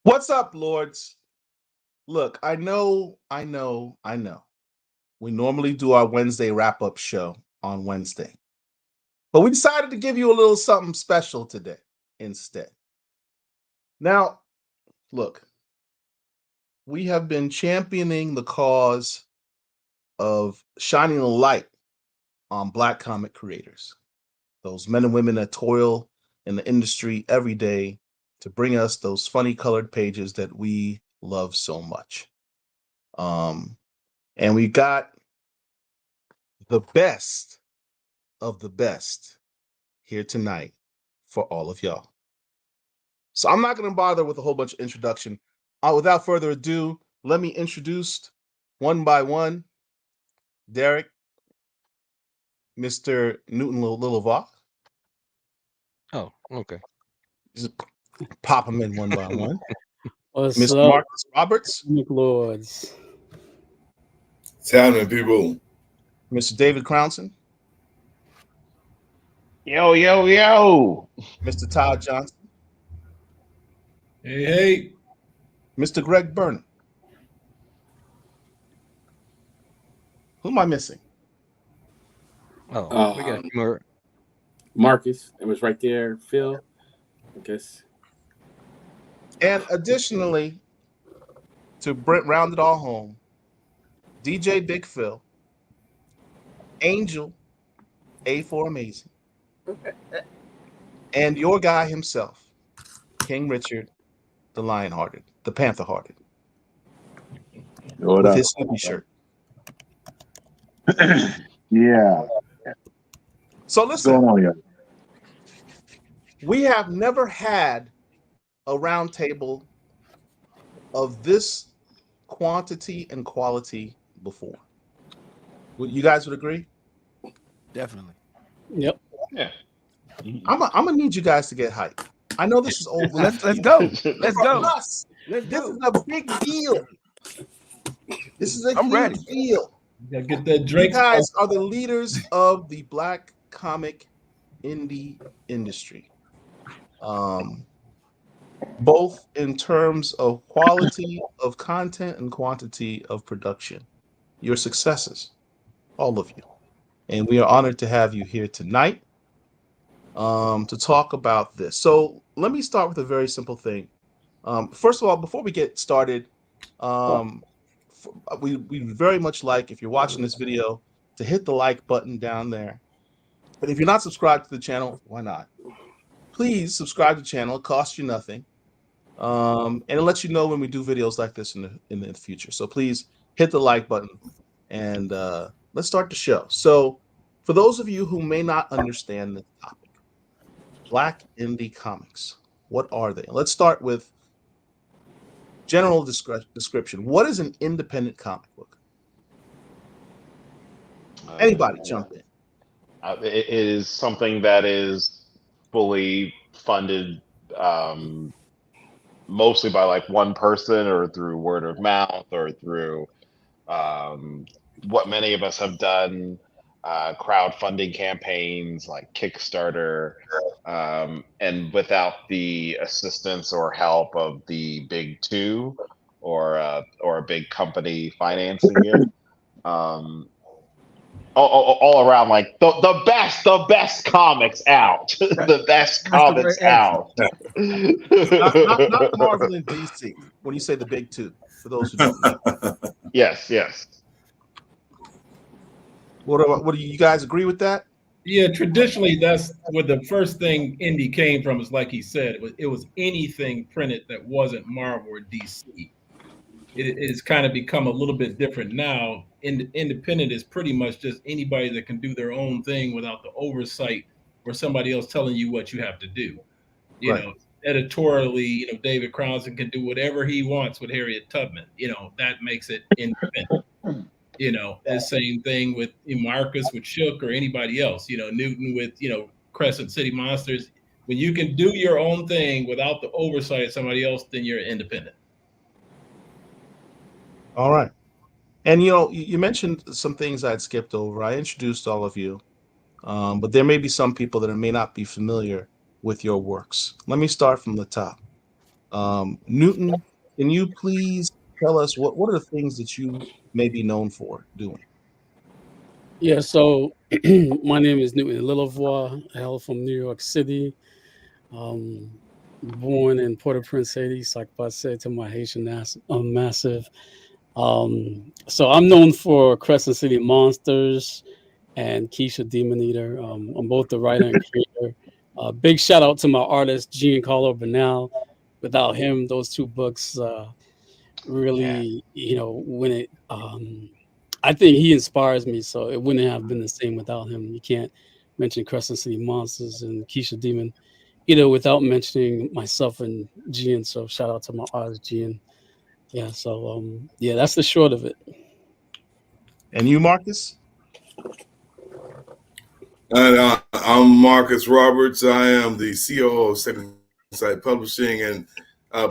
What's up, Lords? Look, I know. We normally do our Wednesday wrap up show on Wednesday, but we decided to give you a little something special today instead. Now, look, we have been championing the cause of shining a light on Black comic creators, those men and women that toil in the industry every day to bring us those funny colored pages that we love so much. Um, and we got the best of the best here tonight for all of y'all. So I'm not going to bother with a whole bunch of introduction. Without further ado, let me introduce one by one Derek, Mr. Newton Lillivock. Oh, okay. Just pop them in one by one. What's Mr. up, Marcus Roberts, McLords? What's happening, people? Mr. David Crownson, Yo, yo, yo. Mr. Todd Johnson, Hey, hey. Mr. Greg Burnham. Who am I missing? Oh, we got more. Marcus. It was right there. Phil, I guess. And additionally, to round it all home, DJ Big Phil, Angel, A for Amazing, and your guy himself, King Richard, the Lionhearted, the Panther-hearted, What with up? his Snoopy shirt. Yeah. So What's going listen, on here? we have never had a round table of this quantity and quality before. You guys would agree? Definitely. Yep. Yeah. I'm gonna need you guys to get hyped. I know this is old. Let's go. Let's For go. us, Let's this go. is a big deal. This is a I'm huge ready. deal. Gotta get that You Drake. guys are the leaders of the Black comic indie industry, um, both in terms of quality of content and quantity of production. Your successes, all of you, and we are honored to have you here tonight to talk about this. So let me start with a very simple thing. First of all, before we get started, um, we very much like, if you're watching this video, to hit the like button down there. But if you're not subscribed to the channel, why not? Please subscribe to the channel. It costs you nothing, and it lets you know when we do videos like this in the future. So please hit the like button, and let's start the show. So, for those of you who may not understand this topic, Black indie comics, what are they? Let's start with general description. What is an independent comic book? Anybody jump in. It is something that is fully funded, um, mostly by like one person or through word of mouth or through um, what many of us have done, crowdfunding campaigns like Kickstarter, and without the assistance or help of the big two or a big company financing it. Um, all around, like the best comics out, the best That's the right comics answer. out. Not Marvel and DC. When you say the big two, for those who don't know, Yes. what do you guys agree with that? Yeah, traditionally, that's where the first thing indie came from. Is like he said, it was anything printed that wasn't Marvel or DC. It has kind of become a little bit different now. Independent is pretty much just anybody that can do their own thing without the oversight or somebody else telling you what you have to do. You Right. know, editorially, David Crownson can do whatever he wants with Harriet Tubman. That makes it independent. The same thing with Marcus with Shook or anybody else. Newton with Crescent City Monsters. When you can do your own thing without the oversight of somebody else, then you're independent. All right. And you mentioned some things I'd skipped over. I introduced all of you, but there may be some people that may not be familiar with your works. Let me start from the top. Newton, can you please tell us what are the things that you may be known for doing? Yeah, so my name is Newton Lillevoix. I hail from New York City. Um, Born in Port-au-Prince, Haiti, like I said to my Haitian massive. So I'm known for Crescent City Monsters and Keisha Demon Eater. I'm both the writer and creator. Big shout out to my artist Giancarlo Bernal. Without him, those two books really, when it, I think he inspires me. So it wouldn't have been the same without him. You can't mention Crescent City Monsters and Keisha Demon Eater without mentioning myself and Gian. So shout out to my artist Gian. Yeah. So yeah, that's the short of it. And you, Marcus? And I'm Marcus Roberts. I am the COO of Second Sight Publishing. And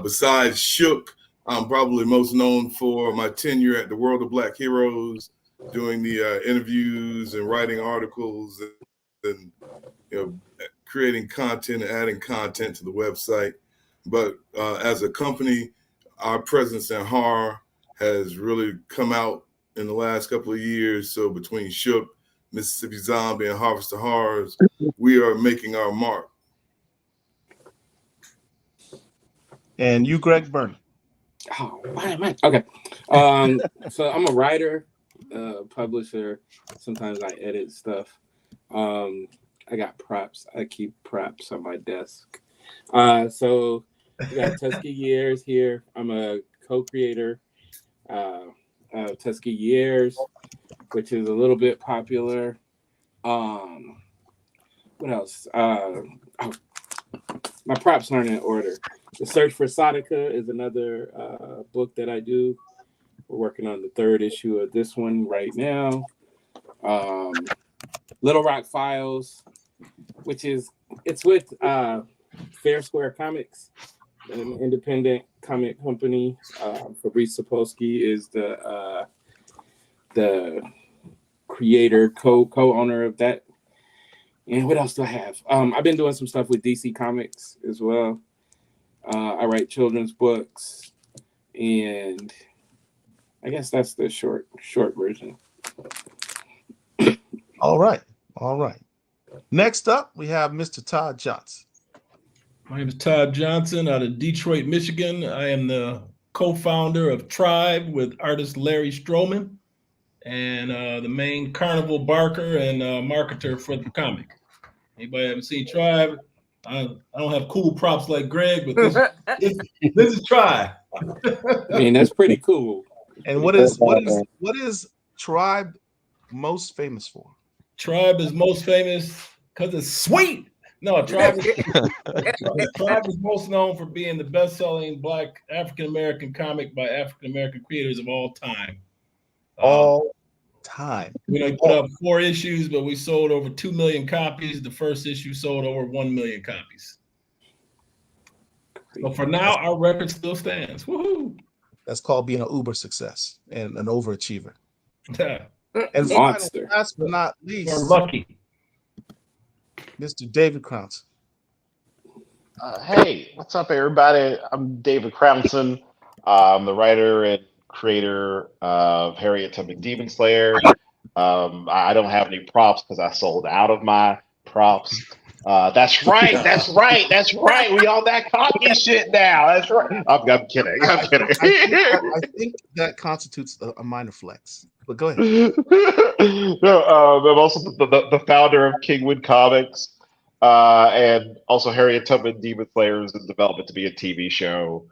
besides Shook, I'm probably most known for my tenure at the World of Black Heroes, doing the interviews and writing articles and creating content and adding content to the website. But as a company, our presence in horror has really come out in the last couple of years. So between Shook, Mississippi Zombie, and Harvest of Horrors, we are making our mark. And you, Greg Burney? Oh, man. Okay. So I'm a writer, publisher. Sometimes I edit stuff. I got props. I keep props on my desk. So we got Tuskegee Years here. I'm a co-creator of Tuskegee Years, which is a little bit popular. What else? My props aren't in order. The Search for Sadaka is another book that I do. We're working on the 3rd issue of this one right now. Little Rock Files, which it's with Fair Square Comics, an independent comic company. Fabrice Sapolsky is the creator, co-owner of that. And what else do I have? I've been doing some stuff with DC Comics as well. I write children's books, and I guess that's the short version. All right. Next up, we have Mr. Todd Johnson. My name is Todd Johnson out of Detroit, Michigan. I am the co-founder of Tribe with artist Larry Stroman, and the main carnival barker and marketer for the comic. Anybody haven't seen Tribe? I don't have cool props like Greg, but this is Tribe. I mean, that's pretty cool. And what is Tribe most famous for? Tribe is most famous because it's sweet. No, Tribe is most known for being the best-selling Black African-American comic by African-American creators of all time. All time. We put out 4 issues, but we sold over 2 million copies. The first issue sold over 1 million copies. So for now, our record still stands. Woohoo! That's called being an uber success and an overachiever. Yeah. And Monster. last but not least, We're lucky. Mr. David Crownson. Hey, what's up, everybody? I'm David Crownson. I'm the writer and creator of Harriet Tubman Demon Slayer. I don't have any props because I sold out of my props. That's right. We on that cocky shit now. That's right. I'm kidding. I think that constitutes a minor flex. But go ahead. No, I'm also the founder of Kingwood Comics, and also Harriet Tubman Demon Slayer is in development to be a TV show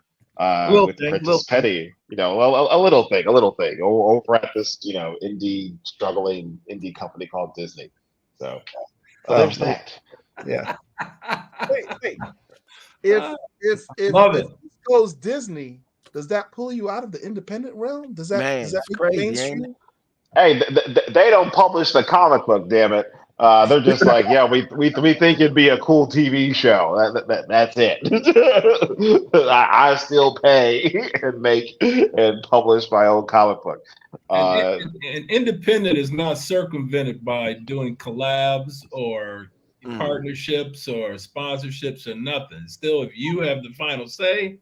with Princess Penny. A little thing over at this struggling indie company called Disney. So there's that. Yeah. Wait. If Love it. this goes Disney, does that pull you out of the independent realm? Does that Man, does that it's make crazy, you ain't mainstream? it? Hey, they don't publish the comic book, damn it. They're just like, yeah, we think it'd be a cool TV show. That's it. I still pay and make and publish my own comic book. And independent is not circumvented by doing collabs or partnerships or sponsorships or nothing. Still, if you have the final say,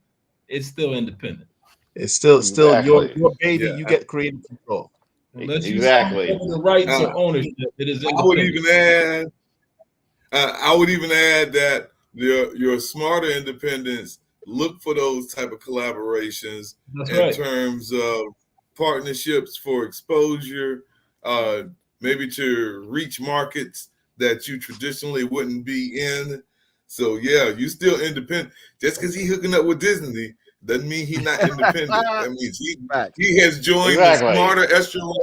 it's still independent. It's still Exactly. your baby. Yeah. You get creative control. Unless you sign Exactly. over the rights Uh, or ownership, it is I would independent. even add. I would even add that your smarter independents look for those type of collaborations That's in right. terms of partnerships for exposure, uh, maybe to reach markets that you traditionally wouldn't be in. So yeah, you still independent. Just because he hooking up with Disney doesn't mean he's not independent. That means Facts. he has joined the Exactly. smarter echelon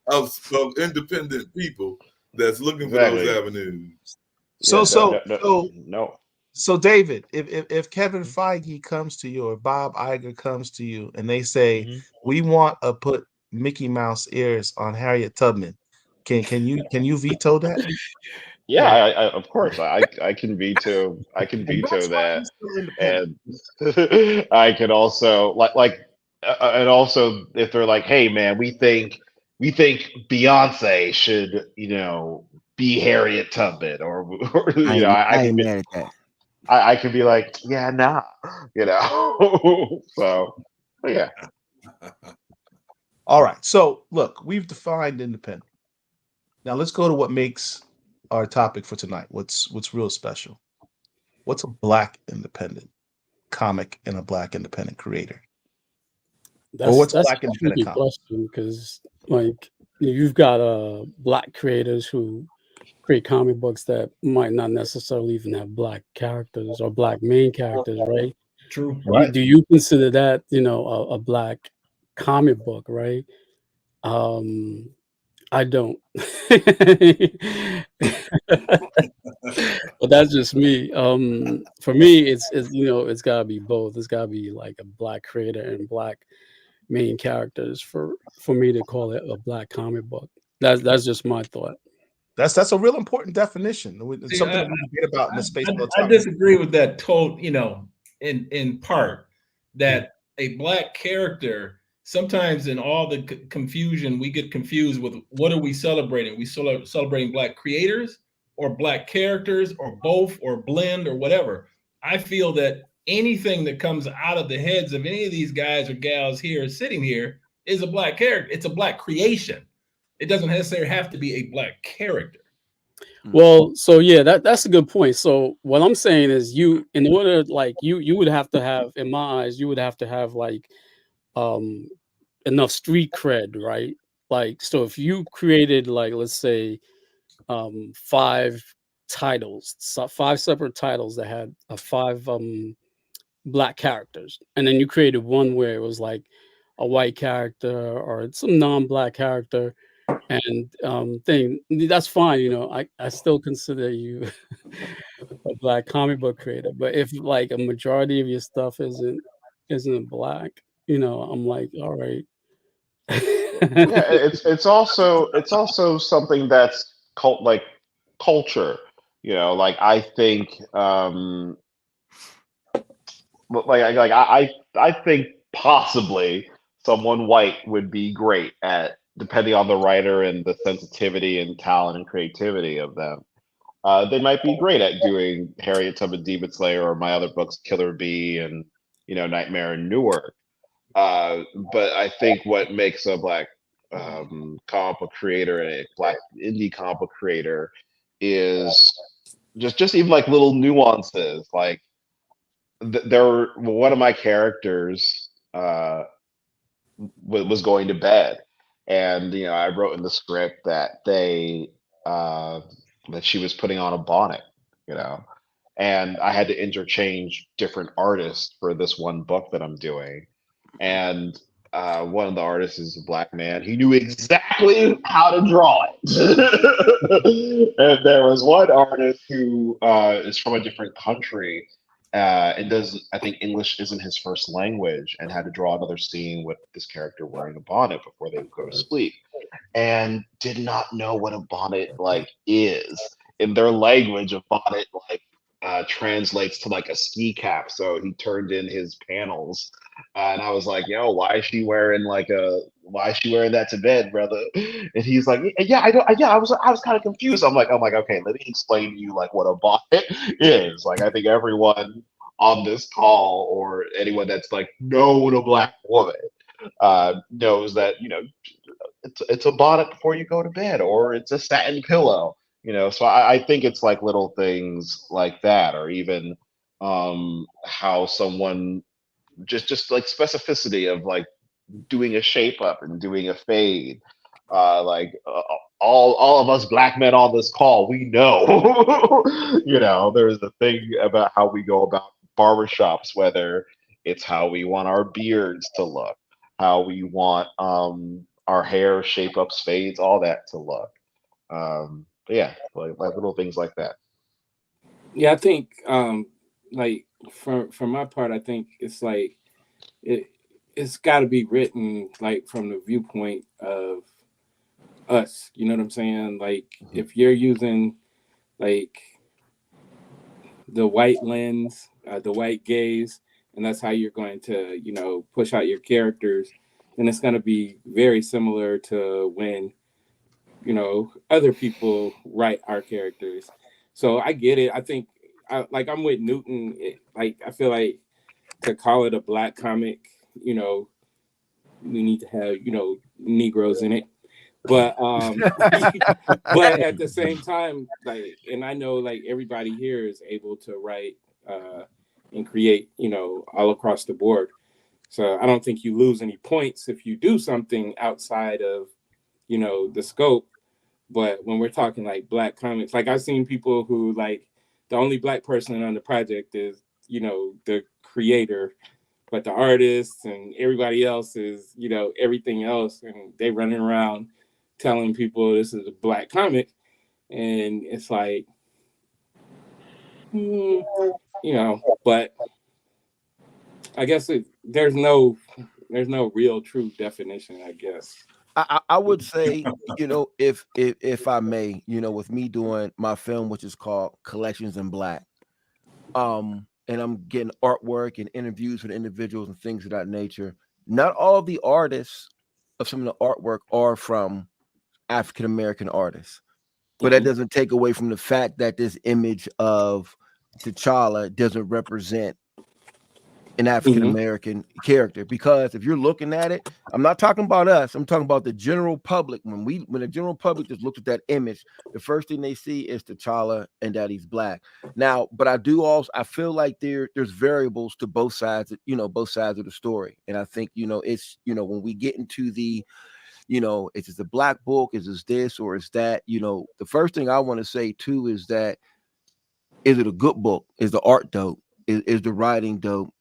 of independent people that's looking for those Exactly. avenues. So Yeah. so so No. so David, if Kevin Feige comes to you or Bob Iger comes to you and they say Mhm. we want to put Mickey Mouse ears on Harriet Tubman, can you veto that? Yeah, Uh, of course, I can veto And that's why that, he's still independent. and I can also and also if they're like, hey man, we think Beyonce should be Harriet Tubman, or I ain't mad at that. I could be like, yeah, nah, so but yeah. All right. So look, we've defined independent. Now let's go to what makes our topic for tonight. What's real special? What's a black independent comic and a black independent creator? Or what's a that's black a independent tricky comic? question because like you've got black creators who create comic books that might not necessarily even have black characters or black main characters, right? True. Right. Do you consider that a black comic book, right? Um, I don't. But that's just me. For me, it's it's gotta be both. It's gotta be like a black creator and black main characters for me to call it a black comic book. That's just my thought. That's a real important definition. It's See, something that we debate about in this space all the I time. disagree with that in part that a black character sometimes in all the confusion we get confused with what are we celebrating? We celebrating black creators or black characters or both or blend or whatever. I feel that anything that comes out of the heads of any of these guys or gals here sitting here is a black character. It's a black creation. It doesn't necessarily have to be a black character. Well, so yeah, that's a good point. So what I'm saying is in order like you would have to have, in my eyes, you would have to have like um enough street cred, right? Like so if you created like let's say five titles, so five separate titles that had five black characters, and then you created one where it was like a white character or some non-black character and thing, that's fine, I still consider you a black comic book creator. But if like a majority of your stuff isn't black, I'm like, all right. Yeah, it's also something that's like culture. Like I think I think possibly someone white would be great at, depending on the writer and the sensitivity and talent and creativity of them. They might be great at doing Harriet Tubman Demon Slayer or my other books, Killer Bee and Nightmare in Newark. Uh, but I think what makes a black comic book creator and a black indie comic book creator is just even like little nuances. Like one of my characters was going to bed, and I wrote in the script that uh, that she was putting on a bonnet, you know, and I had to interchange different artists for this one book that I'm doing, and one of the artists is a black man. He knew exactly how to draw it. And there was one artist who is from a different country and does, I think English isn't his first language, and had to draw another scene with this character wearing a bonnet before they would go to sleep, and did not know what a bonnet like is. In their language, a bonnet like translates to like a ski cap. So he turned in his panels, and I was like, "Yo, why is she wearing that to bed, brother?" And he's like, "Yeah, I don't. Yeah, I was kind of confused." I'm like, okay, let me explain to you like what a bonnet is. Like, I think everyone on this call, or anyone that's like known a Black woman, knows that, it's a bonnet before you go to bed, or it's a satin pillow. So I think it's like little things like that, or even how someone just like specificity of like doing a shape up and doing a fade. All of us Black men on this call, we know, there's a thing about how we go about barbershops, whether it's how we want our beards to look, how we want our hair, shape ups, fades, all that to look. But yeah, like little things like that. Yeah, I think like for my part, I think it's like it's got to be written like from the viewpoint of us. You know what I'm saying? Like if you're using like the white lens, the white gaze, and that's how you're going to push out your characters, then it's going to be very similar to when other people write our characters. So I get it. I think I'm with Newton. I feel like to call it a Black comic, we need to have Negroes in it. But but at the same time, and I know everybody here is able to write and create, all across the board. So I don't think you lose any points if you do something outside of, the scope. But when we're talking Black comics, I've seen people who the only Black person on the project is, the creator, but the artists and everybody else is, everything else. And they running around telling people this is a Black comic. And it's but I guess there's no real true definition, I guess. I would say, if I may, with me doing my film, which is called Collections in Black, and I'm getting artwork and interviews with individuals and things of that nature. Not all the artists of some of the artwork are from African American artists, but that doesn't take away from the fact that this image of T'Challa doesn't represent an African American character. Because if you're looking at it, I'm not talking about us, I'm talking about the general public. When the general public just looks at that image, the first thing they see is T'Challa and that he's Black. Now, but I feel like there's variables to both sides, both sides of the story. And I think, it's, when we get into the, is this a Black book, is this or is that, the first thing I want to say too is that, is it a good book? Is the art dope? Is the writing dope?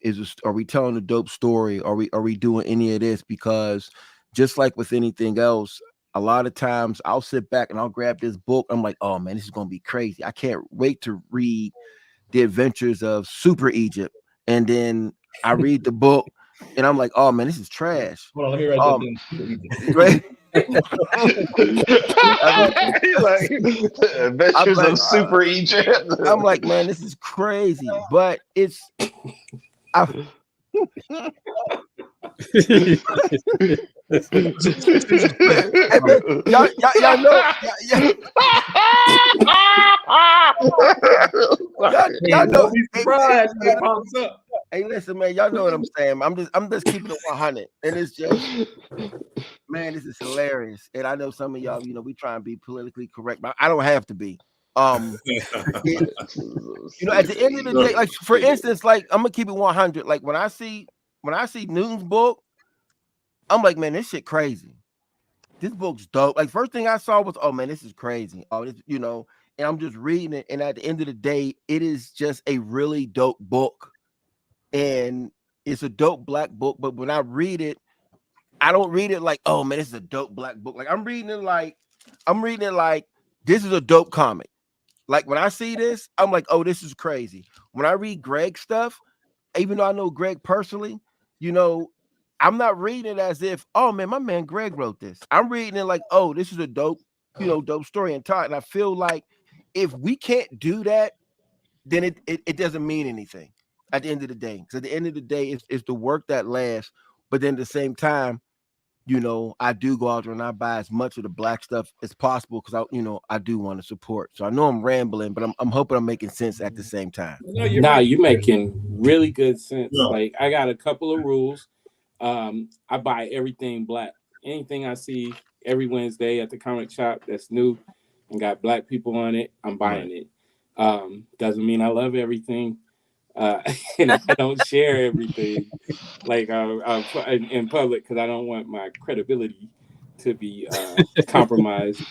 Are we telling a dope story? Are we doing any of this? Because just like with anything else, a lot of times I'll sit back and I'll grab this book. I'm like, oh man, this is gonna be crazy. I can't wait to read the adventures of Super Egypt. And then I read the book and I'm like, oh man, this is trash. Hold on, let me write that down. Right? Adventures of Super Egypt. I'm like, man, this is crazy, but it's. Y'all know. Y'all know. Hey, listen, man. Y'all know what I'm saying. I'm just keeping it 100, and it's just, man, this is hilarious. And I know some of y'all, we try and be politically correct, but I don't have to be. At the end of the day, for instance, I'm gonna keep it 100. When I see Newton's book, I'm like, man, this shit crazy. This book's dope. First thing I saw was, oh man, this is crazy. Oh, this, and I'm just reading it, and at the end of the day, it is just a really dope book, and it's a dope Black book. But when I read it, I don't read it like, oh man, this is a dope Black book. I'm reading it like this is a dope comic. When I see this, I'm like, oh, this is crazy. When I read Greg's stuff, even though I know Greg personally, I'm not reading it as if, oh man, my man Greg wrote this. I'm reading it like, oh, this is a dope, dope story and talk. And I feel like if we can't do that, then it doesn't mean anything at the end of the day. Because at the end of the day, it's the work that lasts. But then at the same time, I do go out there and I buy as much of the Black stuff as possible because I do want to support. So I know I'm rambling, but I'm hoping I'm making sense at the same time. You're making really good sense. Yeah. Like I got a couple of rules. I buy everything black. Anything I see every Wednesday at the comic shop that's new and got black people on it, I'm buying it. Doesn't mean I love everything, and I don't share everything like in public because I don't want my credibility to be compromised.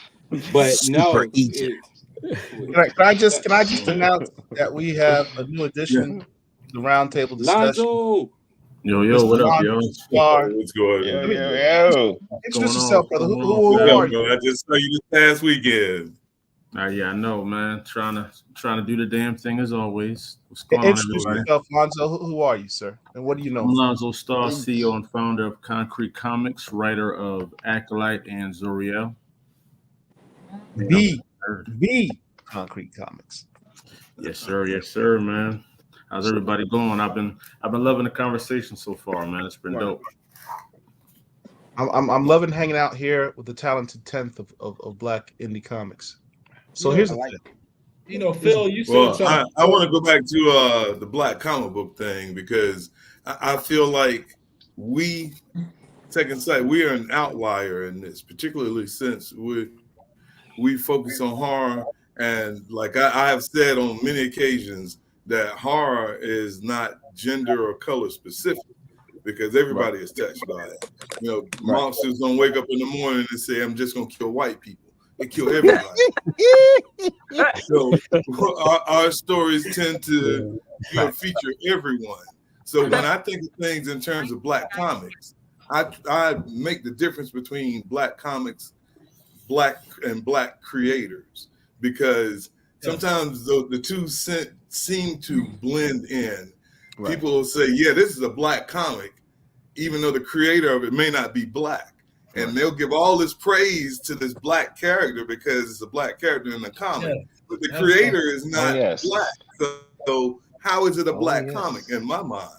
But Super no, agent. Can I just announce that we have a new addition to the roundtable discussion? Lonzo. Yo, Mr. what up, Lonzo yo? Star. What's going Yo, on? Let me yo, yo. introduce Going yourself, on? brother. Going Who on, are family? you? I just saw you this past weekend. Yeah, I know, man. Trying to do the damn thing as always. What's going on, Introduce everybody? yourself, Lonzo. Who are you, sir? And what do you know? I'm Lonzo Starr, CEO and founder of Concrete Comics, writer of Acolyte and Zoriel. The Concrete Comics. Yes, sir, man. How's everybody going? I've been loving the conversation so far, man. It's been dope. I'm loving hanging out here with the talented 10th of Black Indie Comics. So here's the thing. Phil, you said Well, something. I want to go back to the black comic book thing because I feel like we, Second Sight, we are an outlier in this, particularly since we focus on horror. And like I have said on many occasions that horror is not gender or color specific because everybody is touched by it. You know, monsters don't wake up in the morning and say, I'm just going to kill white people. They kill everybody. So our stories tend to feature everyone. So when I think of things in terms of black comics, I make the difference between black comics, black creators, because sometimes the two seem to blend in. Right. People will say, yeah, this is a black comic, even though the creator of it may not be black. And they'll give all this praise to this black character because it's a black character in the comic. Yeah. But the creator is not black. So how is it a black comic in my mind?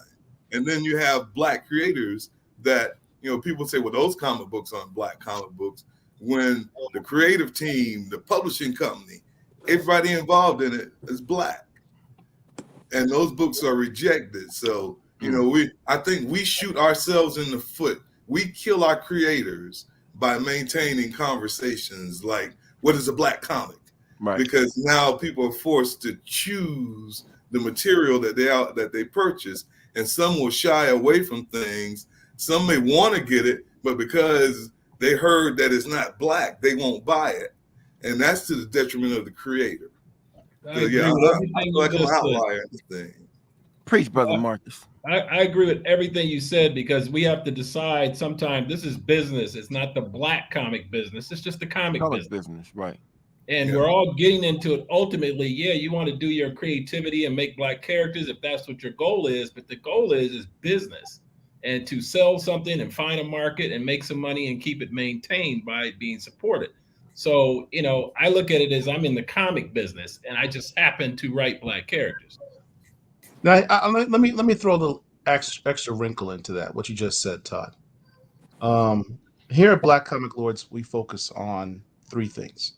And then you have black creators that, people say, well, those comic books aren't black comic books. When the creative team, the publishing company, everybody involved in it is black. And those books are rejected. So, I think we shoot ourselves in the foot. We kill our creators by maintaining conversations like, what is a black comic? Right. Because now people are forced to choose the material that they purchase, and some will shy away from things. Some may want to get it, but because they heard that it's not black, they won't buy it, and that's to the detriment of the creator. I feel like I'm an outlier in this thing. Preach, brother Marcus. I agree with everything you said because we have to decide sometimes this is business. It's not the black comic business. It's just the comic business. Right. And we're all getting into it. Ultimately, you want to do your creativity and make black characters if that's what your goal is. But the goal is business and to sell something and find a market and make some money and keep it maintained by being supported. So, I look at it as I'm in the comic business and I just happen to write black characters. Now, let me throw a little extra wrinkle into that. What you just said, Todd. Here at Black Comic Lords, we focus on three things.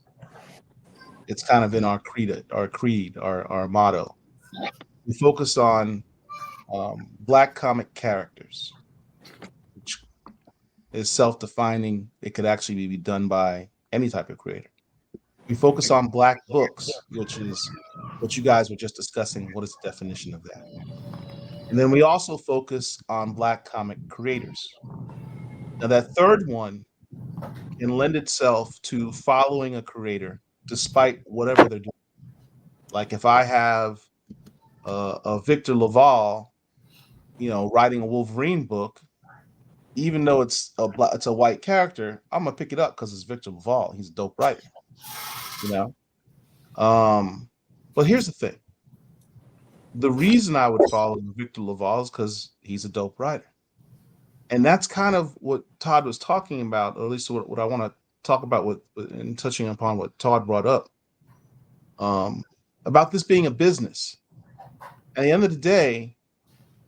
It's kind of in our creed, our motto. We focus on black comic characters, which is self-defining. It could actually be done by any type of creator. We focus on black books, which is what you guys were just discussing. What is the definition of that? And then we also focus on black comic creators. Now, that third one can lend itself to following a creator despite whatever they're doing. Like if I have a Victor Laval, writing a Wolverine book, even though it's a white character, I'm gonna pick it up because it's Victor Laval. He's a dope writer. But here's the thing. The reason I would follow Victor Laval is because he's a dope writer. And that's kind of what Todd was talking about, or at least what I want to talk about and touching upon what Todd brought up about this being a business. At the end of the day,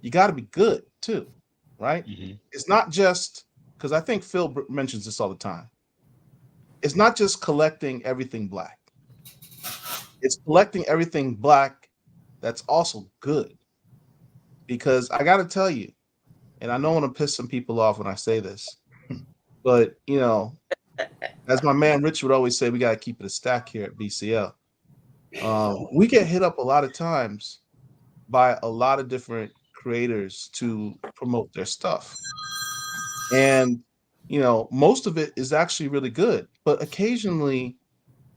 you got to be good too, right? Mm-hmm. It's not just, because I think Phil mentions this all the time. It's not just collecting everything black. It's collecting everything black that's also good. because I got to tell you, and I don't want to piss some people off when I say this, but you know, as my man Rich would always say, we got to keep it a stack here at BCL. We get hit up a lot of times by a lot of different creators to promote their stuff. And, you know, most of it is actually really good. But occasionally,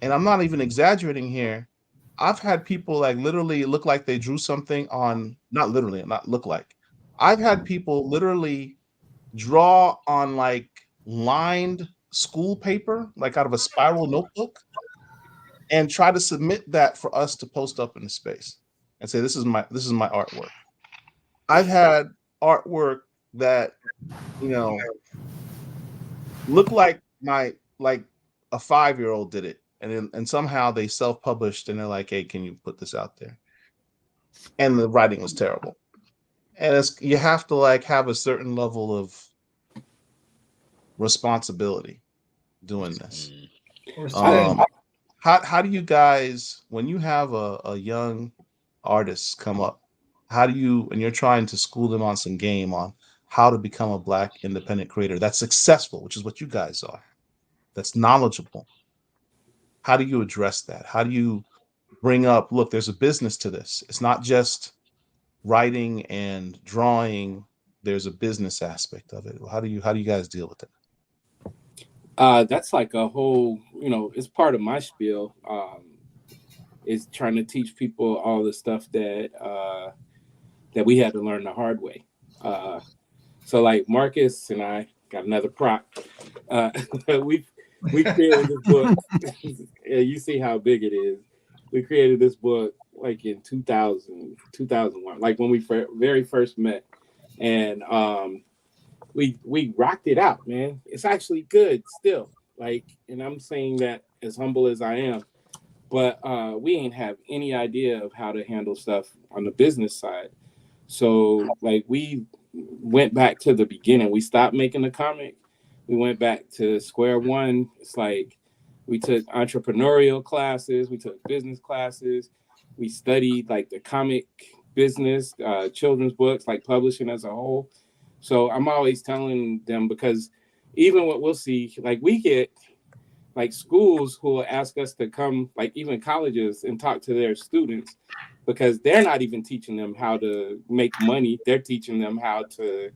and I'm not even exaggerating here, I've had people like literally look like they drew something on, not literally, not look like. I've had people literally draw on like lined school paper, like out of a spiral notebook, and try to submit that for us to post up in the space and say this is my artwork. I've had artwork that, you know, look like a 5-year-old did it, and somehow they self-published and they're like, hey, can you put this out there? And the writing was terrible. And you have to like have a certain level of responsibility doing this. I, How do you guys, when you have a young artist come up, how do you, and you're trying to school them on some game on how to become a Black independent creator that's successful, which is what you guys are, that's knowledgeable? How do you address that? How do you bring up, look, there's a business to this. It's not just writing and drawing. There's a business aspect of it. How do you guys deal with it? that's like a whole, it's part of my spiel. Is trying to teach people all the stuff that we had to learn the hard way. So like Marcus and I got another prop. Uh, we created this book. Yeah, you see how big it is. We created this book like in 2000, 2001, like when we very first met, and we rocked it out, man. It's actually good still. Like, and I'm saying that as humble as I am, but we ain't have any idea of how to handle stuff on the business side. So like we went back to the beginning. We stopped making the comic. We went back to square one. It's like we took entrepreneurial classes, we took business classes, we studied like the comic business, children's books, like publishing as a whole. So I'm always telling them, because even what we'll see, like we get like schools who will ask us to come, like even colleges, and talk to their students, because they're not even teaching them how to make money. They're teaching them how to,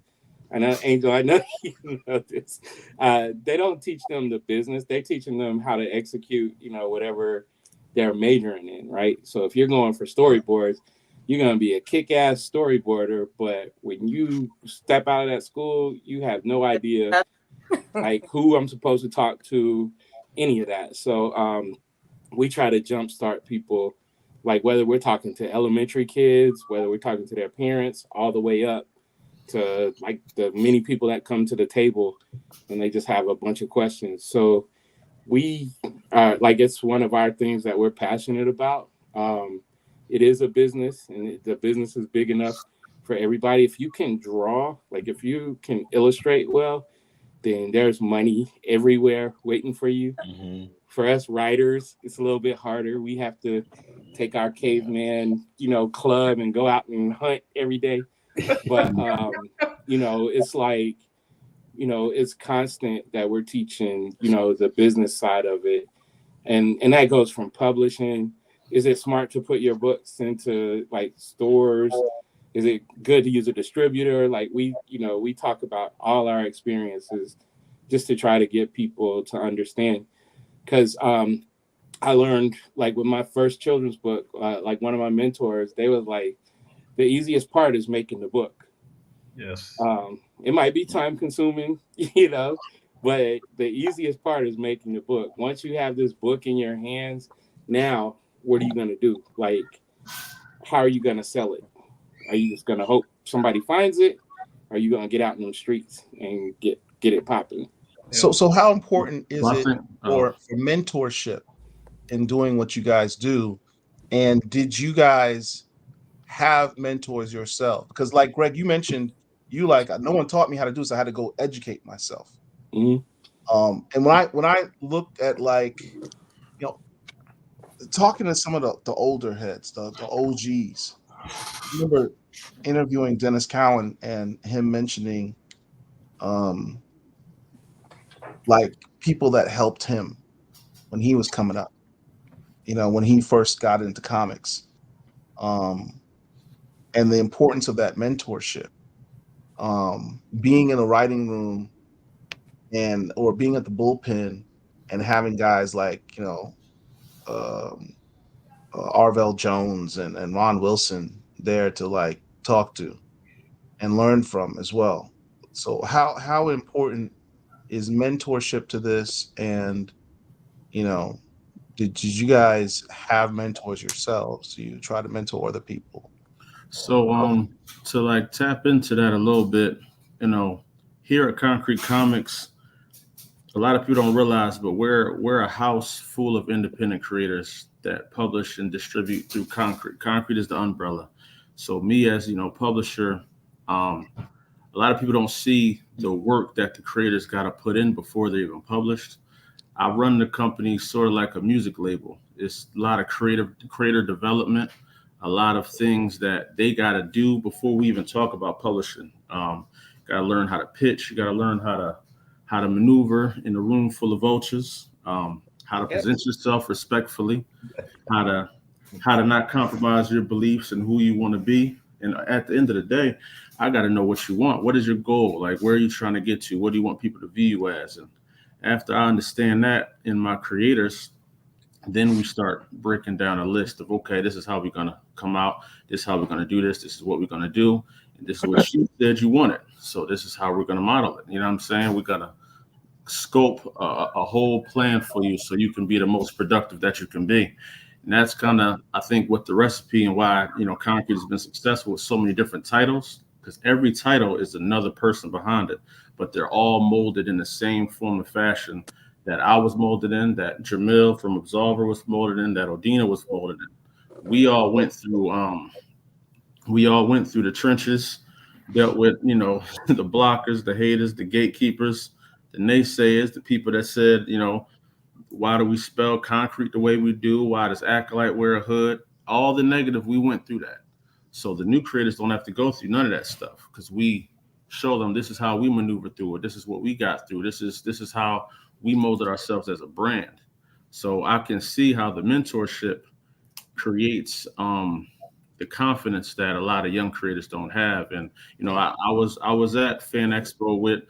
I know, Angel, I know you know this. They don't teach them the business. They're teaching them how to execute, whatever they're majoring in, right? So if you're going for storyboards, you're going to be a kick-ass storyboarder, but when you step out of that school, you have no idea like who I'm supposed to talk to, any of that. So we try to jumpstart people, like whether we're talking to elementary kids, whether we're talking to their parents, all the way up to like the many people that come to the table and they just have a bunch of questions. So we are like, it's one of our things that we're passionate about. It is a business, and the business is big enough for everybody. If you can draw, like if you can illustrate well, then there's money everywhere waiting for you. Mhm. For us writers, it's a little bit harder. We have to take our caveman, club and go out and hunt every day. But it's like, it's constant that we're teaching, the business side of it. And that goes from publishing. Is it smart to put your books into like stores? Is it good to use a distributor? Like we talk about all our experiences just to try to get people to understand. Because I learned, like with my first children's book, like one of my mentors, they was like, the easiest part is making the book. Yes. It might be time consuming, but the easiest part is making the book. Once you have this book in your hands, now what are you going to do? Like, how are you going to sell it? Are you just going to hope somebody finds it? Are you going to get out in the streets and get it popping? So how important is Well, I it think, for mentorship in doing what you guys do? And did you guys have mentors yourself? Because like Greg, you mentioned, you like, no one taught me how to do this. I had to go educate myself. Mhm. And when I looked at like, you know, talking to some of the older heads, the OGs, remember interviewing Dennis Cowan and him mentioning like people that helped him when he was coming up, when he first got into comics, um, and the importance of that mentorship, being in a writing room or being at the bullpen and having guys like, um, Arvell Jones and Ron Wilson there to like talk to and learn from as well. So how important is mentorship to this? And you know, did you guys have mentors yourselves? Do you try to mentor other people? So to like tap into that a little bit, here at Concrete Comics, a lot of people don't realize, but we're a house full of independent creators that publish and distribute through Concrete. Concrete is the umbrella. So me as publisher, a lot of people don't see the work that the creators got to put in before they're even published. I run the company sort of like a music label. It's a lot of creator development, a lot of things that they got to do before we even talk about publishing. Got to learn how to pitch. You got to learn how to maneuver in a room full of vultures. How to present yourself respectfully. How to not compromise your beliefs and who you want to be. And at the end of the day, I got to know what you want. What is your goal? Like, where are you trying to get to? What do you want people to view you as? And after I understand that in my creators, then we start breaking down a list of, okay, this is how we're going to come out. This is how we're going to do this. This is what we're going to do. And this is what you said you wanted. So this is how we're going to model it. You know what I'm saying? We got to scope a whole plan for you so you can be the most productive that you can be. And that's kind of, I think, what the recipe and why, Concrete has been successful with so many different titles, because every title is another person behind it, but they're all molded in the same form and fashion that I was molded in, that Jamil from Absolver was molded in, that Odina was molded in. We all went through the trenches, dealt with, the blockers, the haters, the gatekeepers, the naysayers, the people that said, why do we spell concrete the way we do? Why does Acolyte wear a hood? All the negative, we went through that. So the new creators don't have to go through none of that stuff, because we show them this is how we maneuver through it. This is what we got through. This is how we molded ourselves as a brand. So I can see how the mentorship creates the confidence that a lot of young creators don't have. And I was at Fan Expo with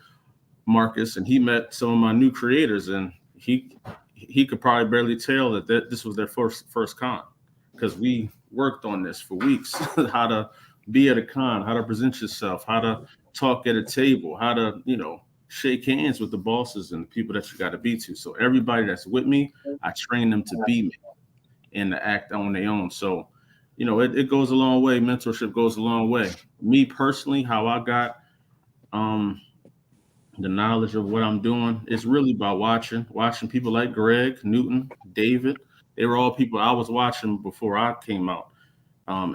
Marcus, and he met some of my new creators, and he could probably barely tell that this was their first con, because we worked on this for weeks. How to be at a con, how to present yourself, how to talk at a table, how to shake hands with the bosses and the people that you got to be to. So everybody that's with me, I train them to be me and to act on their own. So it goes a long way. Mentorship goes a long way. Me personally, how I got the knowledge of what I'm doing is really by watching people like Greg, Newton, David. They were all people I was watching before I came out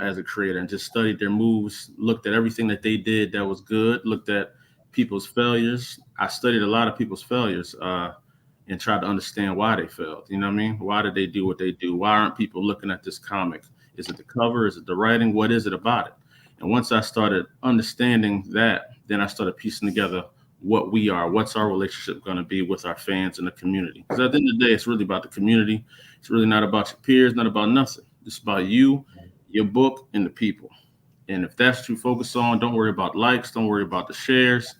as a creator, and just studied their moves, looked at everything that they did that was good, looked at people's failures. I studied a lot of people's failures and tried to understand why they failed. You know what I mean? Why did they do what they do? Why aren't people looking at this comic? Is it the cover? Is it the writing? What is it about it? And once I started understanding that, then I started piecing together what we are, what's our relationship going to be with our fans and the community. Because at the end of the day, it's really about the community. It's really not about your peers, not about nothing. It's about you, your book, and the people. And if that's what you focus on, don't worry about likes, don't worry about the shares,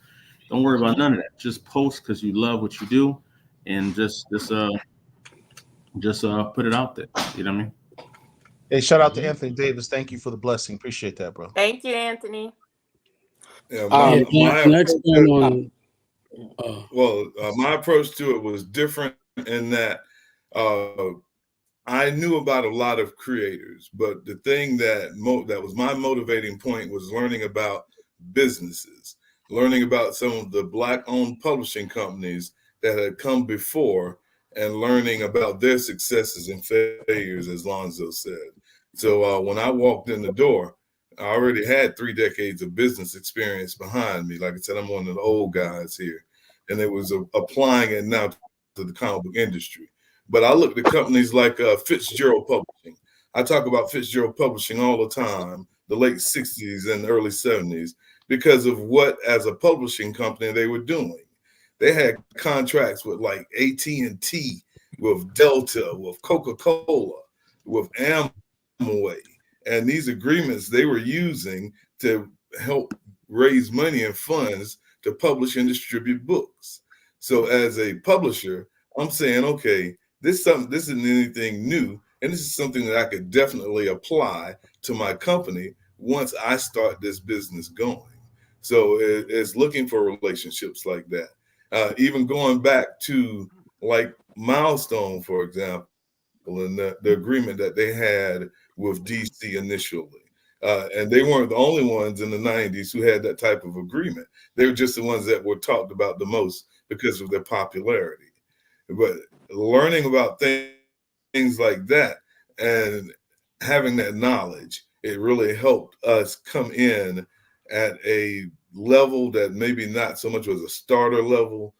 don't worry about none of that. Just post because you love what you do, and just put it out there. You know what I mean? Hey, shout out to Anthony Davis. Thank you for the blessing. Appreciate that, bro. Thank you, Anthony. Yeah, next one on. My approach to it was different in that I knew about a lot of creators, but the thing that was my motivating point was learning about businesses, learning about some of the Black-owned publishing companies that had come before, and learning about their successes and failures, as Lonzo said. So when I walked in the door, I already had 3 decades of business experience behind me. Like I said, I'm one of the old guys here, and it was applying it now to the comic book industry. But I looked at companies like Fitzgerald Publishing. I talk about Fitzgerald Publishing all the time. the late 60s and early 70s because of what, as a publishing company, they were doing. They had contracts with like AT&T, with Delta, with Coca-Cola, with Amway. And these agreements they were using to help raise money and funds to publish and distribute books. So as a publisher, I'm saying, okay, this isn't anything new, and this is something that I could definitely apply to my company once I start this business going. So it's looking for relationships like that. Even going back to like Milestone, for example, and the agreement that they had with DC initially. And they weren't the only ones in the 90s who had that type of agreement. They were just the ones that were talked about the most because of their popularity. But learning about things like that and having that knowledge, it really helped us come in at a level that maybe not so much was a starter level,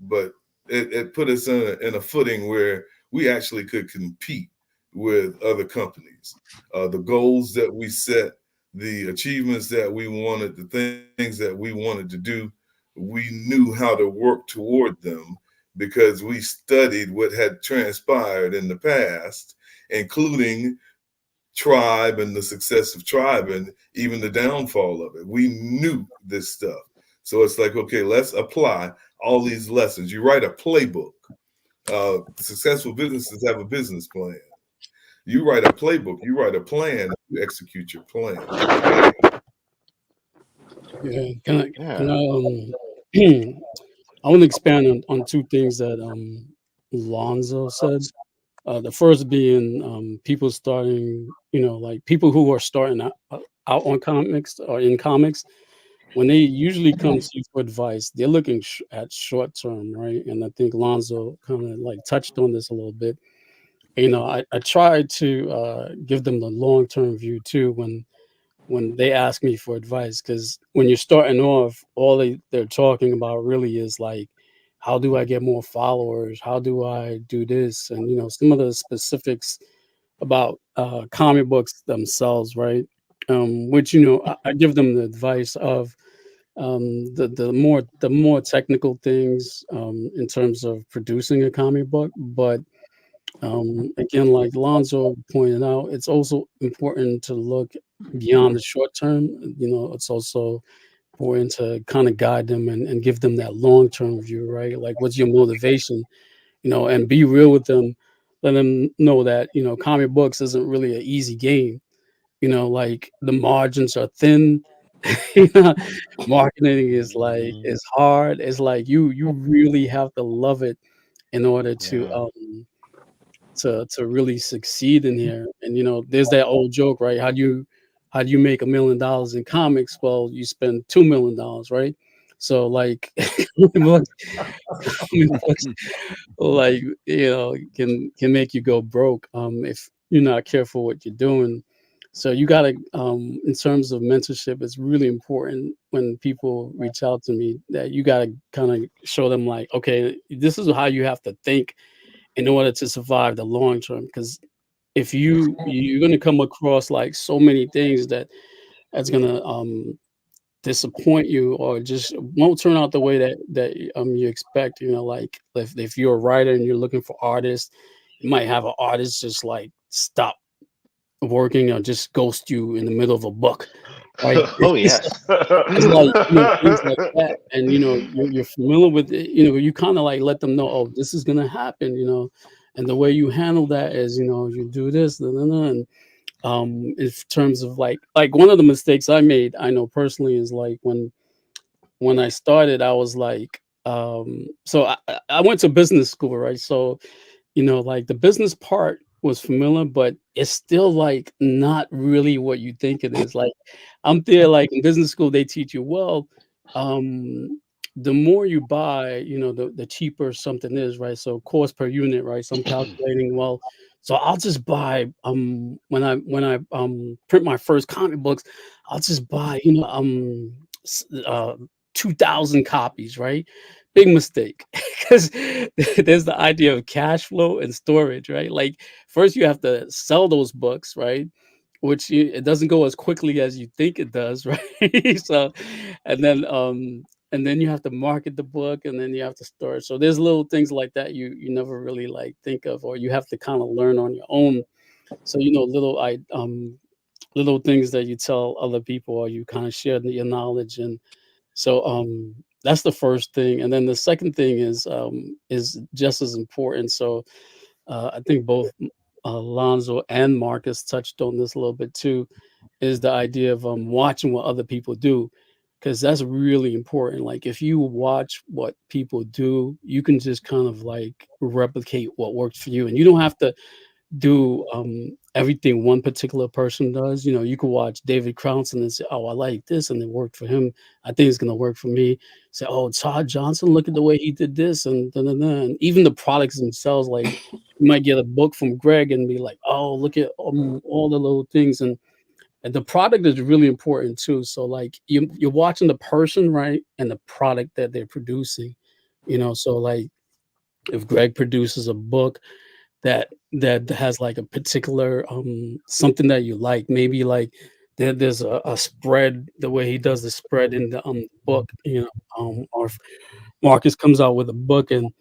but it put us in a footing where we actually could compete with other companies. The goals that we set, the achievements that we wanted, the things that we wanted to do, we knew how to work toward them because we studied what had transpired in the past, including Tribe and the success of Tribe and even the downfall of it. We knew this stuff. So it's like, okay, let's apply all these lessons. You write a playbook. Successful businesses have a business plan. You write a playbook, you write a plan, you execute your plan. Yeah, can I can Yeah. I I want to expand on two things that Lonzo said. The first being people starting, like people who are starting out on comics or in comics, when they usually come to you for advice, they're looking at short term, right? And I think Lonzo kind of like touched on this a little bit. I try to give them the long term view too when they ask me for advice, because when you're starting off, all they're talking about really is like, how do I get more followers? How do I do this? And some of the specifics about comic books themselves, right? Which I give them the advice of the more technical things in terms of producing a comic book, but again, like Lonzo pointed out, it's also important to look beyond the short term. It's also important to kind of guide them and give them that long term view, right? Like, what's your motivation? And be real with them. Let them know that comic books isn't really an easy game. Like the margins are thin. You know, Marketing Mhm. is hard. It's like you really have to love it in order to Yeah. to really succeed in here. And there's that old joke, right? How do you make $1 million in comics? Well, you spend $2 million, right? So like comic books, like can make you go broke if you're not careful what you're doing. So you gotta in terms of mentorship, it's really important when people reach out to me that you gotta kind of show them like, okay, this is how you have to think in order to survive the long term. Because if you're going to come across like so many things that's going to disappoint you or just won't turn out the way that you expect. Like if you're a writer and you're looking for artists, you might have an artist just like stop working or just ghost you in the middle of a book, right? Oh So yes. it's like, things like that, and you're familiar with it. You kind of like let them know, oh, this is gonna happen. And the way you handle that is, you do this, and in terms of like one of the mistakes I made, I know personally, is like when I started, I was like, so I went to business school, right? So like the business part was familiar, but it's still like not really what you think it is. Like I'm there, like in business school, they teach you, well, the more you buy, the cheaper something is, right? So cost per unit, right? So I'm calculating, well, so I'll just buy when I print my first comic books, I'll just buy, 2,000 copies, right? Big mistake. Because there's the idea of cash flow and storage, right? Like first you have to sell those books, right? which it doesn't go as quickly as you think it does, right? So, and then you have to market the book, and then you have to store it. So there's little things like that you never really like think of, or you have to kind of learn on your own. So little things that you tell other people, or you kind of share your knowledge. And so that's the first thing. And then the second thing is just as important. So I think both Alonzo and Marcus touched on this a little bit too, is the idea of watching what other people do, because that's really important. Like if you watch what people do, you can just kind of like replicate what works for you, and you don't have to do everything one particular person does. You could watch David Crownson and say, "Oh, I like this," and it worked for him. I think it's gonna work for me. Say, "Oh, Todd Johnson, look at the way he did this," and da, da, da. And even the products themselves, like you might get a book from Greg and be like, "Oh, look at all the little things," and the product is really important too. So like you're watching the person, right, and the product that they're producing. So like if Greg produces a book that has like a particular something that you like, maybe like there's a spread, the way he does the spread in the book, or if Marcus comes out with a book and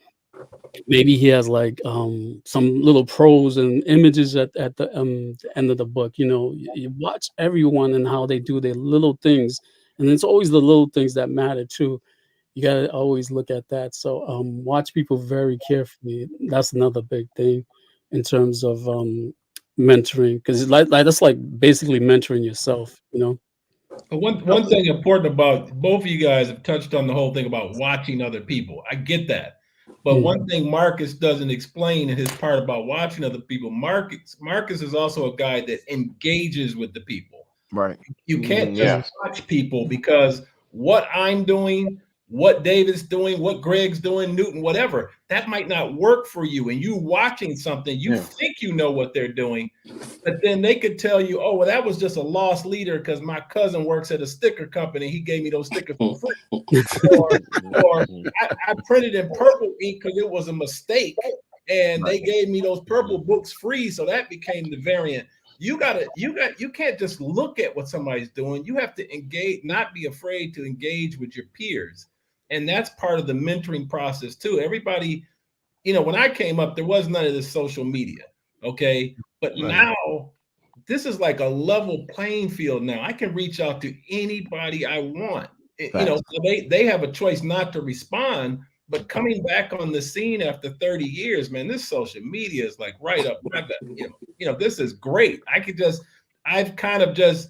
maybe he has like some little prose and images at the end of the book. You watch everyone and how they do their little things, and it's always the little things that matter too. You got to always look at that. So watch people very carefully. That's another big thing in terms of mentoring, because like that's like basically mentoring yourself. But one thing important about both of you guys have touched on the whole thing about watching other people. I get that. But one thing Marcus doesn't explain in his part about watching other people, Marcus is also a guy that engages with the people. Right. You can't just Yeah. watch people, because what I'm doing, what David's doing, what Greg's doing, Newton, whatever, that might not work for you. And you watching something, you think you know what they're doing, but then they could tell you, "Oh, well, that was just a lost leader because my cousin works at a sticker company. He gave me those stickers for free." Or I printed in purple ink because it was a mistake, and they gave me those purple books free, so that became the variant. You can't just look at what somebody's doing. You have to engage, not be afraid to engage with your peers. And that's part of the mentoring process too. Everybody, when I came up, there was none of this social media. Okay. But now this is like a level playing field. Now I can reach out to anybody I want. So they have a choice not to respond. But coming back on the scene after 30 years, man, this social media is like right up. This is great. I've kind of just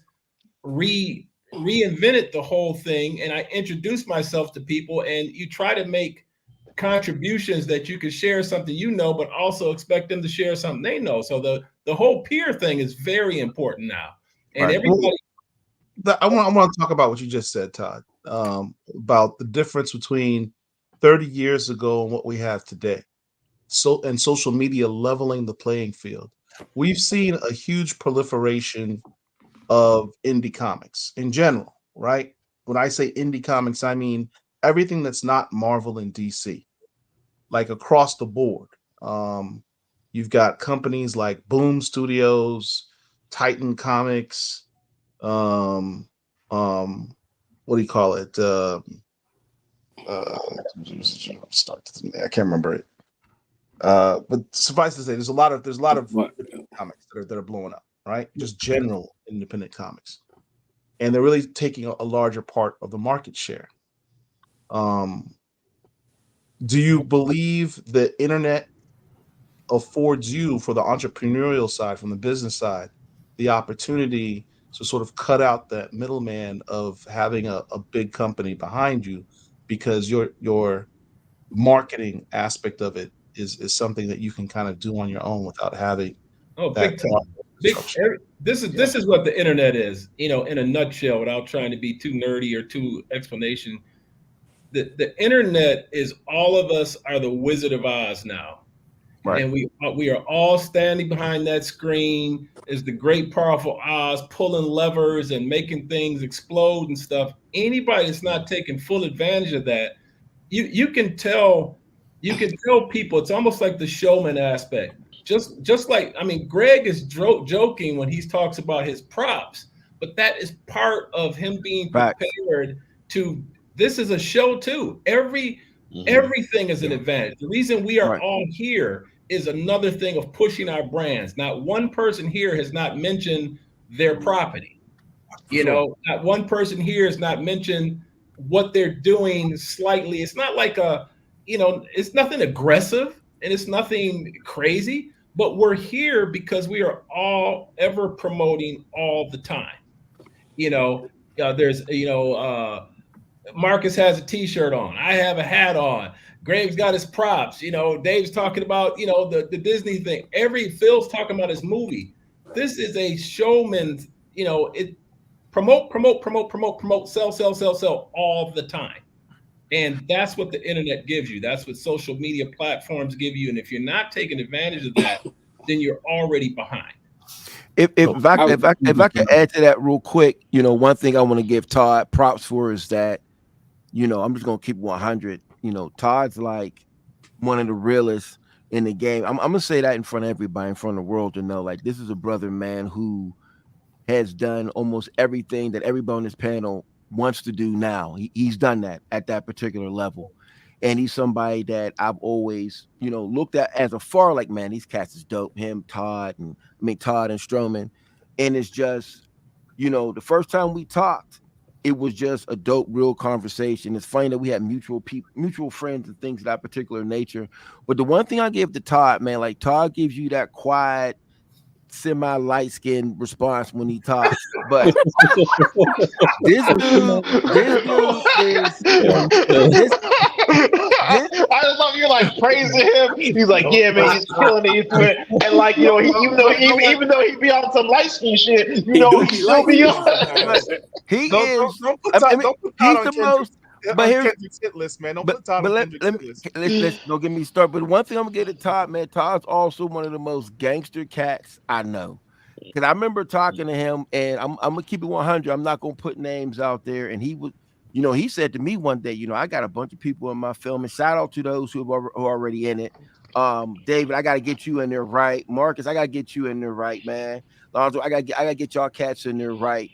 reinvented the whole thing, and I introduced myself to people, and you try to make contributions that you can share something but also expect them to share something they know. So the whole peer thing is very important now. And everybody. I want to talk about what you just said, Todd, about the difference between 30 years ago and what we have today. And social media leveling the playing field. We've seen a huge proliferation of indie comics in general, right? When I say indie comics, I mean everything that's not Marvel and DC, like across the board. You've got companies like Boom Studios, Titan Comics, what do you call it? I can't remember it. But suffice to say, there's a lot of comics that are blowing up, right? Just general independent comics, and they're really taking a larger part of the market share. Do you believe the internet affords you, for the entrepreneurial side, from the business side, the opportunity to sort of cut out that middleman of having a big company behind you, because your marketing aspect of it is something that you can kind of do on your own without having Big time. This is what the internet is, in a nutshell, without trying to be too nerdy or too explanation. The internet is, all of us are the Wizard of Oz now. Right. And we are all standing behind that screen as the great powerful Oz, pulling levers and making things explode and stuff. Anybody that's not taking full advantage of that, you can tell people, it's almost like the showman aspect. just like, I mean, Greg is joking when he talks about his props, but that is part of him being Facts. prepared to. This is a show too. Mhm. Everything is an advantage. The reason we are Right. all here is another thing of pushing our brands. Not one person here has not mentioned their property. You Sure. know, not one person here has not mentioned what they're doing slightly. It's not like it's nothing aggressive and it's nothing crazy, but we're here because we are all ever promoting all the time. You know, there's, Marcus has a t-shirt on. I have a hat on. Graves got his props. Dave's talking about, the Disney thing. Phil's talking about his movie. This is a showman's, it promote, sell all the time. And that's what the internet gives you. That's what social media platforms give you. And if you're not taking advantage of that, then you're already behind. If I could add to that real quick, one thing I want to give Todd props for is that, I'm just gonna keep 100. Todd's like one of the realest in the game. I'm gonna say that in front of everybody, in front of the world to know. Like, this is a brother, man, who has done almost everything that everybody on this panel wants to do now. He's done that at that particular level. And he's somebody that I've always, looked at as afar, like, man, these cats is dope. Him, Todd, and Stroman. And it's just, the first time we talked, it was just a dope, real conversation. It's funny that we had mutual friends and things of that particular nature. But the one thing I give to Todd, man, like, Todd gives you that quiet, semi light skinned response when he talks, but this dude is this. I just love you like praising him. He's like, yeah, man, he's killing it. He's doing it. And like, even though he be on some light skin shit, he still be on. He Don't is. put Todd He's the most. But here's Kendrick's hit list, man. Don't put Todd on Kendrick's hit list. let's don't get me started. But one thing I'm gonna get at Todd, man, Todd's also one of the most gangster cats I know. Because I remember talking to him, and I'm gonna keep it 100. I'm not gonna put names out there. And he was, he said to me one day, I got a bunch of people in my film, and shout out to those who are already in it. David, I gotta get you in there right. Marcus, I gotta get you in there right, man. Lonzo, I gotta get y'all cats in there right.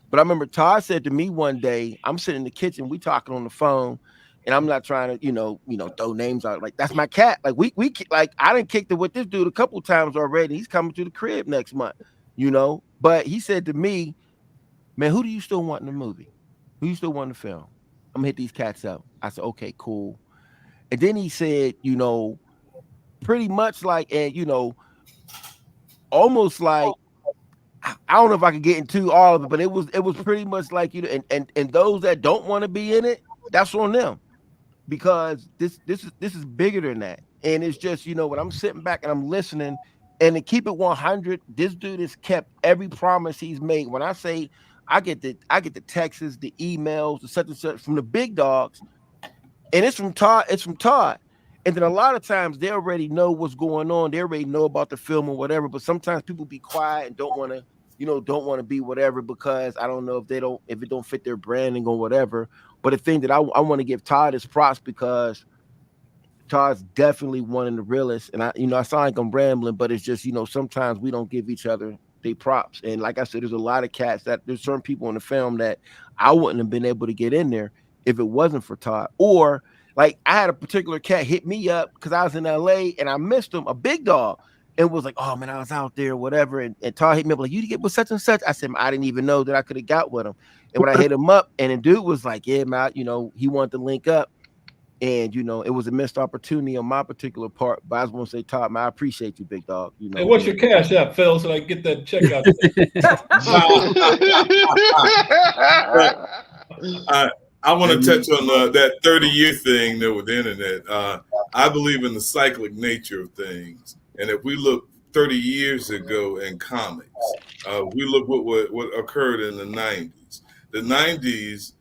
But I remember Todd said to me one day, I'm sitting in the kitchen, we talking on the phone, and I'm not trying to, throw names out. Like, that's my cat. Like, we like, I done kicked it with this dude a couple times already. He's coming to the crib next month, But he said to me, man, who do you still want in the movie? Who you still want in the film? I'm gonna hit these cats up. I said, okay, cool. And then he said, pretty much like, and almost like, I don't know if I could get into all of it, but it was pretty much like, and those that don't want to be in it, that's on them, because this is bigger than that. And it's just, when I'm sitting back and I'm listening, and to keep it 100, this dude has kept every promise he's made. When I say I get the texts, the emails, the such and such from the big dogs, and it's from Todd. And then a lot of times they already know what's going on. They already know about the film or whatever. But sometimes people be quiet and don't want to be whatever, because I don't know if it don't fit their branding or whatever. But the thing that I want to give Todd is props, because Todd's definitely one of the realest. And I sound like I'm rambling, but it's just, sometimes we don't give each other they props. And like I said, there's a lot of cats there's certain people in the film that I wouldn't have been able to get in there if it wasn't for Todd. Or like, I had a particular cat hit me up because I was in LA and I missed him, a big dog, and was like, oh man, I was out there, whatever. And Todd hit me up like, you get with such and such. I said, I didn't even know that I could have got with him. And when I hit him up, and the dude was like, yeah, man, he wanted to link up. And it was a missed opportunity on my particular part. But I just want to say, Todd, man, I appreciate you, big dog. Hey, what's your cash app, Phil, so I can get that check out? I want to touch on that 30-year thing there with the internet. I believe in the cyclic nature of things. And if we look 30 years ago in comics, we look what occurred in the 90s. The 90s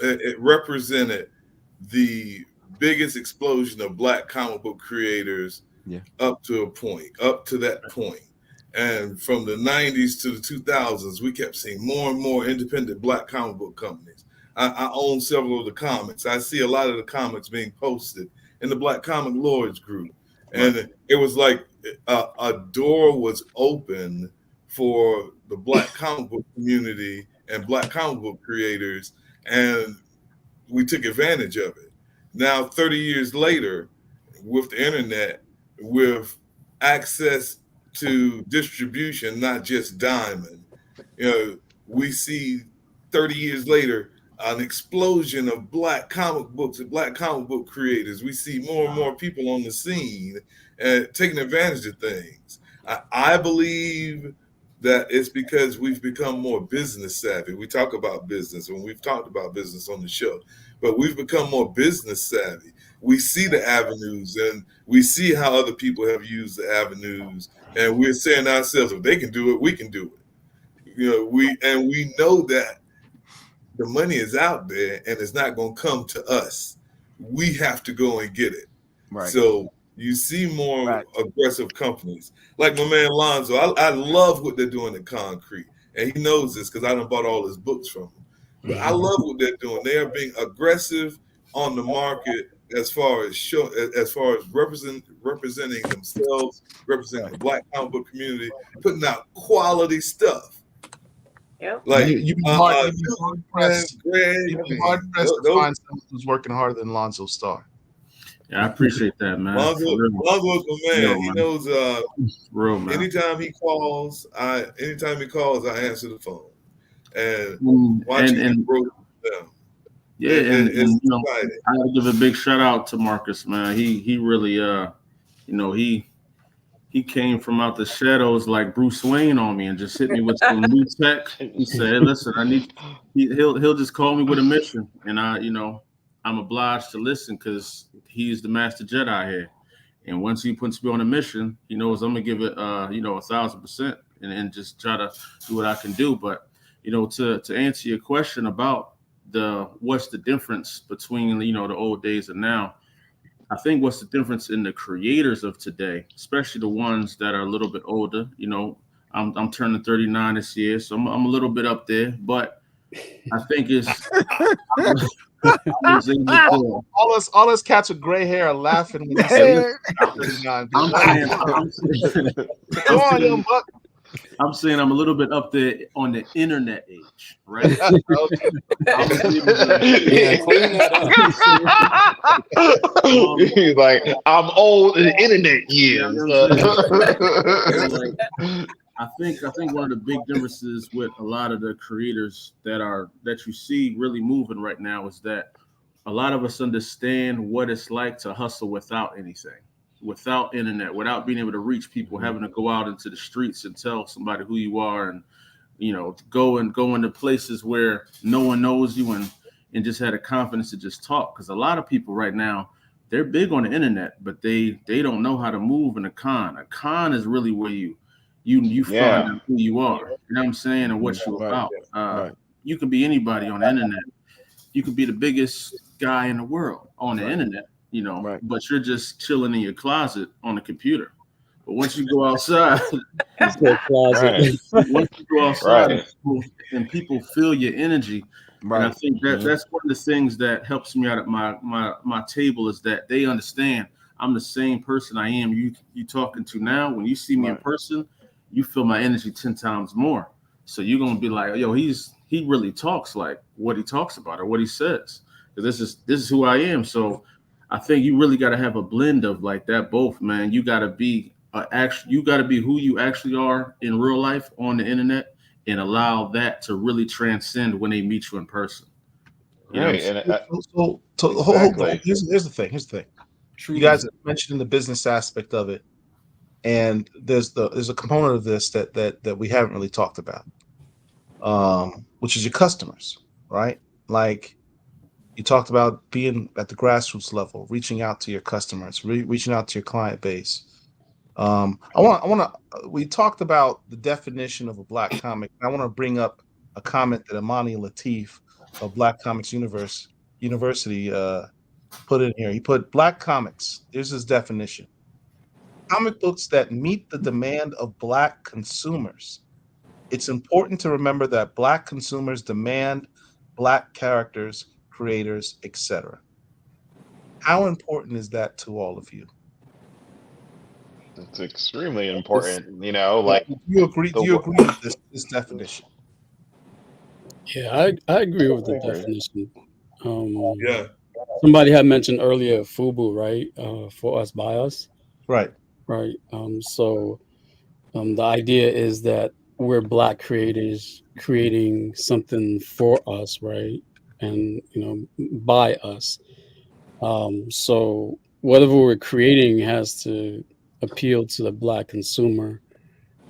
it represented the biggest explosion of Black comic book creators up to that point. And from the 90s to the 2000s, we kept seeing more and more independent Black comic book companies. I own several of the comics. I see a lot of the comics being posted in the Black Comic Lords group. And it was like a door was open for the Black comic book community and Black comic book creators, and we took advantage of it. Now, 30 years later, with the internet, with access to distribution, not just Diamond, we see 30 years later an explosion of Black comic books and Black comic book creators. We see more and more people on the scene and taking advantage of things. I believe that it's because we've become more business savvy. We talk about business, and we've talked about business on the show, but we've become more business savvy. We see the avenues, and we see how other people have used the avenues, and we're saying to ourselves, if they can do it, we can do it. We know that the money is out there and it's not going to come to us. We have to go and get it. Right. So you see more aggressive companies like my man Lonzo. I love what they're doing at Concrete, and he knows this because I done bought all his books from him. But I love what they're doing. They are being aggressive on the market as far as representing themselves, representing the Black comic book community, putting out quality stuff. Yep. Like you'd be hard pressed to find someone who's working harder than Lonzo Starr. Yeah, I appreciate that, man. Lonzo's my man. He knows. Real, man. Anytime he calls, I answer the phone and watch him broke down. Yeah, and I gotta give a big shout out to Marcus, man. He really he came from out the shadows like Bruce Wayne on me and just hit me with some new tech. He said, "Hey, listen, he'll just call me with a mission, and I'm obliged to listen because he's the master Jedi here. And once he puts me on a mission, he knows I'm gonna give it 1,000% and just try to do what I can do. But to answer your question about what's the difference between the old days and now, I think what's the difference in the creators of today, especially the ones that are a little bit older. I'm turning 39 this year, so I'm a little bit up there, but I think it's all us cats with gray hair are laughing when you say 39. Come on, young buck. I'm saying I'm a little bit up there on the internet age, right? Yeah, clean that up. He's like, I'm old in the internet years. I think one of the big differences with a lot of the creators that you see really moving right now is that a lot of us understand what it's like to hustle without anything, without internet, without being able to reach people, having to go out into the streets and tell somebody who you are, and go into places where no one knows you, and just had a confidence to just talk. Because a lot of people right now, they're big on the internet, but they don't know how to move in a con. A con is really where you find out who you are, you know what I'm saying, and what you're about. You can be anybody on the internet. You could be the biggest guy in the world on the internet, but you're just chilling in your closet on the computer. But once you go outside, and people feel your energy. Right. And I think that's one of the things that helps me out at my table, is that they understand I'm the same person I am you talking to now. When you see me in person, you feel my energy 10 times more. So you're gonna be like, yo, he really talks like what he talks about or what he says. Because this is who I am. So I think you really got to have a blend of like that both, man. You got to be who you actually are in real life on the internet, and allow that to really transcend when they meet you in person. Right. Hold on. Here's the thing. True. You guys mentioned the business aspect of it, and there's a component of this that we haven't really talked about, which is your customers, right? Like, you talked about being at the grassroots level, reaching out to your customers, reaching out to your client base. We talked about the definition of a Black comic. I want to bring up a comment that Imani Latif of Black Comics University put in here. He put Black comics. Here's his definition: comic books that meet the demand of Black consumers. It's important to remember that Black consumers demand Black characters, creators, etc. How important is that to all of you? It's extremely important, you know, like Do you agree? the Do you agree with this definition? Yeah, I agree with the I agree. definition. Um, Yeah. Somebody had mentioned earlier FUBU, right? For us, by us, Right. right? The idea is that we're Black creators creating something for us, right? And by us. So whatever we're creating has to appeal to the Black consumer,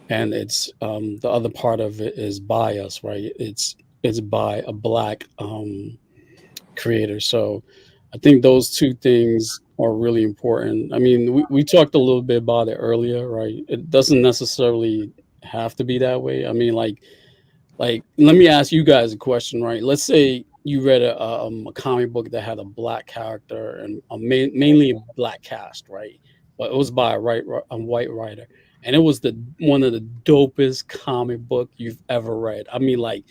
and it's the other part of it is by us, right? It's by a Black creator. So I think those two things are really important. I mean, we talked a little bit about it earlier, right? It doesn't necessarily have to be that way. I mean, like let me ask you guys a question, right? Let's say you read a comic book that had a Black character and mainly a Black cast, right? But it was by a white writer, and it was the one of the dopest comic book you've ever read. I mean, like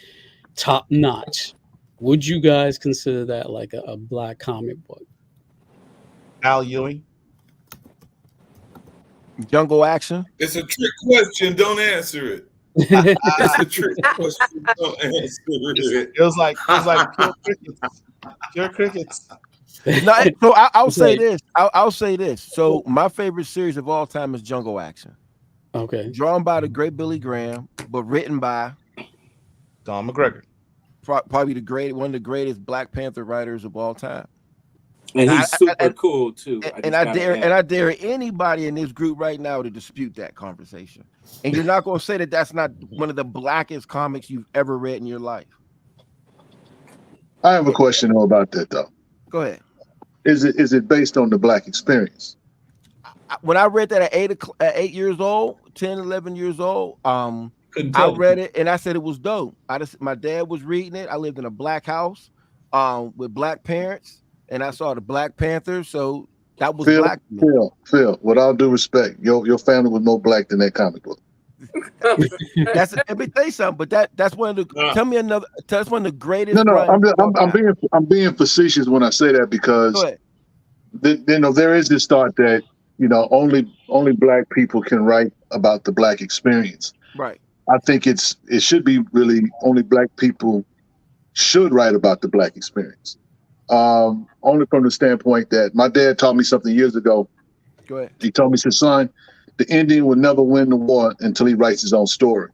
top notch. Would you guys consider that like a Black comic book? Al Ewing. Jungle Action. It's a trick question. Don't answer it. It's a trick question. Don't answer it. It was like pure crickets. Pure crickets. No, so I'll say Okay. this. I'll say this. So my favorite series of all time is Jungle Action, Okay. drawn by the great Billy Graham, but written by Don McGregor. probably one of the greatest Black Panther writers of all time. And I- he's super cool too. And I dare anybody in this group right now to dispute that conversation. And you're not going to say that that's not one of the blackest comics you've ever read in your life. I have a question though about that though. Go ahead. Is it based on the Black experience? When I read that at 8 years old, 10, 11 years old, Couldn't I tell. read it and I said it was dope. My dad was reading it. I lived in a Black house with Black parents, and I saw the Black Panther. So that was Black to me. Phil, with all due respect, your family was more Black than that comic book. Let me tell you something, but that's one of the tell me another. That's one of the greatest. No, runs of all time. I'm being facetious when I say that because Go ahead. there is this thought that only Black people can write about the Black experience. Right. I think it should be really only Black people should write about the Black experience. Only from the standpoint that my dad taught me something years ago. Go ahead. He told me, he said, son, the Indian will never win the war until he writes his own story.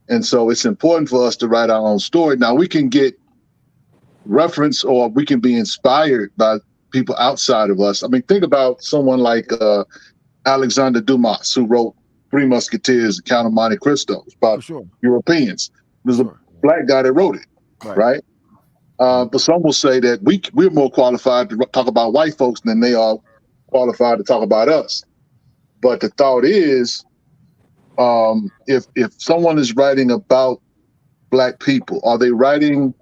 And so it's important for us to write our own story. Now we can get reference or we can be inspired by people outside of us. I mean, think about someone like Alexander Dumas, who wrote Three Musketeers, The Count of Monte Cristo. It's about Europeans. There's a Black guy that wrote it, right? But some will say that we're more qualified to talk about white folks than they are qualified to talk about us. But the thought is, if someone is writing about Black people, are they writing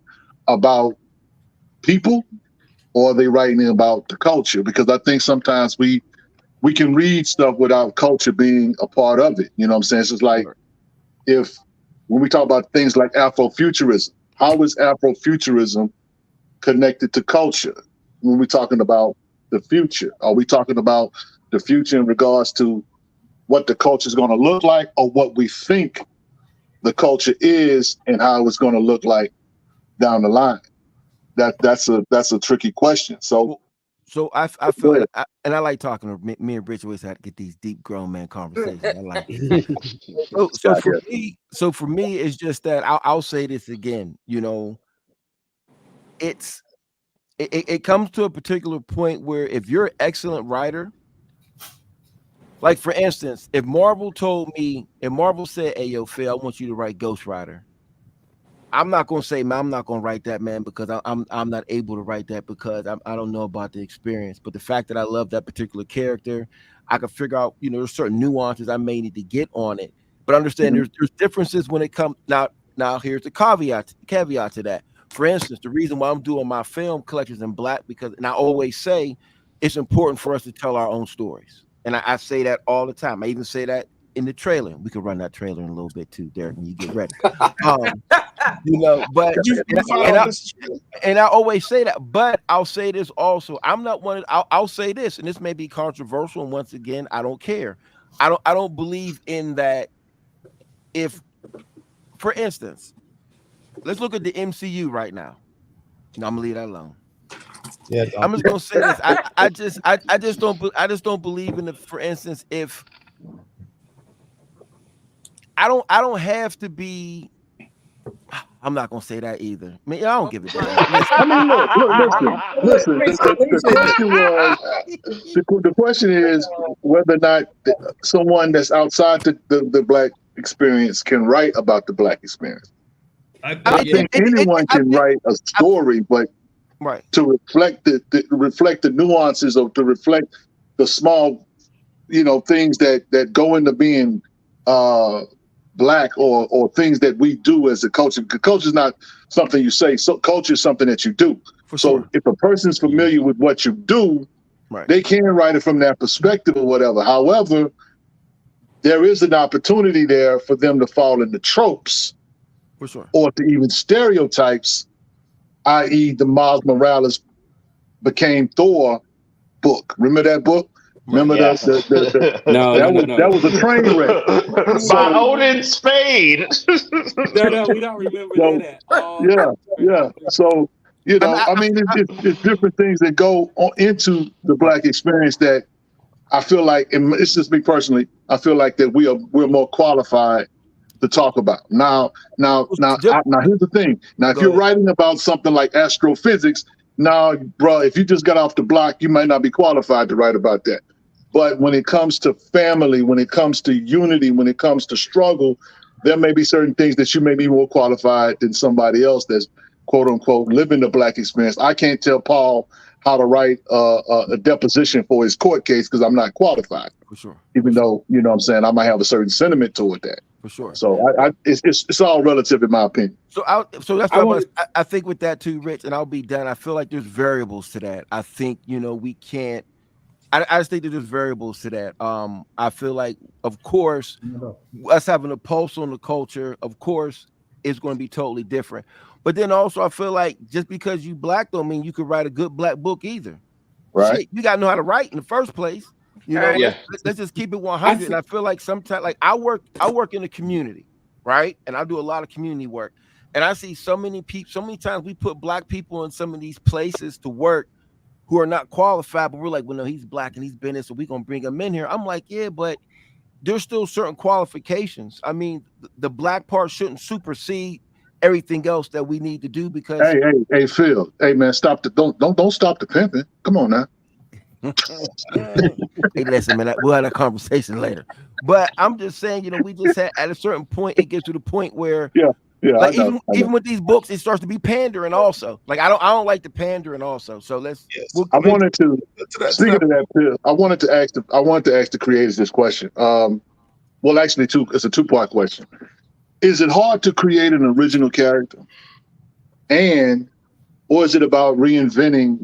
about people or are they writing about the culture? Because I think sometimes we can read stuff without culture being a part of it. You know what I'm saying? It's just like when we talk about things like Afrofuturism, how is Afrofuturism connected to culture? When we're talking about the future, are we talking about the future in regards to what the culture is going to look like, or what we think the culture is and how it's going to look like down the line? That's a tricky question. So I feel and I like talking to me and Rich always have to get these deep grown man conversations. I like it. So for me, it's just that I'll say this again. It comes to a particular point where if you're an excellent writer, like for instance, if Marvel said, "Hey, yo, Phil, I want you to write Ghost Rider," I'm not gonna say, "Man, I'm not gonna write that, man," because I'm not able to write that because I don't know about the experience. But the fact that I love that particular character, I can figure out, there's certain nuances I may need to get on it. But understand there's differences when it comes now. Here's the caveat to that. For instance, the reason why I'm doing my film collections in Black and I always say it's important for us to tell our own stories. And I say that all the time. I even say that in the trailer. We can run that trailer in a little bit too, Derek, when you get ready. But and I always say that. But I'll say this also. I'm not one. I'll say this, and this may be controversial. And once again, I don't care. I don't believe in that. If, for instance, let's look at the MCU right now. No, I'm gonna leave that alone. Yeah, I'm don't. just gonna say this. I just don't believe in it. For instance, if I don't have to be. I'm not gonna say that either. I mean, I don't give a damn. I mean, listen. Let me The say this. question was, the question is whether or not someone that's outside the black experience can write about the black experience. I I I think, mean, yeah, think anyone I can think write a story, but right to reflect the nuances or to reflect the small, things that go into being uh black, or things that we do as a culture. Because culture is not something you say. So culture is something that you do. for So sure. if a person's familiar with what you do, Right they can write it from that perspective or whatever. However, there is an opportunity there for them to fall into tropes for sure. or to even stereotypes, i.e., the Miles Morales became Thor book. Remember that book? Right. Remember Yes. No, no, no, that no. was a train wreck. We By So don't remember. Odin Spade. No, we don't remember so that at all. yeah, yeah. So I mean, I mean, it's different things that go into the right. black experience that I feel like, and it's just me personally, I feel like that we're more qualified to talk about. Just, Now here's the thing. Now, if go you're ahead. writing about something like astrophysics, now, bro, if you just got off the block, you might not be qualified to write about that. But when it comes to family, when it comes to unity, when it comes to struggle, there may be certain things that you may be more qualified than somebody else that's quote unquote living the black experience. I can't tell Paul how to write a deposition for his court case because I'm not qualified, For sure. even though, you know what I'm saying, I might have a certain sentiment toward that. For sure. So it's all relative in my opinion. So that's I what want. I think with that too, Rich, and I'll be done. I feel like there's variables to that. I think, we can't. I just think that there's variables to that. I feel like, of course, us having a pulse on the culture, of course, is going to be totally different. But then also, I feel like just because you black don't mean you could write a good black book either. Right. Shit, you got to know how to write in the first place. Yeah. Let's just keep it I 100. And think. I feel like sometimes, like I work in the community, right? And I do a lot of community work. And I see so many people, so many times we put black people in some of these places to work who are not qualified, but we're like, well, no, he's black and he's been in, so we're gonna bring him in here. I'm like, yeah, but there's still certain qualifications. I mean, the black part shouldn't supersede everything else that we need to do because Hey, Phil. Hey, man, stop the don't stop the pimping. Come on now. hey, listen, man, we'll have that conversation later. But I'm just saying, we just had at a certain point, it gets to the point where Yeah, I like know. even with these books, it starts to be pandering also. Like I don't like the pandering also. So let's Yes. I wanted to To that, speaking of that, Phil, I wanted to ask the creators this question. Well, actually, it's a two-part question. Is it hard to create an original character, or is it about reinventing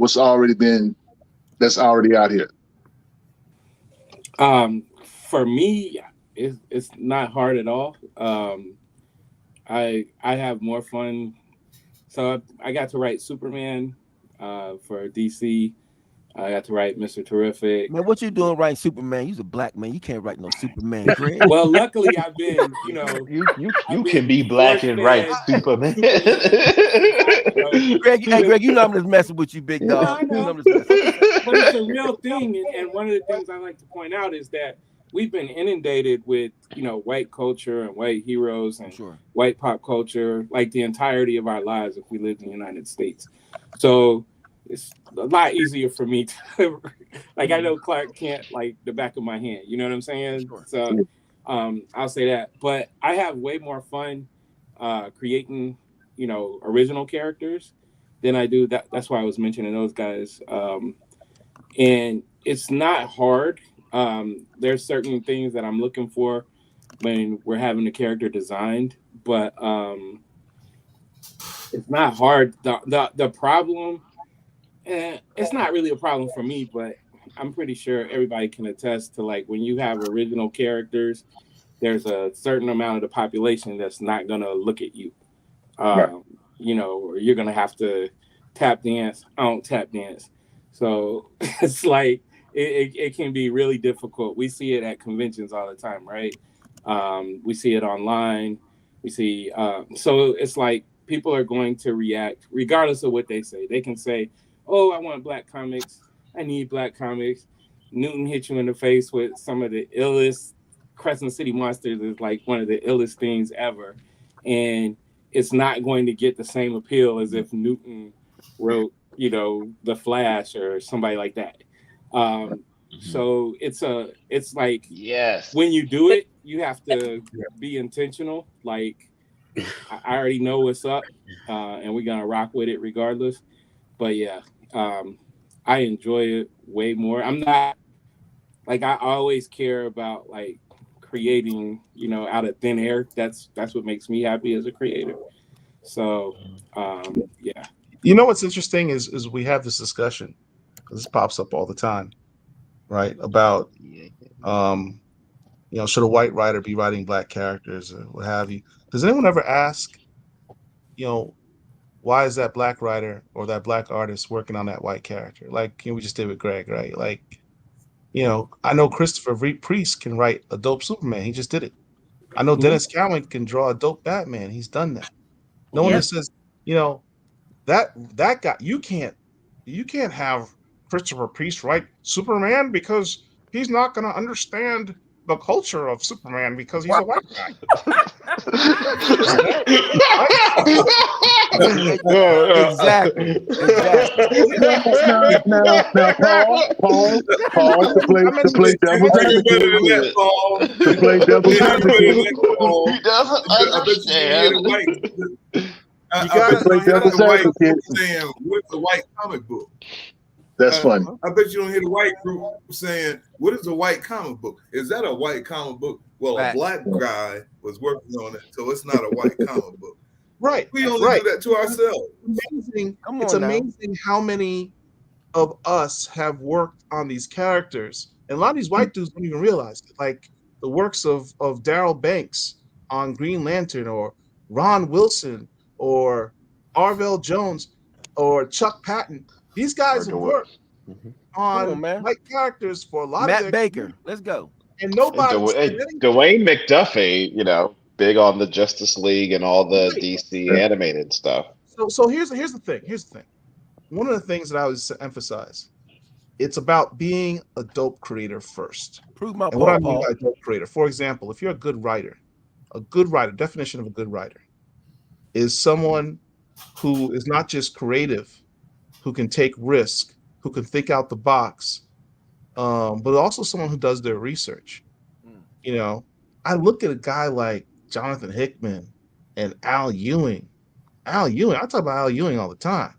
that's already out here? For me, it's not hard at all. I have more fun. So I got to write Superman for DC. I got to write Mr. Terrific. man, what you doing writing Superman? You's a black man. You can't write no Superman, Greg. Well, luckily I've been, You can be black and write Superman. Greg, I'm just messing with you, big dog. No, I know. I'm just messing. But it's a real thing, and one of the things I like to point out is that we've been inundated with white culture and white heroes and Sure. white pop culture like the entirety of our lives if we lived in the United States. So it's a lot easier for me to like I know Clark Kent like the back of my hand. You know what I'm saying? Sure. So I'll say that. But I have way more fun creating original characters than I do that. That's why I was mentioning those guys. And it's not hard. There's certain things that I'm looking for when we're having a character designed, but it's not hard. The problem, it's not really a problem for me, but I'm pretty sure everybody can attest to like when you have original characters, there's a certain amount of the population that's not gonna look at you. Right. Or you're gonna have to tap dance. I don't tap dance. So it's like it can be really difficult. We see it at conventions all the time, right? We see it online. We see so it's like people are going to react regardless of what they say. They can say, "Oh, I want black comics. I need black comics." Newton hit you in the face with some of the illest. Crescent City Monsters is like one of the illest things ever, and it's not going to get the same appeal as if Newton wrote, The Flash or somebody like that. So it's like Yes. when you do it, you have to be intentional. Like I already know what's up, and we're gonna rock with it regardless. But yeah, I enjoy it way more. I'm not like I always care about like creating, out of thin air. That's what makes me happy as a creator. So yeah. You know what's interesting is we have this discussion. This pops up all the time, right? About should a white writer be writing black characters or what have you? Does anyone ever ask, why is that black writer or that black artist working on that white character? Like, we just did with Greg, right? Like, I know Christopher Priest can write a dope Superman. He just did it. I know Dennis Cowan can draw a dope Batman. He's done that. No one that says, that guy, you can't have Christopher Priest write Superman because he's not going to understand the culture of Superman because he's a white guy. Exactly. Now, Paul, to play devil's advocate. To play devil's advocate. He doesn't understand. I gotta bet you play devil's hear the white advocate. group saying, "What is a white comic book?" That's funny. I bet you don't hear the white group saying, "What is a white comic book? Is that a white comic book?" Well, a black guy was working on it, so it's not a white comic book. Right. We only do that to ourselves. It's amazing how many of us have worked on these characters. And a lot of these white dudes don't even realize it. Like the works of Daryl Banks on Green Lantern, or Ron Wilson, or Arvell Jones, or Chuck Patton. These guys have worked on white characters for a lot of their Baker. careers. Let's go. And nobody Dwayne McDuffie, big on the Justice League and all the DC animated stuff. So here's the thing. One of the things that I always emphasize, it's about being a dope creator first. Prove my point. And what I mean by dope creator, for example, if you're a good writer, definition of a good writer is someone who is not just creative, who can take risk, who can think out the box, but also someone who does their research. I look at a guy like Jonathan Hickman and Al Ewing. I talk about Al Ewing all the time.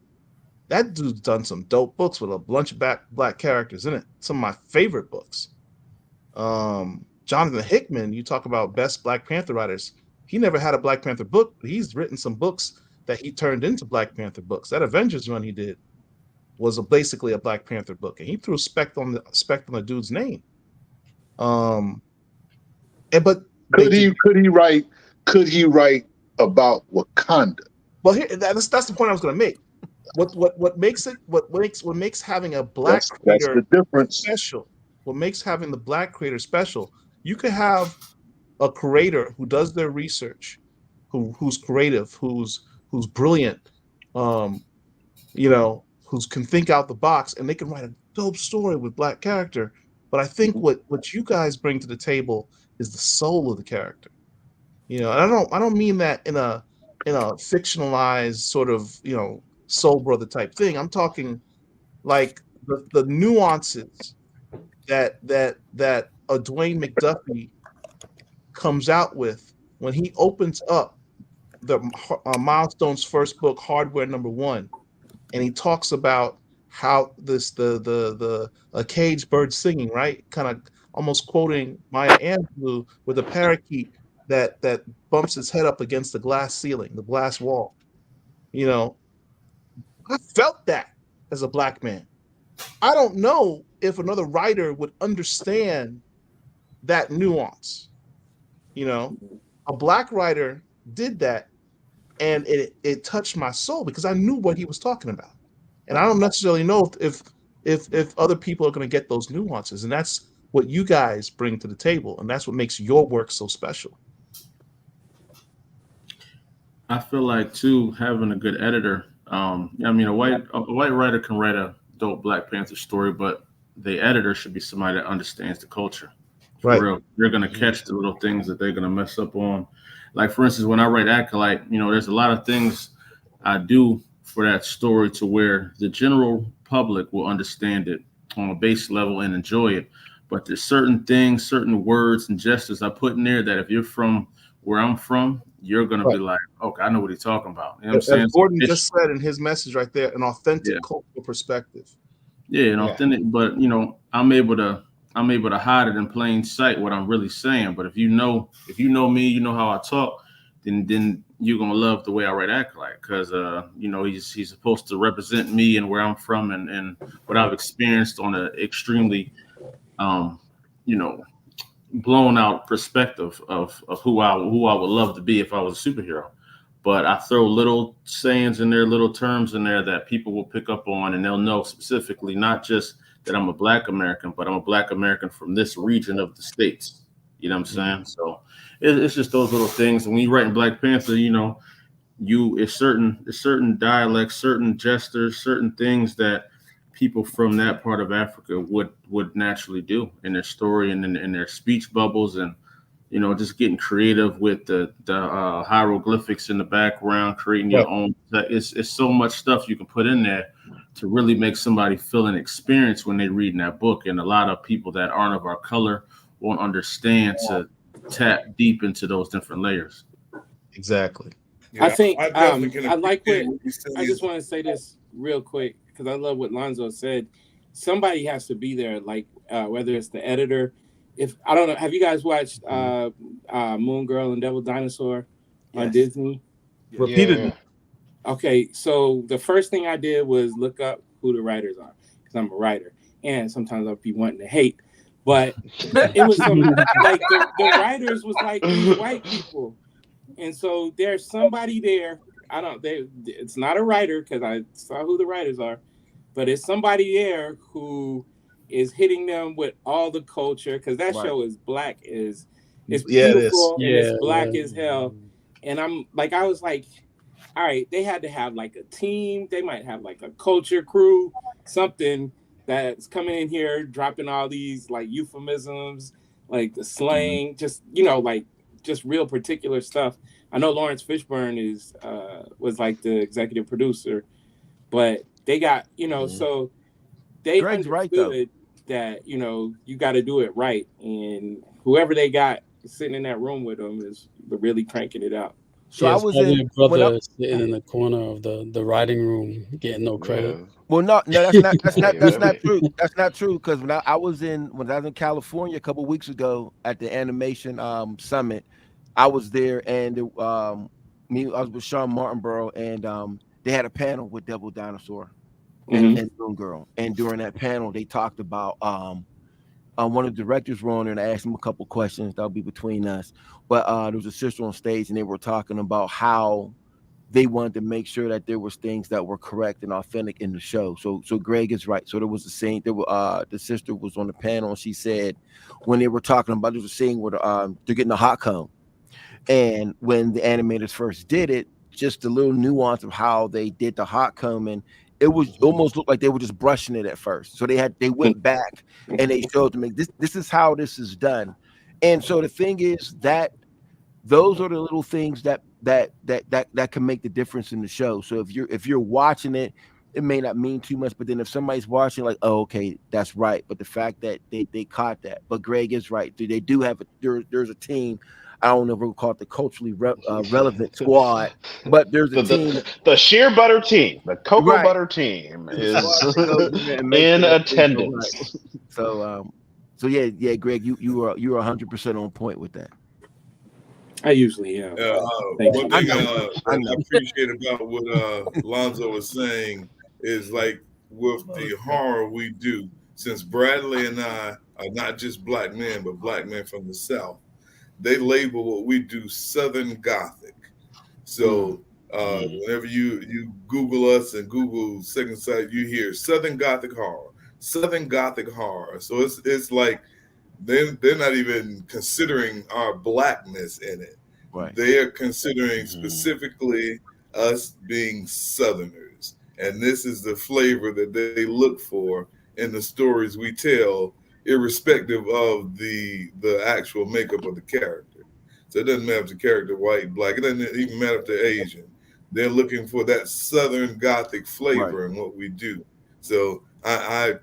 That dude's done some dope books with a bunch of black characters in it. Some of my favorite books. Jonathan Hickman, you talk about best Black Panther writers. He never had a Black Panther book, but he's written some books that he turned into Black Panther books. That Avengers run he did was basically a Black Panther book, and he threw spec on the dude's name. But could he write about Wakanda? Well, that's the point I was going to make. What makes having a black creator the difference special? What makes having the black creator special? You could have a creator who does their research, who's creative, who's brilliant, who can think out the box, and they can write a dope story with black character. But I think what you guys bring to the table is the soul of the character. And I don't mean that in a fictionalized sort of soul brother type thing. I'm talking like the nuances that a Dwayne McDuffie comes out with when he opens up the Milestone's first book, Hardware #1, and he talks about how a caged bird singing, right? Kind of almost quoting Maya Angelou with a parakeet that bumps its head up against the glass ceiling, the glass wall. I felt that as a black man. I don't know if another writer would understand that nuance. A black writer did that, and it touched my soul because I knew what he was talking about. And I don't necessarily know if if other people are going to get those nuances, and that's what you guys bring to the table, and that's what makes your work so special. I feel like too having a good editor. I mean, a white writer can write a dope Black Panther story, but the editor should be somebody that understands the culture. For Right. real, they're gonna catch the little things that they're gonna mess up on. Like for instance, when I write Acolyte, there's a lot of things I do for that story to where the general public will understand it on a base level and enjoy it. But there's certain things, certain words and gestures I put in there that if you're from where I'm from, you're gonna be Right. like, okay, I know what he's talking about. You know what I'm As saying? So Gordon just said in his message right there, an authentic yeah, cultural perspective. yeah, and Yeah. authentic. But I'm able to hide it in plain sight what I'm really saying. But if you know me, you know how I talk, then you're gonna love the way I write Acolyte because he's supposed to represent me and where I'm from and what I've experienced on an extremely um you know blown out perspective of who I would love to be if I was a superhero. But I throw little sayings in there, little terms in there that people will pick up on, and they'll know specifically not just that I'm a Black American, but I'm a Black American from this region of the states. You know what I'm saying? So it's just those little things. And when you write in Black Panther, it's certain dialects, certain gestures, certain things that people from that part of Africa would naturally do in their story and in their speech bubbles and just getting creative with the hieroglyphics in the background, creating Right. your own. It's so much stuff you can put in there to really make somebody feel an experience when they read in that book. And a lot of people that aren't of our color won't understand to tap deep into those different layers. Exactly. I Yeah, think I definitely can I like appreciate what what you said. I just want to say this real quick because I love what Lonzo said. Somebody has to be there, like whether it's the editor. If I don't know, have you guys watched Moon Girl and Devil Dinosaur on Yes. Disney? Yes. Repeatedly. Yeah. Okay, so the first thing I did was look up who the writers are because I'm a writer, and sometimes I'll be wanting to hate, but it was some like the writers was like these white people. And so there's somebody there. It's not a writer because I saw who the writers are, but it's somebody there who is hitting them with all the culture because that Right. show is black is it's Yeah, it is. beautiful and it's Yeah, black yeah. as hell. And I was like, all right, they had to have like a team. They might have like a culture crew, something that's coming in here, dropping all these like euphemisms, like the slang, just like just real particular stuff. I know Lawrence Fishburne was like the executive producer, but they got so they Greg's right though. understood that you got to do it right, and whoever they got sitting in that room with them is really cranking it out. So Yeah, I it's was probably in a when I brother sitting in the corner of the writing room getting no credit. Yeah. well no that's not that's not Yeah, that's not maybe. true. That's not true because when I was in California a couple weeks ago at the animation summit, I was there and I was with Sean Martinborough and they had a panel with Devil Dinosaur Mm-hmm. and Moon Girl. And during that panel they talked about one of the directors were on there and I asked him a couple questions that'll be between us. But there was a sister on stage and they were talking about how they wanted to make sure that there was things that were correct and authentic in the show. So Greg is right. So there was a scene. There were the sister was on the panel and she said when they were talking about there was a scene where they're getting a hot cone, and when the animators first did it, just a little nuance of how they did the hot combing, it was almost looked like they were just brushing it at first. So they went back and they showed them this is how this is done. And so the thing is that those are the little things that can make the difference in the show. So if you're watching it, it may not mean too much, but then if somebody's watching, like, oh, okay, that's right. But the fact that they caught that, but Greg is right. They do have there's a team. I don't know if we'll call it the culturally relevant squad, but there's a The, team, the sheer butter team, the cocoa right? butter team There's a squad is that goes in there and makes in sure that things go right. attendance. So yeah, Greg, you are 100% on point with that. I usually am. Thank One you. thing I I know. appreciate about what Lonzo was saying is like with the horror we do, since Bradley and I are not just black men, but black men from the South, they label what we do Southern Gothic. So whenever you Google us and Google Second Sight, you hear Southern Gothic horror. Southern Gothic horror. So it's like they're not even considering our blackness in it. Right. They are considering Mhm. specifically us being Southerners, and this is the flavor that they look for in the stories we tell, irrespective of the actual makeup of the character. So it doesn't matter if the character white, black. It doesn't even matter if they're Asian. They're looking for that Southern Gothic flavor in what we do. So I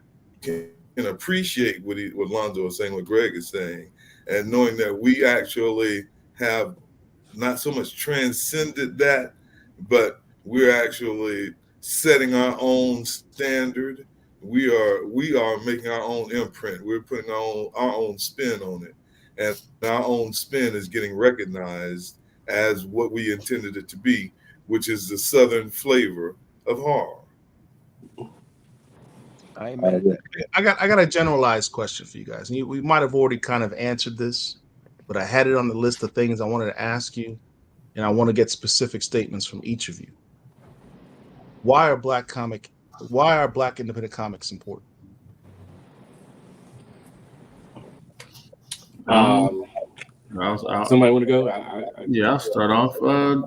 can appreciate what Lonzo is saying, what Greg is saying, and knowing that we actually have not so much transcended that, but we're actually setting our own standard. We are making our own imprint. We're putting our own spin on it, and our own spin is getting recognized as what we intended it to be, which is the Southern flavor of horror. I ain't mad at that. I got a generalized question for you guys. And we might have already kind of answered this, but I had it on the list of things I wanted to ask you, and I want to get specific statements from each of you. Why are black independent comics important? Somebody want to go? Yeah, I'll start off.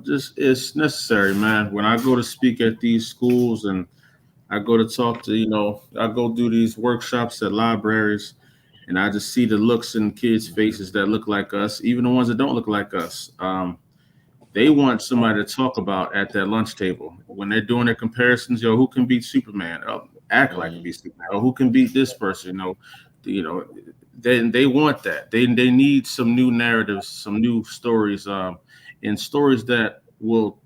Just it's necessary, man. When I go to speak at these schools and I go to talk to, I go do these workshops at libraries, and I just see the looks in kids' faces that look like us, even the ones that don't look like us. They want somebody to talk about at that lunch table when they're doing their comparisons. Who can beat Superman? Act like it beat Superman. Or who can beat this person? They want that. They need some new narratives, some new stories, and stories that will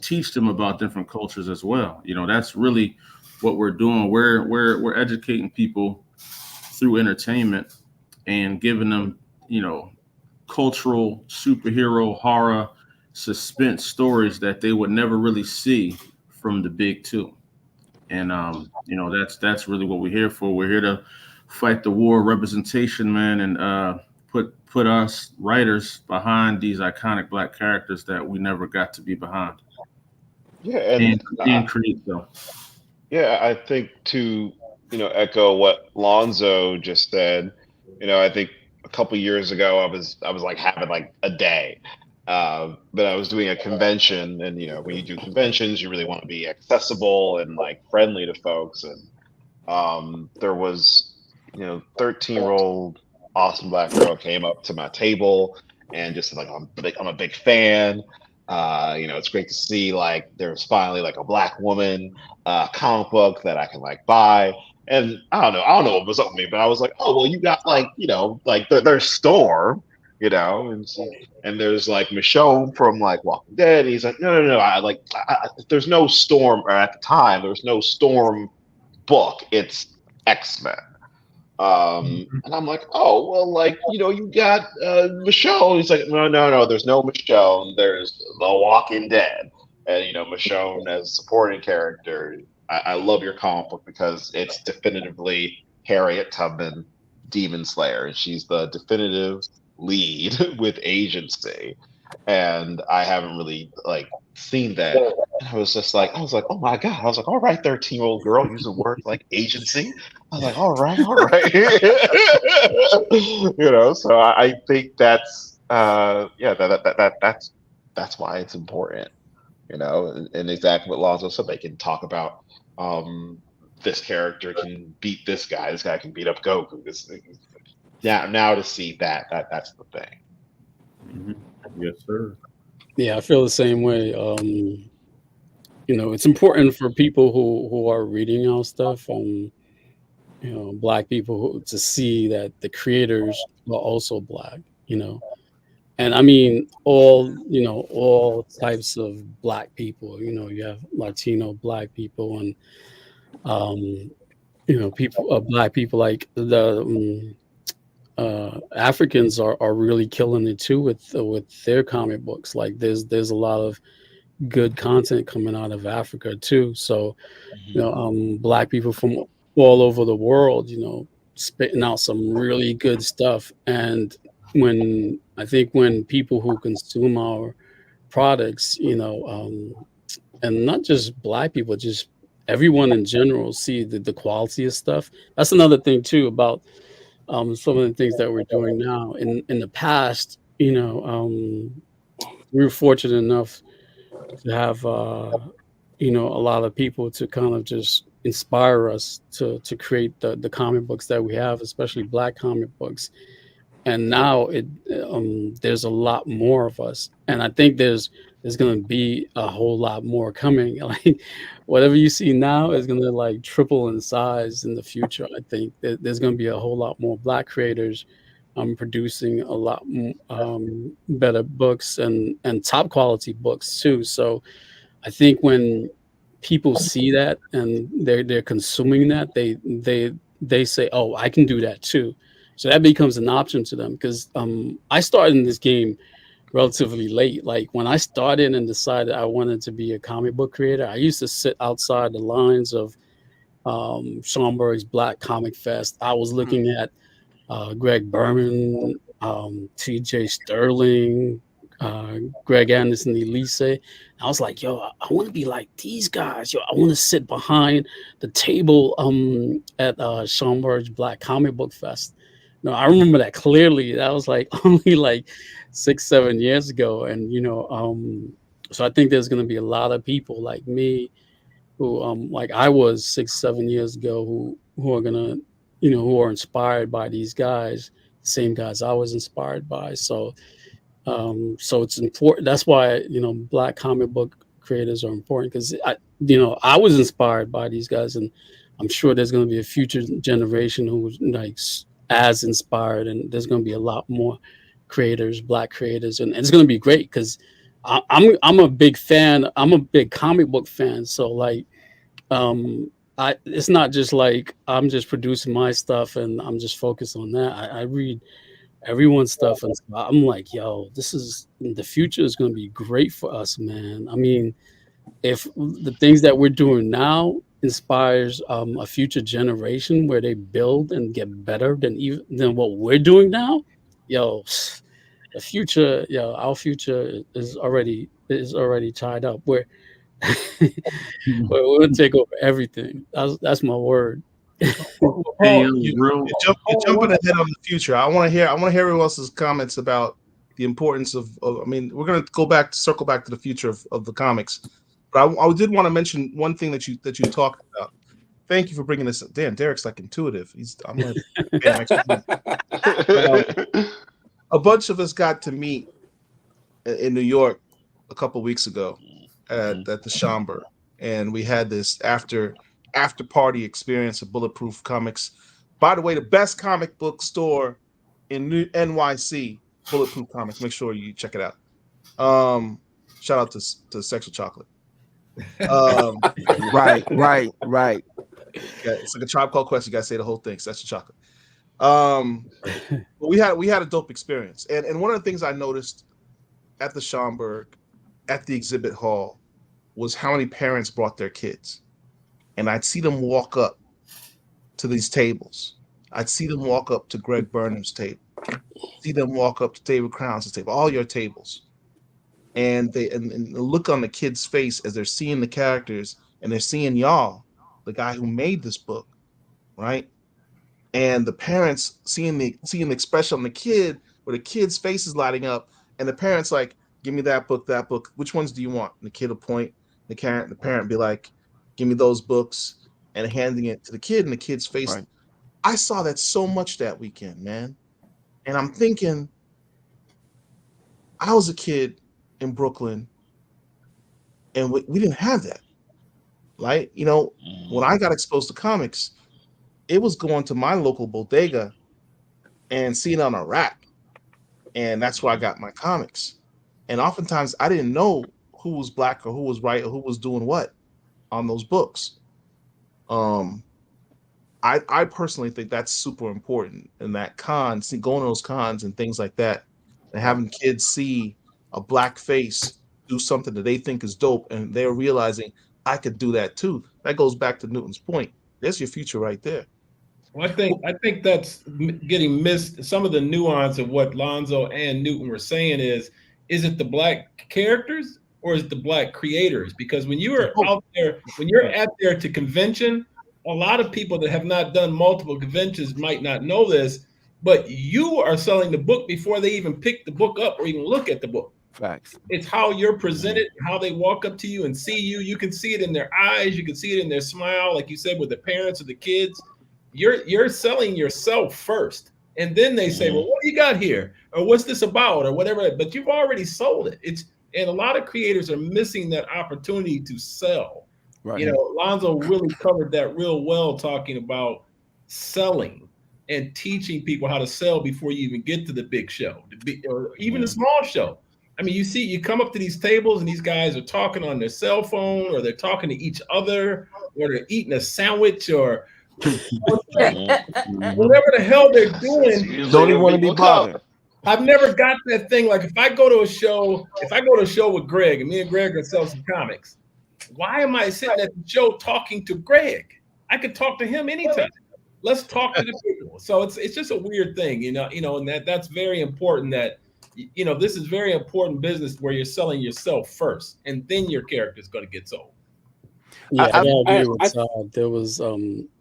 teach them about different cultures as well. That's really what we're doing. We're educating people through entertainment and giving them, cultural superhero horror suspense stories that they would never really see from the big two. And that's really what we're here for. We're here to fight the war of representation, man, and put us writers behind these iconic black characters that we never got to be behind. Yeah, And create them. yeah, I think to echo what Lonzo just said. I think a couple years ago I was like having like a day, but I was doing a convention, and when you do conventions, you really want to be accessible and like friendly to folks, and there was 13-year-old awesome black girl came up to my table and just said, like, I'm a big fan. It's great to see like there's finally like a black woman comic book that I can like buy. And I don't know what was up with me, but I was like, oh well, you got like like there's Storm, and there's like Michonne from like Walking Dead. And he's like, no, there's no Storm, or at the time there was no Storm book. It's X-Men. And I'm like, oh well, like you got Michonne. He's like, no, there's no Michonne. There's The Walking Dead, and Michonne as a supporting character. I love your comic book because it's definitively Harriet Tubman, Demon Slayer, and she's the definitive lead with agency. And I haven't really like seen that. And I was like, oh my God. I was like, all right, 13-year-old girl using words like agency. I was like, all right. So I think that's that's why it's important, and exactly what Lonzo said. They can talk about this character can beat this guy. This guy can beat up Goku. Now to see that's the thing. Mm-hmm. Yes, sir. Yeah, I feel the same way. It's important for people who are reading our stuff, black people to see that the creators are also black, and I mean all types of black people. You have Latino black people, and people, black people like the Africans are really killing it too with their comic books. Like there's a lot of good content coming out of Africa too. So black people from all over the world, spitting out some really good stuff. And when people who consume our products, and not just black people, just everyone in general see the quality of stuff. That's another thing too about some of the things that we're doing now. In the past, we were fortunate enough to have a lot of people to kind of just inspire us to create the comic books that we have, especially Black comic books. And now there's a lot more of us, and I think there's going to be a whole lot more coming. Like whatever you see now is going to like triple in size in the future. I think there's going to be a whole lot more Black creators producing a lot better books and top quality books too. So I think when people see that and they're consuming that, they say, "Oh, I can do that too." So that becomes an option to them because I started in this game relatively late. Like when I started and decided I wanted to be a comic book creator, I used to sit outside the lines of Schaumburg's Black Comic Fest. I was looking at Greg Berman, T.J. Sterling, Greg Anderson, Elise. I was like, yo, I want to be like these guys. Yo, I want to sit behind the table at Schaumburg's Black Comic Book Fest. No, I remember that clearly. That was like only like 6-7 years ago, and so I think there's going to be a lot of people like me who like I was 6-7 years ago who are gonna who are inspired by these guys, same guys I was inspired by. So so it's important. That's why Black comic book creators are important, because I was inspired by these guys, and I'm sure there's going to be a future generation who's like as inspired, and there's going to be a lot more creators, Black creators, and it's going to be great because I'm a big fan. I'm a big comic book fan. So like it's not just like I'm just producing my stuff and I'm just focused on that. I read everyone's stuff, and I'm like, yo, the future is going to be great for us, man. I mean, if the things that we're doing now inspires a future generation where they build and get better than what we're doing now, yo, our future is already tied up. We're gonna take over everything. That's my word. Hey, You're jumping ahead on the future. I want to hear everyone else's comments about the importance of I mean, we're gonna circle back to the future of the comics. But I did want to mention one thing that you talked about. Thank you for bringing this up. Dan, Derek's like intuitive. I'm gonna pay him extra. A bunch of us got to meet in New York a couple weeks ago at the Schaumburg, and we had this after party experience of Bulletproof Comics. By the way, the best comic book store in NYC, Bulletproof Comics. Make sure you check it out. Shout out to Sexual Chocolate. Right. Yeah, it's like a Tribe Called Quest. You gotta say the whole thing. Sexual Chocolate. But we had a dope experience, and one of the things I noticed at the Schaumburg, at the exhibit hall, was how many parents brought their kids. And I'd see them walk up to these tables. I'd see them walk up to Greg Burnham's table. See them walk up to David Crown's table, all your tables. And the look on the kids' face as they're seeing the characters and they're seeing y'all, the guy who made this book, right? And the parents seeing the expression on the kid, where the kid's face is lighting up, and the parents like, give me that book. Which ones do you want? And the kid will point. The parent be like, give me those books, and handing it to the kid, and the kid's face. Right. I saw that so much that weekend, man. And I'm thinking, I was a kid in Brooklyn, and we didn't have that. Right? When I got exposed to comics, it was going to my local bodega and seeing it on a rack. And that's where I got my comics. And oftentimes I didn't know who was Black or who was white or who was doing what on those books. I personally think that's super important, and that going to those cons and things like that, and having kids see a Black face do something that they think is dope, and they're realizing I could do that too. That goes back to Newton's point. There's your future right there. Well, I think that's getting missed. Some of the nuance of what Lonzo and Newton were saying is it the Black characters or is it the Black creators? Because when you are out there, when you're out there to convention, a lot of people that have not done multiple conventions might not know this, but you are selling the book before they even pick the book up or even look at the book. Facts. It's how you're presented, how they walk up to you and see you. You can see it in their eyes. You can see it in their smile, like you said, with the parents or the kids. You're selling yourself first, and then they say, "Well, what do you got here?" or "What's this about?" or whatever. But you've already sold it. And a lot of creators are missing that opportunity to sell. Right. You know, Lonzo really covered that real well, talking about selling and teaching people how to sell before you even get to the big show, or even the small show. I mean, you come up to these tables and these guys are talking on their cell phone, or they're talking to each other, or they're eating a sandwich, or whatever the hell they're doing. Don't even want to be bothered. I've never got that thing. Like if I go to a show with Greg and me and Greg are selling some comics, why am I sitting at the show talking to Greg? I could talk to him anytime. Let's talk to the people. So it's just a weird thing, and that's very important. That this is very important business where you're selling yourself first, and then your character is going to get sold. Yeah, I agree with there was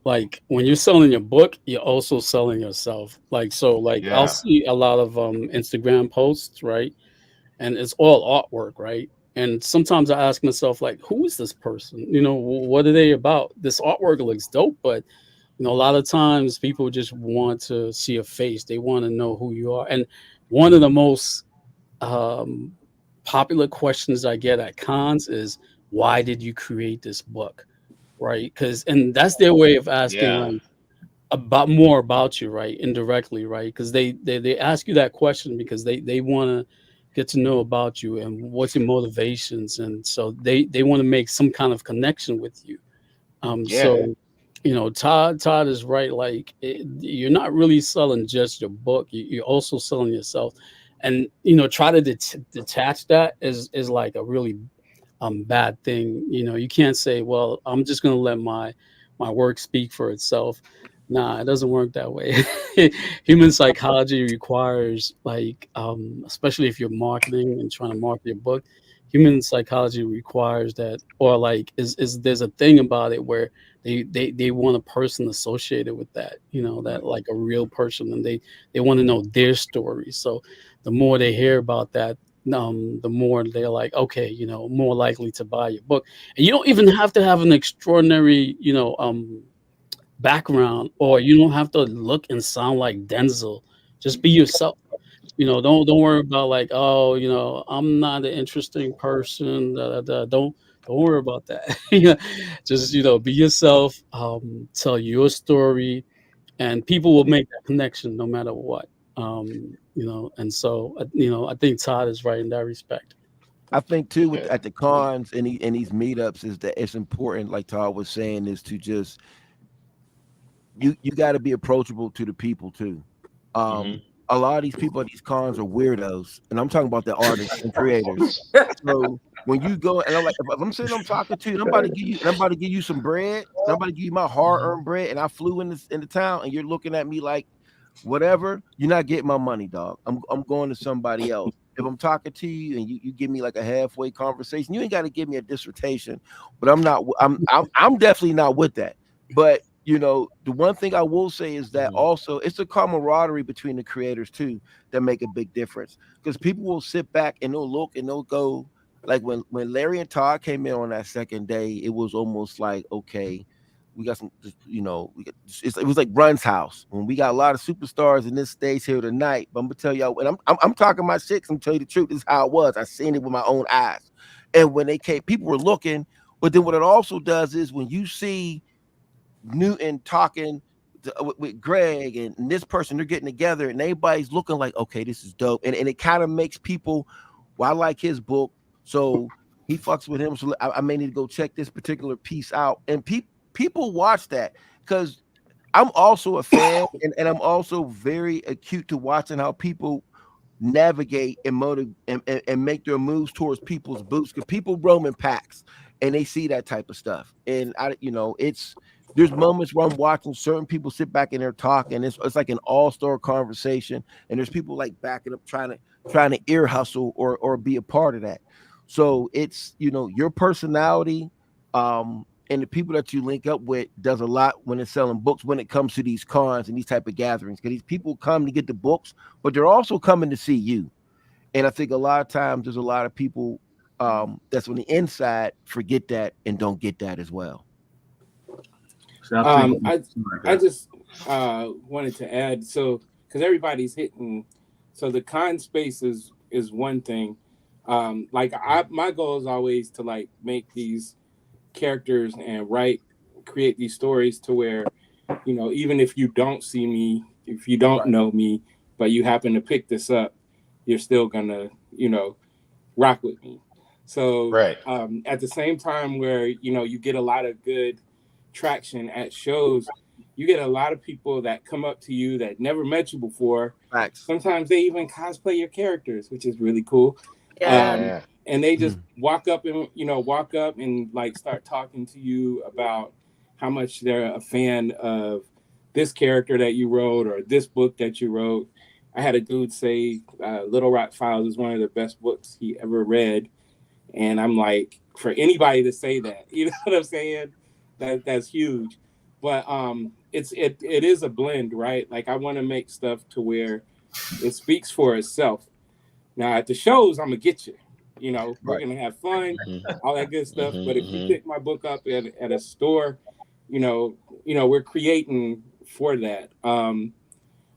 like when you're selling your book, you're also selling yourself. I'll see a lot of Instagram posts, right? And it's all artwork, right? And sometimes I ask myself, like, who is this person? What are they about? This artwork looks dope, but a lot of times people just want to see a face. They want to know who you are. And one of the most popular questions I get at cons is, why did you create this book? Right? And that's their way of asking more about you, right? Indirectly, right? Because they ask you that question because they want to get to know about you and what's your motivations, and so they want to make some kind of connection with you. So Todd is right. Like you're not really selling just your book; you're also selling yourself, and try to detach that is like a really bad thing. You can't say, well, I'm just going to let my work speak for itself. Nah, it doesn't work that way. Human psychology requires, like, especially if you're marketing and trying to market your book, human psychology requires that, or like is there's a thing about it where they want a person associated with that, that like a real person, and they want to know their story. So the more they hear about that, the more they're like, okay, more likely to buy your book. And you don't even have to have an extraordinary, background, or you don't have to look and sound like Denzel. Just be yourself. Don't worry about like, oh, I'm not an interesting person. Don't worry about that. Just be yourself. Tell your story, and people will make that connection no matter what. And so I think Todd is right in that respect. I think too at the cons and these meetups is that it's important, like Todd was saying, is to just you got to be approachable to the people too. A lot of these people at these cons are weirdos, and I'm talking about the artists and creators. So when you go, and I'm like, if I'm sitting, I'm talking to you, and I'm about to give you some bread, and I'm about to give you my hard-earned bread, and I flew in the town, and you're looking at me like, whatever, you're not getting my money, dog. I'm going to somebody else. If I'm talking to you and you give me like a halfway conversation, you ain't got to give me a dissertation. But I'm definitely not with that. But the one thing I will say is that also it's a camaraderie between the creators too that make a big difference, because people will sit back and they'll look and they'll go, like when Larry and Todd came in on that second day, it was almost like, okay, we got some, it was like Run's house when we got a lot of superstars in this stage here tonight. But I'm gonna tell y'all, and I'm talking my shit. I'm telling you the truth. This is how it was. I seen it with my own eyes. And when they came, people were looking. But then what it also does is when you see Newton talking with Greg and this person, they're getting together and everybody's looking like, okay, this is dope. And it kind of makes people, well, I like his book, so he fucks with him. So I may need to go check this particular piece out. And people watch that, because I'm also a fan and I'm also very acute to watching how people navigate and motivate and make their moves towards people's boots, because people roam in packs and they see that type of stuff. And there's moments where I'm watching certain people sit back in their talk, and it's like an all-star conversation, and there's people like backing up trying to ear hustle or be a part of that. So it's, your personality, and the people that you link up with does a lot when it's selling books, when it comes to these cons and these type of gatherings, because these people come to get the books, but they're also coming to see you. And I think a lot of times there's a lot of people that's on the inside forget that and don't get that as well. So I think I like I that. just wanted to add, so because everybody's hitting, so the con space is one thing. Like my goal is always to like make these characters and create these stories to where, even if you don't see me, if you don't Right. know me, but you happen to pick this up, you're still gonna, rock with me. So Right. at the same time where, you get a lot of good traction at shows, you get a lot of people that come up to you that never met you before. Facts. Sometimes they even cosplay your characters, which is really cool. Yeah. Yeah. And they just Mhm. walk up and like start talking to you about how much they're a fan of this character that you wrote or this book that you wrote. I had a dude say Little Rock Files is one of the best books he ever read, and I'm like, for anybody to say that, you know what I'm saying? That's huge. But it is a blend, right? Like I want to make stuff to where it speaks for itself. Now at the shows, I'm gonna get you. We're Right. gonna have fun, all that good stuff. But if you Hmm. pick my book up at a store, we're creating for that.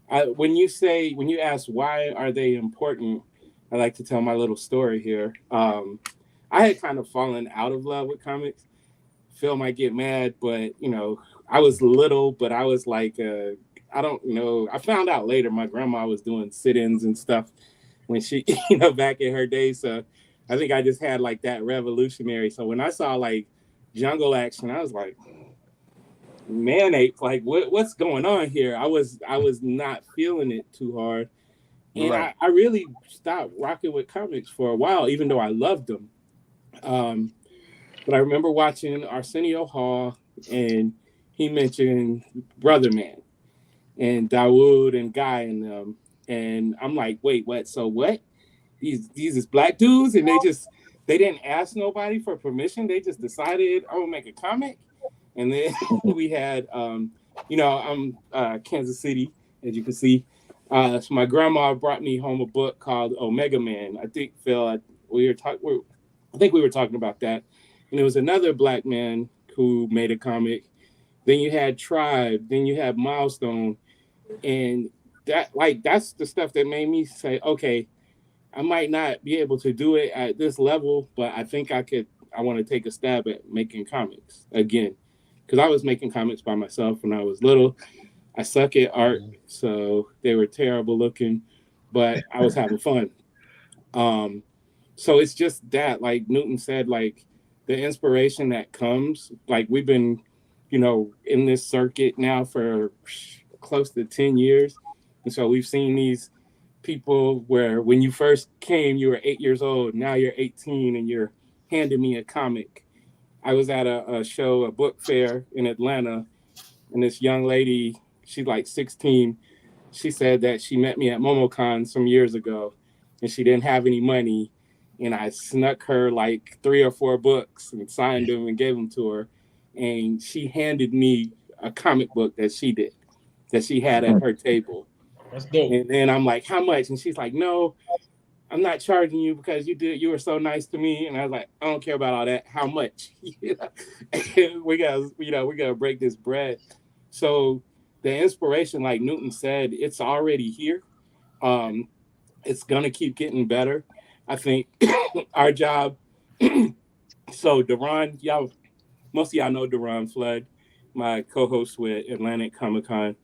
When you ask why are they important, I like to tell my little story here. I had kind of fallen out of love with comics. Phil might get mad, but I was little, but I was like, I don't know. I found out later my grandma was doing sit-ins and stuff when she, back in her day. So I think I just had like that revolutionary. So when I saw like jungle action, I was like, man ape, like what's going on here? I was not feeling it too hard. And Right. I really stopped rocking with comics for a while, even though I loved them. Um, but I remember watching Arsenio Hall, and he mentioned Brother Man and Dawood and Guy and them. And I'm like, wait, what? So what? These is black dudes, and they didn't ask nobody for permission. They just decided, I'm gonna make a comic. And then we had, I'm Kansas City, as you can see. So my grandma brought me home a book called Omega Man. I think Phil, I think we were talking about that. And it was another black man who made a comic. Then you had Tribe. Then you had Milestone, and that's the stuff that made me say, okay, I might not be able to do it at this level, but I think I could. I want to take a stab at making comics again, because I was making comics by myself when I was little. I suck at art, so they were terrible looking, but I was having fun. Um, so it's just that, like Newton said, like the inspiration that comes, like we've been, in this circuit now for close to 10 years. And so we've seen these people where when you first came, you were 8 years old. Now you're 18 and you're handing me a comic. I was at a show, a book fair in Atlanta, and this young lady, she's like 16. She said that she met me at MomoCon some years ago, and she didn't have any money, and I snuck her like 3 or 4 books and signed them and gave them to her, and she handed me a comic book that she had at her table. That's dope. And then I'm like, how much? And she's like, no, I'm not charging you because you were so nice to me. And I was like, I don't care about all that. How much? We gotta break this bread. So the inspiration, like Newton said, it's already here. Um, it's gonna keep getting better. I think our job. So Deron, most of y'all know Deron Flood, my co-host with Atlantic Comic Con,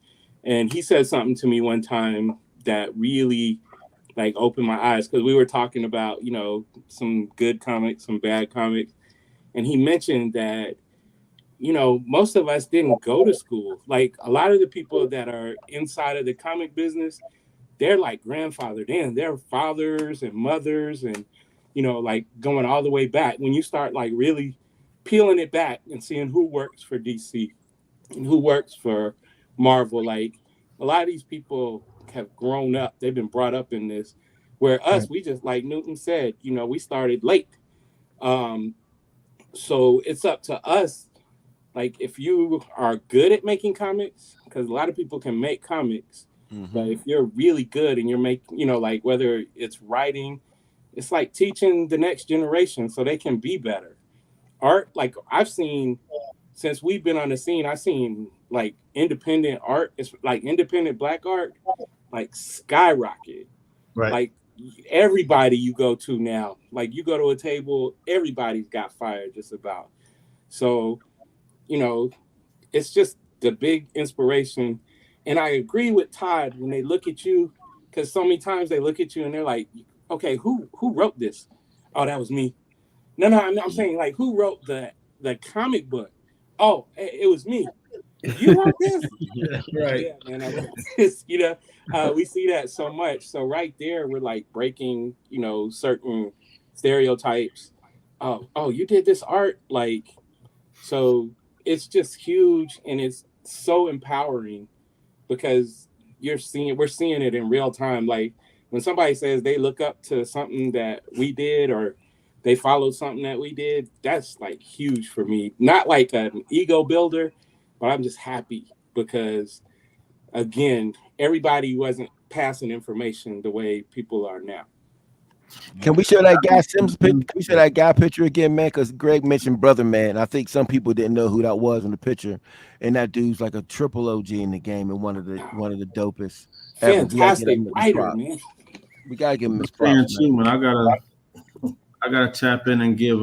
and he said something to me one time that really like opened my eyes, because we were talking about some good comics, some bad comics, and he mentioned that most of us didn't go to school. Like a lot of the people that are inside of the comic business, they're like grandfathered in. They're fathers and mothers, and like going all the way back. When you start like really peeling it back and seeing who works for DC and who works for Marvel, like a lot of these people have grown up. They've been brought up in this. Where us, we just, like Newton said, we started late. So it's up to us. Like, if you are good at making comics, because a lot of people can make comics, but if you're really good and you're making, like whether it's writing, it's like teaching the next generation so they can be better. Art, like I've seen since we've been on the scene, I've seen like independent art, it's like independent Black art, like skyrocket. Right. Like everybody you go to now, like you go to a table, everybody's got fired just about. So, it's just the big inspiration. And I agree with Todd when they look at you, because so many times they look at you and they're like, okay, who wrote this? Oh, that was me. No, I'm saying, like, who wrote the comic book? Oh, it was me. You wrote this? Right. Yeah, man, I wrote this. We see that so much. So right there, we're like breaking, certain stereotypes. Oh, you did this art, like, so it's just huge, and it's so empowering because we're seeing it in real time. Like when somebody says they look up to something that we did or they follow something that we did, that's like huge for me. Not like an ego builder, but I'm just happy because, again, everybody wasn't passing information the way people are now. Can we show that guy Sims picture? Can we show that guy picture again, man? Because Greg mentioned Brother Man. I think some people didn't know who that was in the picture, and that dude's like a triple OG in the game and one of the dopest. Fantastic writer, man. We gotta give him his props, props, man. I gotta tap in and give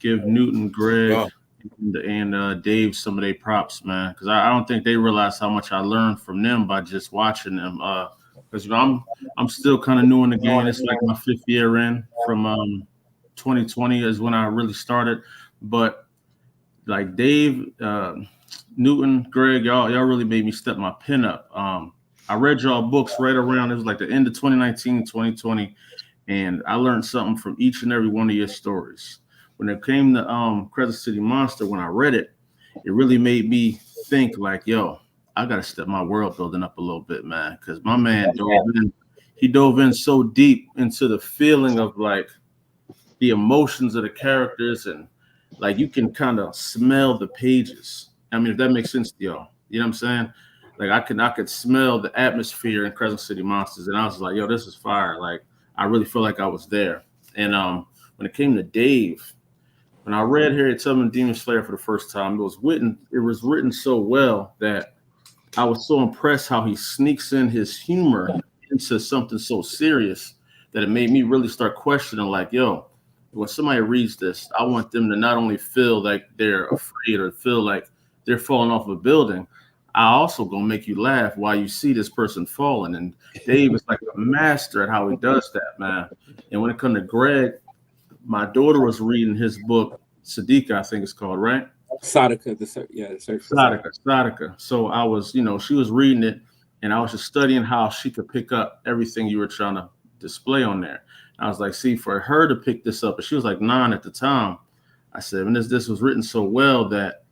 Newton, Greg, and Dave some of their props, man, because I don't think they realize how much I learned from them by just watching them. Because I'm still kind of new in the game. It's like my 5th year in. From 2020 is when I really started. But like Dave, Newton, Greg, y'all really made me step my pen up. I read y'all books right around, it was like the end of 2019, 2020, and I learned something from each and every one of your stories. When it came to Crescent City Monster, when I read it, it really made me think like, yo, I got to step my world building up a little bit, man, because my man dove in so deep into the feeling of like the emotions of the characters, and like you can kind of smell the pages. I mean, if that makes sense to y'all, you know what I'm saying? Like I could smell the atmosphere in Crescent City Monsters, and I was like, yo, this is fire. Like I really feel like I was there. And when it came to Dave, when I read Harriet Tubman Demon Slayer for the first time, it was written so well that I was so impressed how he sneaks in his humor into something so serious that it made me really start questioning, like, yo, when somebody reads this, I want them to not only feel like they're afraid or feel like they're falling off a building, I also gonna make you laugh while you see this person falling. And Dave is like a master at how he does that, man. And when it comes to Greg, my daughter was reading his book, Sadiqa, I think it's called, right? Sadaka, Sadaka. So I was, she was reading it, and I was just studying how she could pick up everything you were trying to display on there. And I was like, see, for her to pick this up, and she was like 9 at the time. I said, and this was written so well that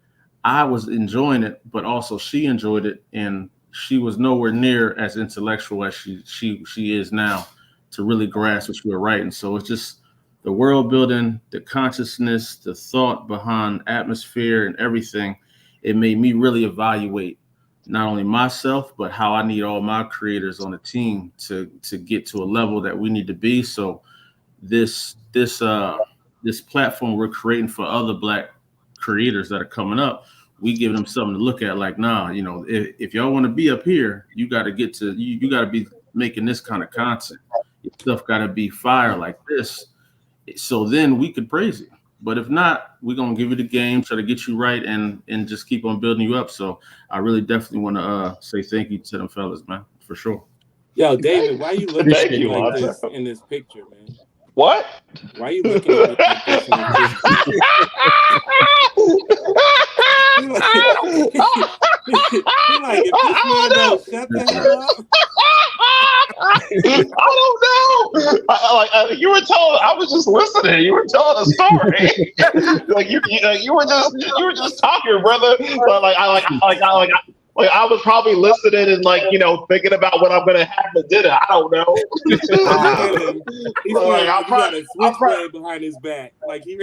I was enjoying it, but also she enjoyed it, and she was nowhere near as intellectual as she is now to really grasp what you were writing. So it's just the world building, the consciousness, the thought behind atmosphere and everything. It made me really evaluate not only myself, but how I need all my creators on the team to get to a level that we need to be. So this platform we're creating for other Black creators that are coming up, we give them something to look at. Like, nah, if y'all want to be up here, you got to get to you got to be making this kind of content. Your stuff got to be fire like this. So then we could praise you. But if not, we're going to give you the game, try to get you right, and just keep on building you up. So I really definitely want to say thank you to them fellas, man, for sure. Yo, David, why you looking at me like this in this picture, man? What? Why are you looking at me like this in this picture? Like, if this man don't shut the hell up. I don't know. You were telling. I was just listening. You were telling a story. Like you were just talking, brother. But Like I was probably listening and like thinking about what I'm gonna have for dinner. I don't know. He's feeling, Like, like he got a switchblade behind his back. Like he.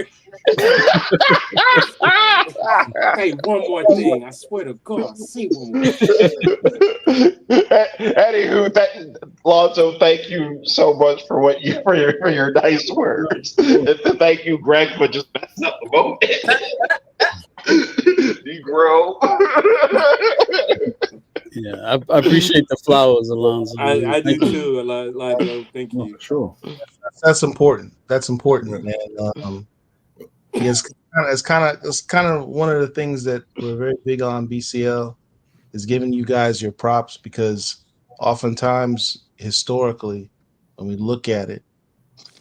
Hey, one more thing. I swear to God, say one more. Anywho, Lonzo, thank you so much for your nice words. And thank you, Greg, for just messing up the moment. Negro. Yeah, I appreciate the flowers, Alonzo. I do too, Alonzo. Thank you. For sure. That's important. That's important, man. Yeah, it's kind of one of the things that we're very big on BCL is giving you guys your props, because oftentimes historically when we look at it,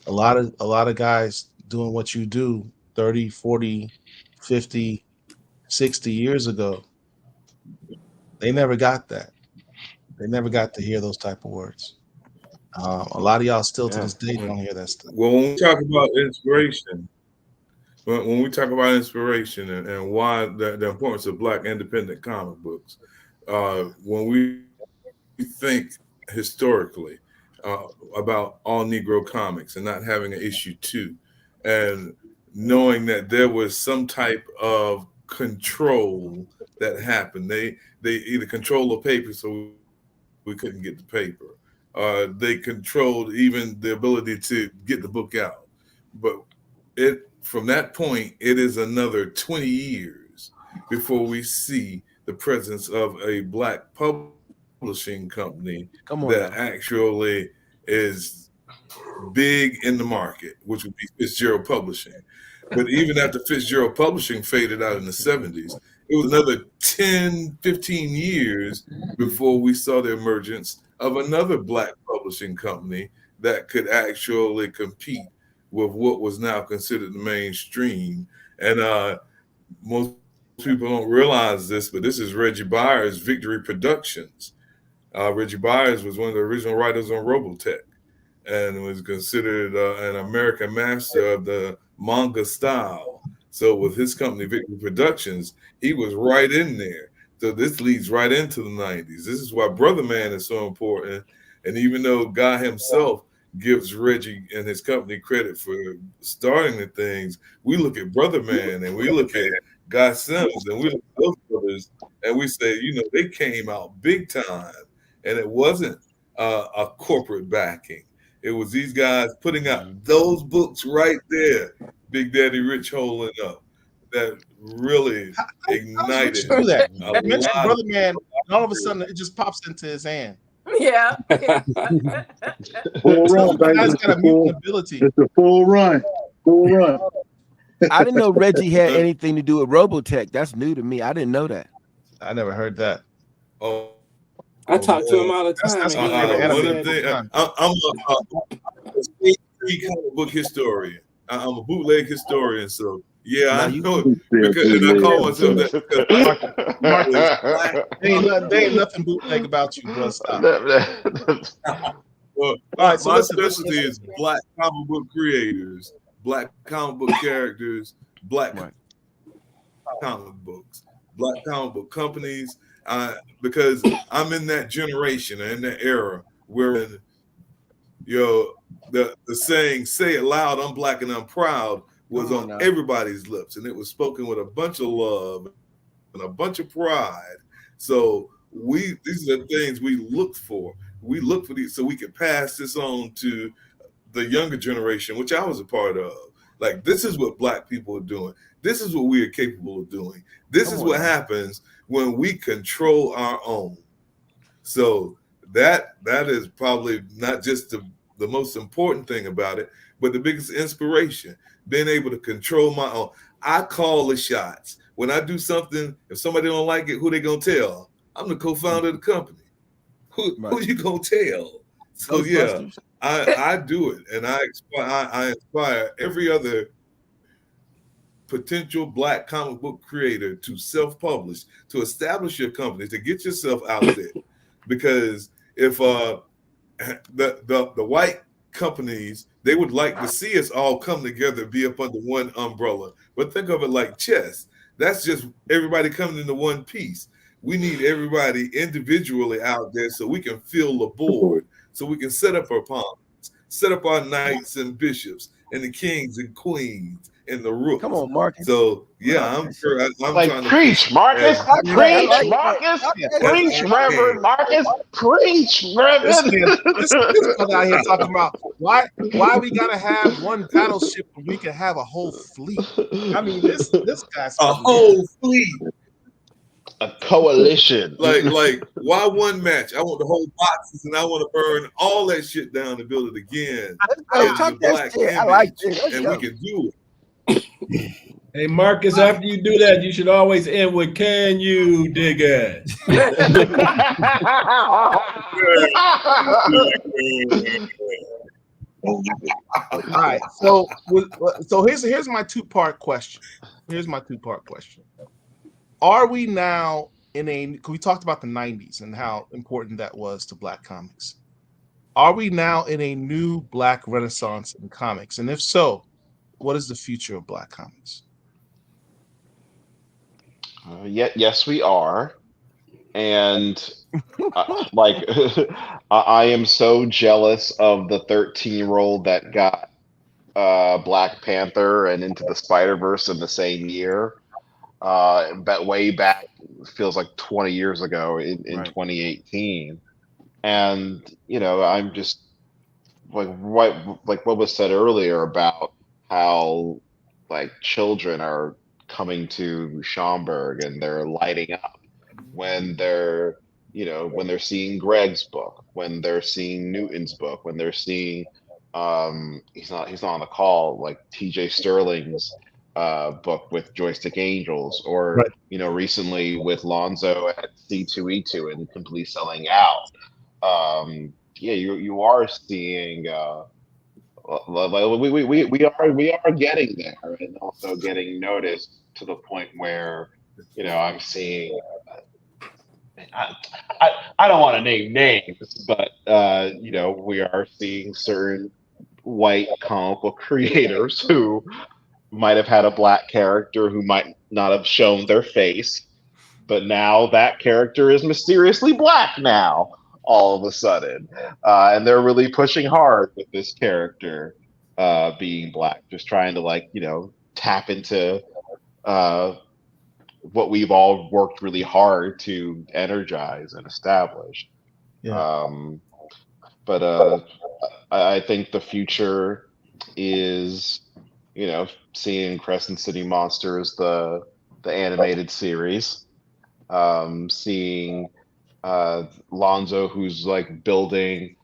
a lot of guys doing what you do 30, 40, 50, 60 years ago, they never got that. They never got to hear those type of words. A lot of y'all still to this day don't hear that stuff. Well, when we talk about inspiration, when we talk about inspiration and why the importance of Black independent comic books, when we think historically about all Negro comics and not having an issue 2, and knowing that there was some type of control that happened. They either controlled the paper so we couldn't get the paper. They controlled even the ability to get the book out. But from that point, it is another 20 years before we see the presence of a Black publishing company that actually is big in the market, which would be Fitzgerald Publishing. But even after Fitzgerald Publishing faded out in the 70s, it was another 10, 15 years before we saw the emergence of another Black publishing company that could actually compete with what was now considered the mainstream. And most people don't realize this, but this is Reggie Byers' Victory Productions. Reggie Byers was one of the original writers on Robotech and was considered an American master of the manga style. So with his company, Victory Productions, he was right in there. So this leads right into the 90s. This is why Brother Man is so important. And even though Guy himself gives Reggie and his company credit for starting the things, we look at Brother Man and we look at Guy Sims and we look at those brothers and we say, they came out big time. And it wasn't a corporate backing. It was these guys putting out those books right there, Big Daddy Rich holding up, that really ignited that. You mentioned Brother Man, and all of a sudden it just pops into his hand. Yeah. Full run, baby. Guy's got a mutant ability. It's a full run. Full run. I didn't know Reggie had anything to do with Robotech. That's new to me. I didn't know that. I never heard that. Oh, I talk to him all the time. I'm a comic book historian. I'm a bootleg historian, so yeah, I know it. Because I call myself that. Marcus, there ain't nothing bootleg about you, bro. Stop. Well, all right, so my specialty is Black comic book creators, Black comic book characters, Black comic books, Black comic book companies. Because I'm in that generation and in that era where the saying "say it loud, I'm Black and I'm proud" was on everybody's lips, and it was spoken with a bunch of love and a bunch of pride. So these are the things we look for. We look for these so we can pass this on to the younger generation, which I was a part of. Like, this is what Black people are doing. This is what we are capable of doing. This is what happens when we control our own. So that is probably not just the most important thing about it, but the biggest inspiration, being able to control my own. I call the shots. When I do something, if somebody don't like it, who they gonna tell? I'm the co-founder of the company. Who you gonna tell? So yeah, I do it, and I inspire every other potential Black comic book creator to self-publish, to establish your company, to get yourself out there. Because if the white companies, they would like to see us all come together, be up under one umbrella. But think of it like chess. That's just everybody coming into one piece. We need everybody individually out there so we can fill the board, so we can set up our pawns, set up our knights and bishops and the kings and queens and the rooks. Come on, Marcus. So yeah, I'm like, trying to preach, Marcus. Preach, Marcus. Preach, Reverend Marcus. Preach, Reverend. This brother out here talking about why we gotta have one battleship when we can have a whole fleet. I mean, this guy's a whole fleet. A coalition. Like, why one match? I want the whole boxes, and I want to burn all that shit down and build it again. I like it. And we can do it. Hey, Marcus, after you do that, you should always end with, can you dig it? All right. So here's my two-part question. Are we now we talked about the 90s and how important that was to Black comics. Are we now in a new Black renaissance in comics? And if so, what is the future of Black comics? Yes, we are. And like, I am so jealous of the 13-year-old that got Black Panther and Into the Spider-Verse in the same year. But way back, feels like 20 years ago in 2018. And, you know, I'm just like what was said earlier about how like children are coming to Schaumburg and they're lighting up when they're seeing Greg's book, when they're seeing Newton's book, when they're seeing he's not on the call, like TJ Sterling's book with Joystick Angels, or recently with Lonzo at C2E2 and completely selling out. You are seeing we are getting there, and also getting noticed to the point where I'm seeing. I don't want to name names, but we are seeing certain white comic book creators who might have had a Black character who might not have shown their face, but now that character is mysteriously Black now, all of a sudden. And they're really pushing hard with this character being Black, just trying to tap into what we've all worked really hard to energize and establish. But I think the future is seeing Crescent City Monsters, the animated series, seeing Lonzo, who's like building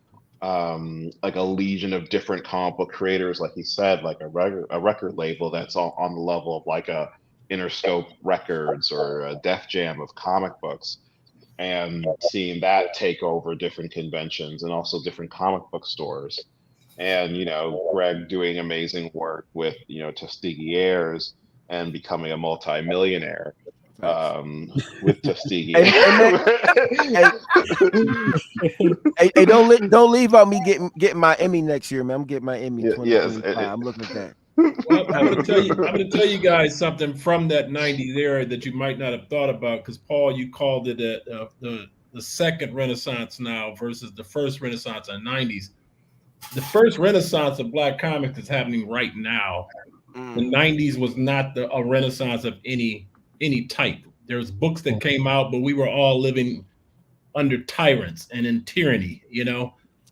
like a legion of different comic book creators, like he said, like a record label that's on the level of like a Interscope Records or a Def Jam of comic books, and seeing that take over different conventions and also different comic book stores. And Greg doing amazing work with Tuskegee Airs and becoming a multi-millionaire with Tuskegee. Hey, don't leave out me getting my Emmy next year, man. I'm getting my Emmy 2025. I'm looking at that. Well, I'm gonna tell you guys something from that 90s era that you might not have thought about, because Paul, you called it the second Renaissance now versus the first Renaissance in the 90s. The first Renaissance of Black comics is happening right now. The 90s was not a Renaissance of any type. There's books that came out, but we were all living under tyrants and in tyranny.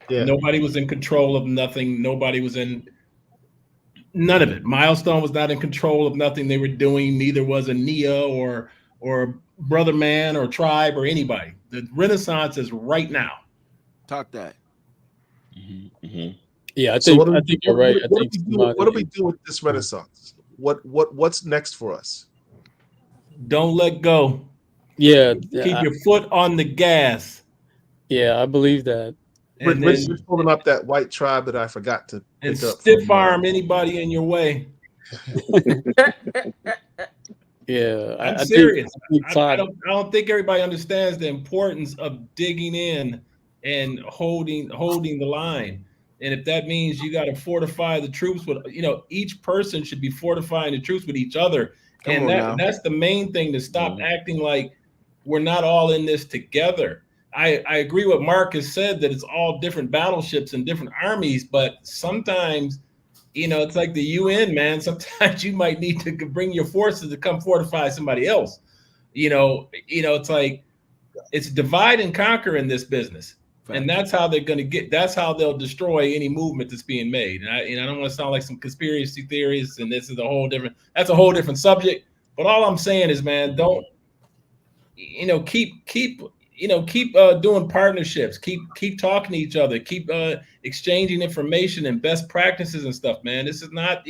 Nobody was in control of nothing. Nobody was in none of it. Milestone was not in control of nothing they were doing. Neither was Ania or Brother Man or Tribe or anybody. The Renaissance is right now. Talk that. Yeah, I think you're right. What do we do with this Renaissance? What's next for us? Don't let go. Yeah, keep your foot on the gas. Yeah, I believe that. And Rich is pulling up that white tribe that I forgot to and stiff arm anybody in your way. Yeah, I'm serious. I don't think everybody understands the importance of digging in and holding the line. And if that means you got to fortify the troops with, each person should be fortifying the troops with each other. And that's the main thing, to stop acting like we're not all in this together. I agree with Mark has said that it's all different battleships and different armies, but sometimes, it's like the UN, man. Sometimes you might need to bring your forces to come fortify somebody else. It's like it's divide and conquer in this business. And that's how they're going to that's how they'll destroy any movement that's being made. And I don't want to sound like some conspiracy theories, and that's a whole different subject. But all I'm saying is, man, don't, keep doing partnerships, keep talking to each other, keep exchanging information and best practices and stuff, man. This is not,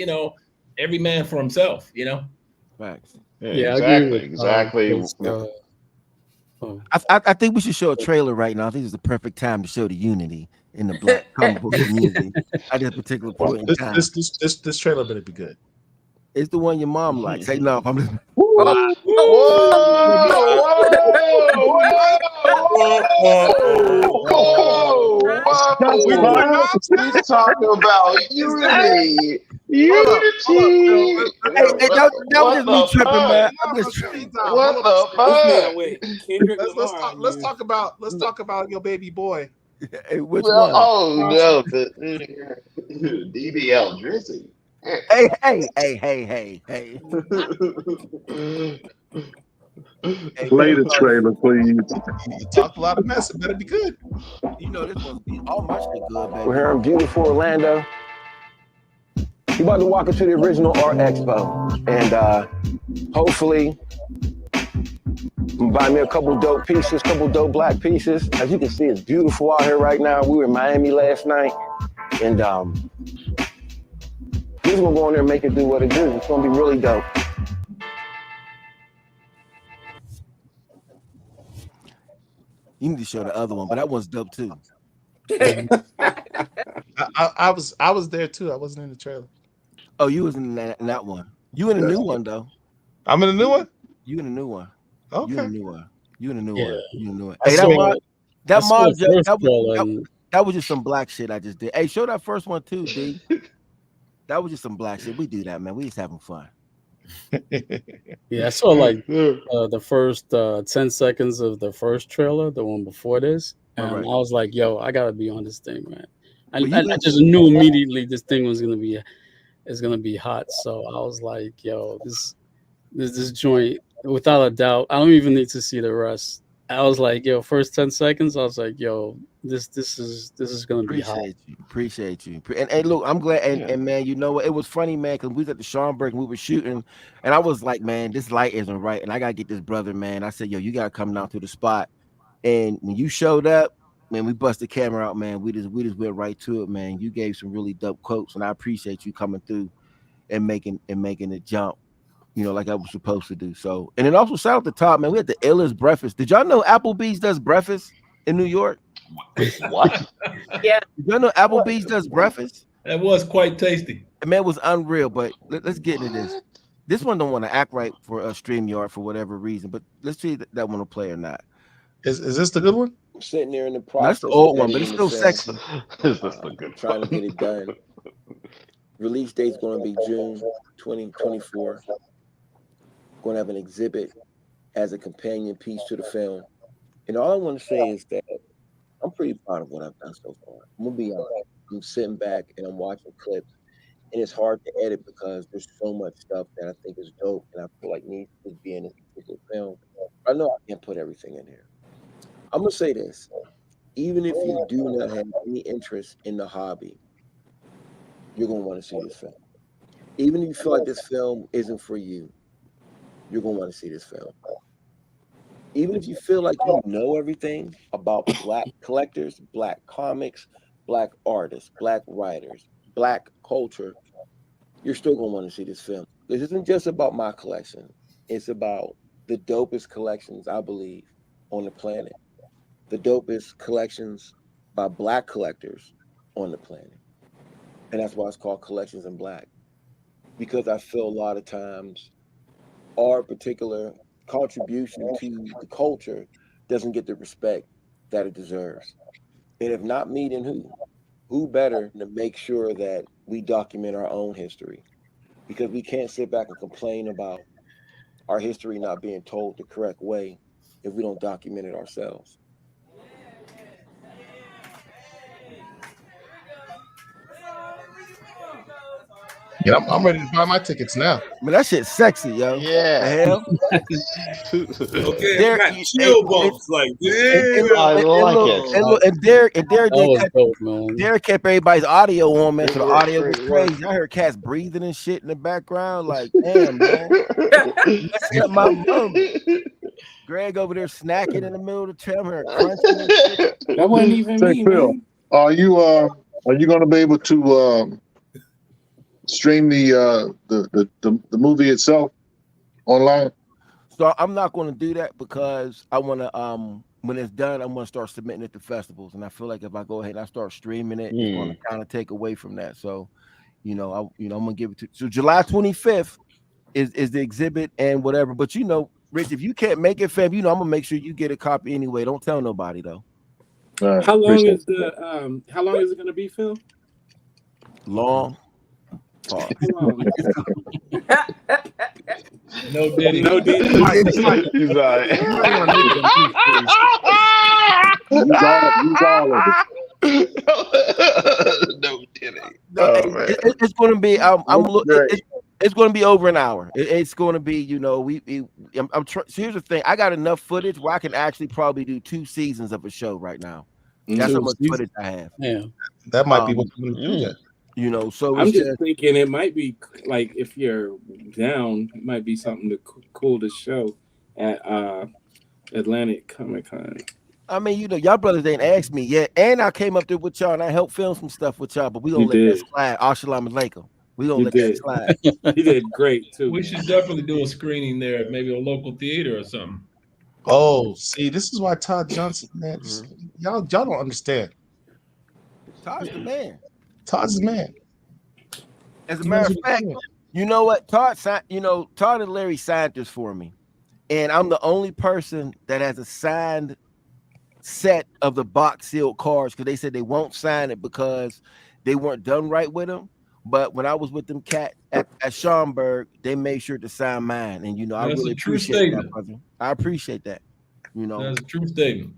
every man for himself, Facts. Yeah, I agree exactly. with I think we should show a trailer right now. I think it's the perfect time to show the unity in the Black comic book community at this particular point in time. This trailer better be good. It's the one your mom likes. Hey, no, I'm just. Whoa! He's talking about unity. Unity. Hey, that was just me tripping, man. I'm just tripping. What the fuck? Let's talk about your baby boy. Hey, which one? Oh no, the DBL Drizzy. Hey. Play the trailer, please. You talk a lot of mess. It better be good. This one's all my shit good, baby. We're here in beautiful Orlando. You about to walk into the original Art Expo, and hopefully buy me a couple dope pieces, couple dope black pieces. As you can see, it's beautiful out here right now. We were in Miami last night, and we're gonna go in there and make it do what it do. It's gonna be really dope. You need to show the other one, but that one's dope too. I was there too. I wasn't in the trailer. Oh, you was in that one. You in the new one though. I'm in the new one. You in the new one. Okay. You in the new one. You in the new Yeah. one. You in the new one. I Hey, saw- that trailer, and that was just some black shit I just did. Hey, show that first one too, D. That was just some black shit. We do that, man. We just having fun. yeah, I saw like the first 10 seconds of the first trailer, the one before this, and Alright. I was like, "Yo, I gotta be on this thing, man." Well, you I got- just knew immediately this thing was gonna be hot. So I was like, "Yo, this joint, without a doubt, I don't even need to see the rest." I was like, "Yo, first 10 seconds, I was like, yo, this is gonna be hot." Appreciate you. And look, I'm glad. Yeah. And man, you know what? It was funny, man, because we was at the Schaumburg and we were shooting, and I was like, man, this light isn't right, and I gotta get this brother, man. I said, yo, you gotta come down to the spot. And when you showed up, man, we busted the camera out, man. We just went right to it, man. You gave some really dope quotes, and I appreciate you coming through and making it jump, like I was supposed to do. So, and then also shout out the top, man. We had the illest breakfast. Did y'all know Applebee's does breakfast in New York? What? Yeah. Did y'all know Applebee's does breakfast? That was quite tasty. Man, it was unreal. But let's get into this. This one don't want to act right for a StreamYard for whatever reason, but let's see if that one will play or not. Is this the good one? I'm sitting there in the No, process. that's the old one, of but it's editing still the film, sexy. Is this the good trying to one? get it done. Release date's going to be June 2024. Going to have an exhibit as a companion piece to the film. And all I want to say is that I'm pretty proud of what I've done so far. I'm going to be honest. I'm sitting back and I'm watching clips, and it's hard to edit because there's so much stuff that I think is dope and I feel like needs to be in this particular film. I know I can't put everything in here. I'm going to say this. Even if you do not have any interest in the hobby, you're going to want to see this film. Even if you feel like this film isn't for you, you're going to want to see this film. Even if you feel like you know everything about black collectors, black comics, black artists, black writers, black culture, you're still going to want to see this film. This isn't just about my collection. It's about the dopest collections, I believe, on the planet. The dopest collections by black collectors on the planet. And that's why it's called Collections in Black. Because I feel a lot of times our particular contribution to the culture doesn't get the respect that it deserves. And if not me, then who? Who better to make sure that we document our own history? Because we can't sit back and complain about our history not being told the correct way if we don't document it ourselves. Yeah, I'm ready to buy my tickets now. Man, that shit's sexy, yo. Yeah. The hell? Okay, I Derek, got you- chill bumps. Like, damn. I like it. And Derek That did was dope, man. Derek kept everybody's audio on, man. So the Great work, audio was great work. crazy. I heard cats breathing and shit in the background. Like, damn, man. Messing up my moment. Greg over there snacking in the middle of the tram, her crunching and shit. That wasn't even Say, me, Phil, man. are you going to be able to stream the movie itself online? So I'm not going to do that because I want to when it's done, I'm going to start submitting it to festivals, and I feel like if I go ahead and I start streaming it, it's going to kind of take away from that. So, I'm going to give it to. So July 25th is the exhibit and whatever. But Rich, if you can't make it, fam, I'm gonna make sure you get a copy anyway. Don't tell nobody though. Right, How long appreciate is the how long is it gonna be, Phil? Long. Pause. How long? No Diddy. No Diddy. He's like, Use all of it. no kidding. No, Oh, man. it's going to be. Great. It's going to be over an hour. It's going to be. So here's the thing. I got enough footage where I can actually probably do 2 seasons of a show right now. That's how much footage I have. Yeah. That might be what you're going to do. So I'm it's just thinking it might be like if you're down, it might be something cool to show at Atlantic Comic Con. I mean, y'all brothers ain't asked me yet, and I came up there with y'all and I helped film some stuff with y'all, but we gonna let that slide. Assalamu alaikum. We gonna let that slide. You did great too. We should definitely do a screening there, maybe a local theater or something. Oh, see, this is why Todd Johnson, man, y'all don't understand. Todd's the man. Todd's the man. As a matter of fact, you know what? Todd and Larry signed this for me, and I'm the only person that has a signed set of the box sealed cards because they said they won't sign it because they weren't done right with them. But when I was with them cat at Schaumburg, they made sure to sign mine, and I really appreciate that, brother. I appreciate that. That's a true statement.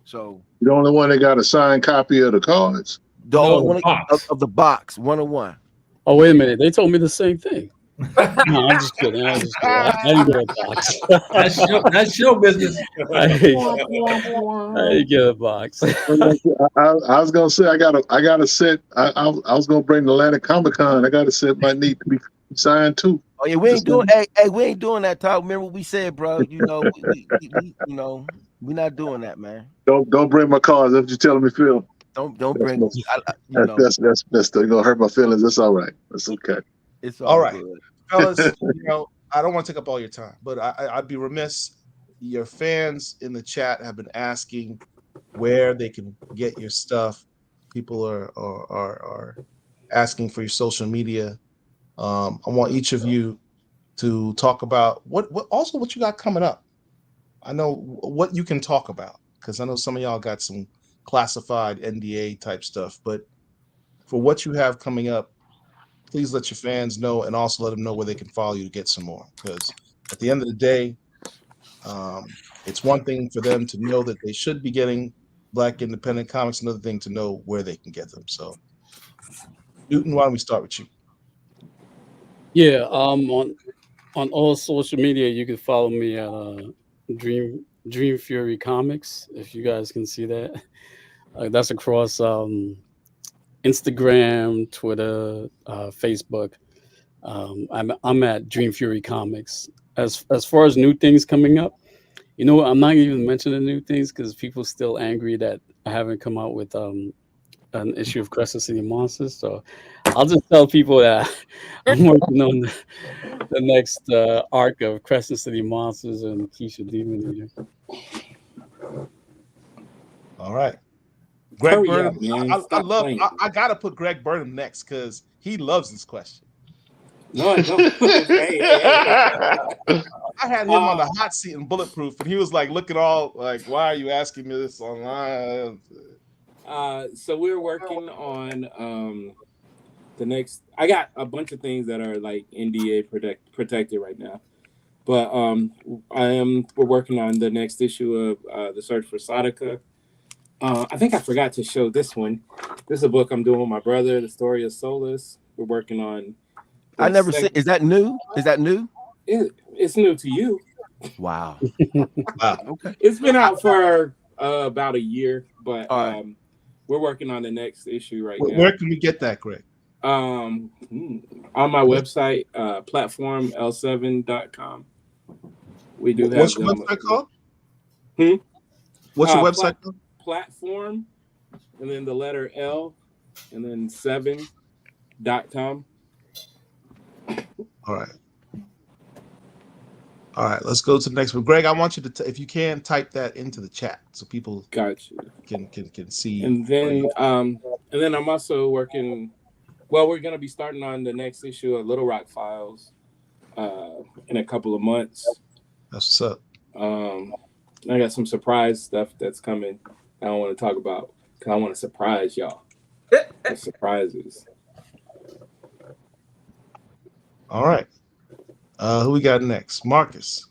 So the only one that got a signed copy of the cards. The only one of the box 101. Oh, wait a minute. They told me the same thing. No, I'm just kidding. I didn't get a box. That's your business. I didn't get a box. I was gonna say I got a set. I was gonna bring the Atlantic Comic Con. I got a set might need to be signed too. Oh yeah, we ain't doing. Hey, we ain't doing that, Todd. Remember what we said, bro? We're not doing that, man. Don't bring my cards. That's what you're telling me, Phil. Don't bring. That's gonna hurt my feelings. That's all right. That's okay. It's all right, good. fellas. I don't want to take up all your time, but I'd be remiss. Your fans in the chat have been asking where they can get your stuff. People are asking for your social media. I want each of you to talk about what you got coming up. I know what you can talk about because I know some of y'all got some classified NDA type stuff, but for what you have coming up, please let your fans know and also let them know where they can follow you to get some more. Because at the end of the day, it's one thing for them to know that they should be getting Black independent comics, another thing to know where they can get them. So, Newton, why don't we start with you? Yeah, on all social media, you can follow me at Dream Fury Comics, if you guys can see that. That's across Instagram, Twitter, Facebook. I'm at Dream Fury Comics. As far as new things coming up, I'm not even mentioning new things because people still angry that I haven't come out with an issue of Crescent City Monsters. So I'll just tell people that I'm working on the next arc of Crescent City Monsters and Keisha Demon Eater. All right. Greg Burnham, Burnham. I gotta put Greg Burnham next because he loves this question. No, I don't. I had him on the hot seat in Bulletproof, and he was like looking all like, "Why are you asking me this online?" So we're working on the next. I got a bunch of things that are like NDA protected right now. But we're working on the next issue of The Search for Sadaka. I think I forgot to show this one. This is a book I'm doing with my brother, The Story of Solus. We're working on. I never see. Is that new? Is that new? It's new to you. Wow. Wow. Okay. It's been out for about a year, but All right. we're working on the next issue right now. Where can we get that, Greg? On my website, platforml7.com. We do have What's your them. website called? What's your website called? Platform, and then the letter L, and then 7.com. All right. All right, let's go to the next one. Greg, I want you to, if you can, type that into the chat so people can see. And then I'm also working. Well, we're gonna be starting on the next issue of Little Rock Files in a couple of months. That's what's up. I got some surprise stuff that's coming. I don't want to talk about because I want to surprise y'all. The surprises. All right. Who we got next? Marcus.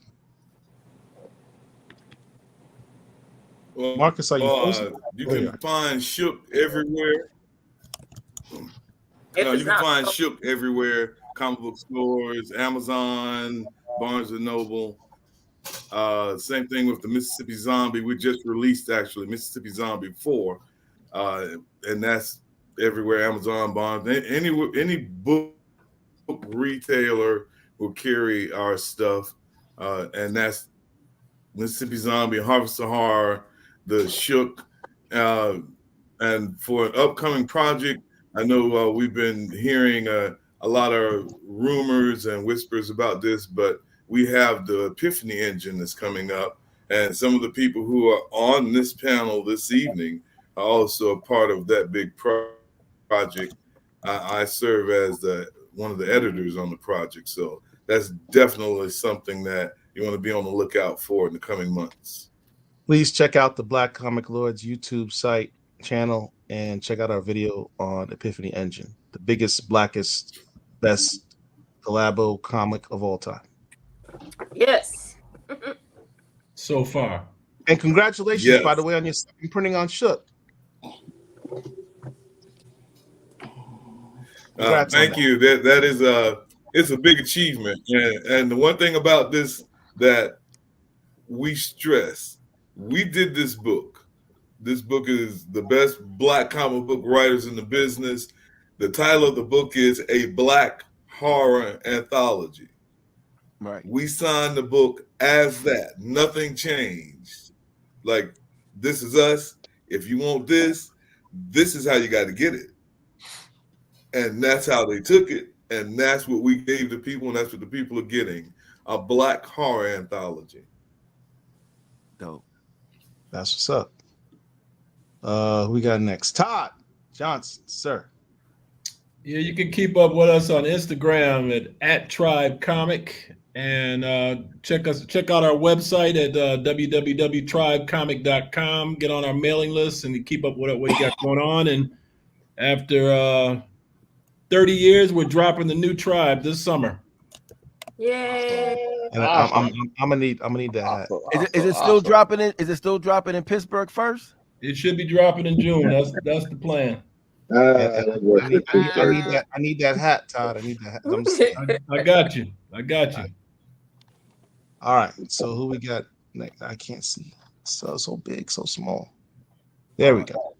Well, Marcus, are you posted? you can find Shook everywhere. You can find Shook everywhere. Comic book stores, Amazon, Barnes and Noble. Same thing with the Mississippi Zombie. We just released actually Mississippi Zombie 4. And that's everywhere. Amazon, Barnes, any book retailer will carry our stuff. And that's Mississippi Zombie, Harvest of Horror, the Shook. And for an upcoming project, I know we've been hearing a lot of rumors and whispers about this, but we have the Epiphany engine that's coming up. And some of the people who are on this panel this evening are also a part of that big project. I serve as one of the editors on the project. So that's definitely something that you want to be on the lookout for in the coming months. Please check out the Black Comic Lords YouTube site channel and check out our video on Epiphany Engine, the biggest, blackest, best collabo comic of all time. Yes. So far. And congratulations, Yes. by the way, on your second printing on Shook. Thank you. That is it's a big achievement. And the one thing about this that we stress, we did this book. This book is the best Black comic book writers in the business. The title of the book is A Black Horror Anthology. Right. We signed the book as that. Nothing changed. Like, this is us. If you want this is how you got to get it. And that's how they took it. And that's what we gave the people. And that's what the people are getting. A Black horror anthology. Dope. That's what's up. Who we got next? Todd Johnson, sir. Yeah, you can keep up with us on Instagram at Tribe Comic, and check out our website at www.tribecomic.com. Get on our mailing list and keep up with what we got going on. And after 30 years, we're dropping the new Tribe this summer. Yay! And I'm gonna need that hat. Is it still dropping in? Is it still dropping in Pittsburgh first? It should be dropping in June. That's the plan. I need that hat, Todd. I need that hat. I got you. All right. So who we got next? I can't see. So big, so small. There we go.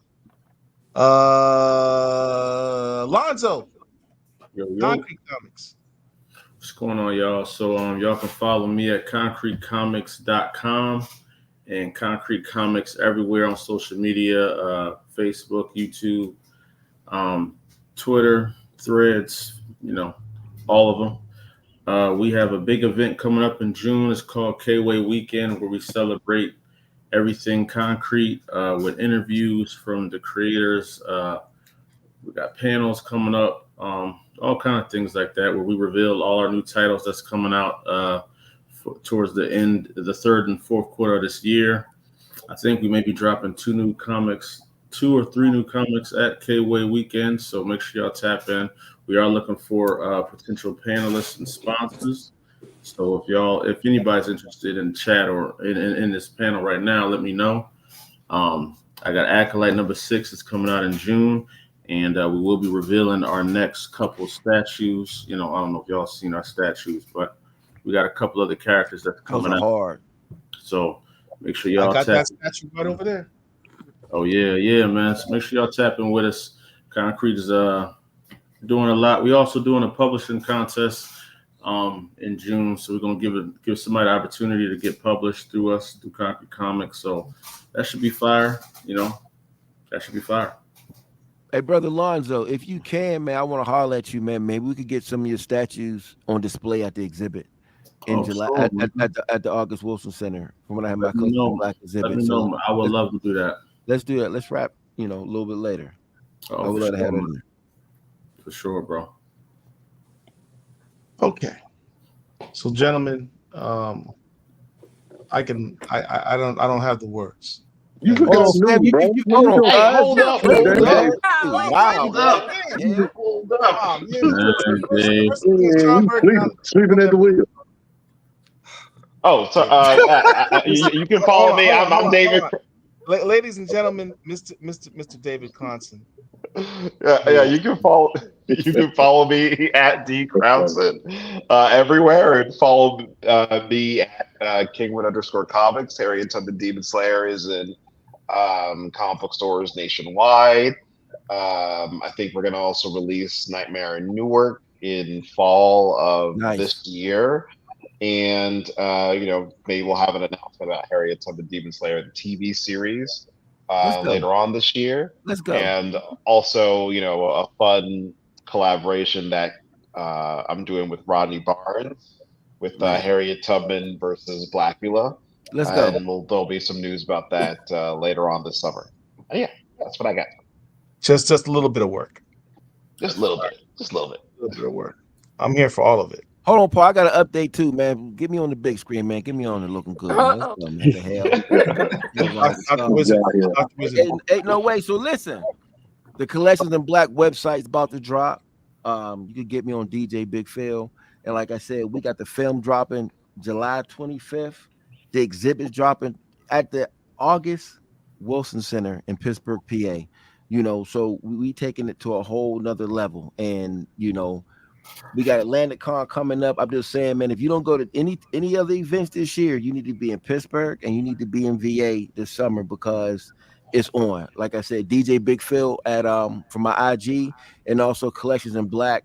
Lonzo. Concrete Comics. What's going on, y'all? So y'all can follow me at concretecomics.com and Concrete Comics everywhere on social media, Facebook, YouTube, Twitter, Threads, all of them. We have a big event coming up in June. It's called K-Way Weekend, where we celebrate everything concrete with interviews from the creators. We got panels coming up, all kind of things like that, where we reveal all our new titles that's coming out towards the end, the third and fourth quarter of this year. I think we may be dropping 2 or 3 new comics at K-Way Weekend, so make sure y'all tap in. We are looking for potential panelists and sponsors. So if anybody's interested in chat or in this panel right now, let me know. I got Acolyte number 6 is coming out in June, and we will be revealing our next couple statues. I don't know if y'all seen our statues, but we got a couple other characters that's Those coming are out. hard. So make sure y'all I got tap. that statue right over there. Oh yeah, man. So make sure y'all tap in with us. Concrete is doing a lot. We also doing a publishing contest in June, so we're gonna give somebody the opportunity to get published through us through Concrete Comics. So that should be fire. That should be fire. Hey, brother Lonzo, if you can, man, I want to holler at you, man. Maybe we could get some of your statues on display at the exhibit in July Sure, at the August Wilson Center. From when I have my Let me Collection know. of Black exhibit. Let me know. I would love to do that. Let's do that. Let's wrap, a little bit later. I would for love to have sure, that in there. For sure, bro. Okay. So, gentlemen, I don't have the words. You forgot me, bro. Hey, hold up. Wow. Hold up. Sleeping at the wheel. Oh, so you can follow me. I'm David. Ladies and gentlemen, Mr. David Conson. Yeah, you can follow me at D Crownson everywhere, and follow me at Kingwood_comics. Harriet Tubman Demon Slayer is in comic book stores nationwide. I think we're gonna also release Nightmare in Newark in fall of this year. And maybe we'll have an announcement about Harriet Tubman Demon Slayer, the TV series, later on this year. Let's go. And also, a fun collaboration that I'm doing with Rodney Barnes with Harriet Tubman versus Blackula. Let's go. And there'll be some news about that later on this summer. And yeah, that's what I got. Just a little bit of work. Just a little bit. Just a little bit. A little bit of work. I'm here for all of it. Hold on, Paul. I got an update too, man. Get me on the big screen, man. Get me on the looking good. Man. Let's go, man. The hell? Ain't no way. So listen, the Collections in Black website's about to drop. You can get me on DJ Big Phil. And like I said, we got the film dropping July 25th. The exhibit's dropping at the August Wilson Center in Pittsburgh, PA. So we taking it to a whole nother level. And we got Atlantic Con coming up. I'm just saying, man, if you don't go to any other events this year, you need to be in Pittsburgh and you need to be in VA this summer because it's on. Like I said, DJ Big Phil at from my IG, and also Collections in Black.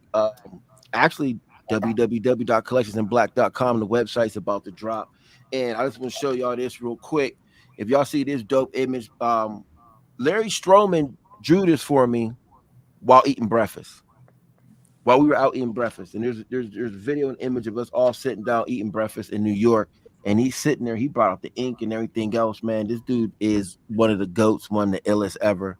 Actually, www.collectionsinblack.com. The website's about to drop. And I just want to show y'all this real quick. If y'all see this dope image, Larry Stroman drew this for me while eating breakfast. While we were out eating breakfast, and there's a video and image of us all sitting down eating breakfast in New York, and he's sitting there. He brought out the ink and everything else. Man, this dude is one of the goats, one of the illest ever,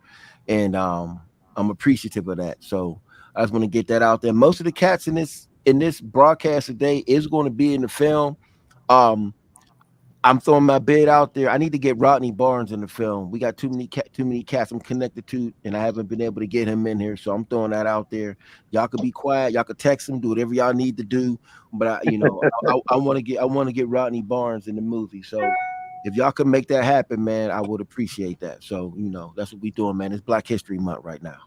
and I'm appreciative of that. So I just want to get that out there. Most of the cats in this broadcast today is going to be in the film. I'm throwing my bid out there. I need to get Rodney Barnes in the film. We got too many cats I'm connected to, and I haven't been able to get him in here. So I'm throwing that out there. Y'all could be quiet. Y'all could text him, do whatever y'all need to do. But I want to get Rodney Barnes in the movie. So if y'all could make that happen, man, I would appreciate that. So that's what we doing, man. It's Black History Month right now.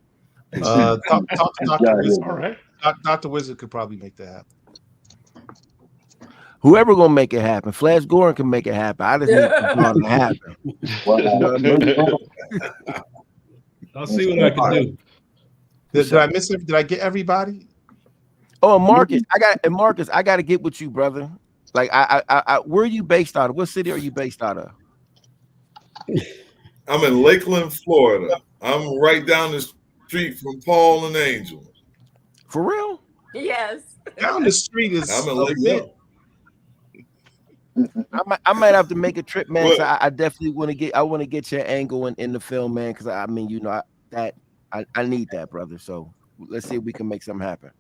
Talk to Dr. Wizard. All right. Dr. Wizard could probably make that happen. Whoever gonna make it happen, Flash Gordon can make it happen. I just need it to happen. I'll see what I can do. Did I miss it? Did I get everybody? Oh, Marcus, I got to get with you, brother. Like, I where are you based out of? What city are you based out of? I'm in Lakeland, Florida. I'm right down the street from Paul and Angel. For real? Yes. Down the street is. I'm in Lakeland. I might have to make a trip, man. So I definitely want to get. I want to get your angle in the film, man. Because I mean, I need that, brother. So let's see if we can make something happen.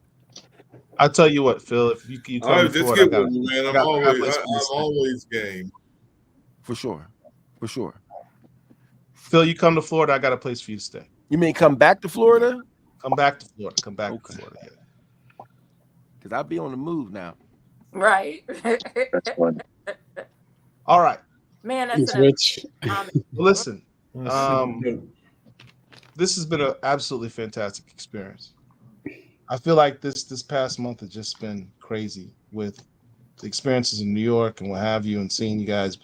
I'll tell you what, Phil. If you come to Florida, get with me, man. I'm always game. For sure. Phil, you come to Florida, I got a place for you to stay. You mean come back to Florida? Come back to Florida. To Florida. Because I'll be on the move now. Right. That's funny. All right. Man, that's It's an Rich. Listen, Dope. this has been an absolutely fantastic experience. I feel like this past month has just been crazy with the experiences in New York and what have you, and seeing you guys,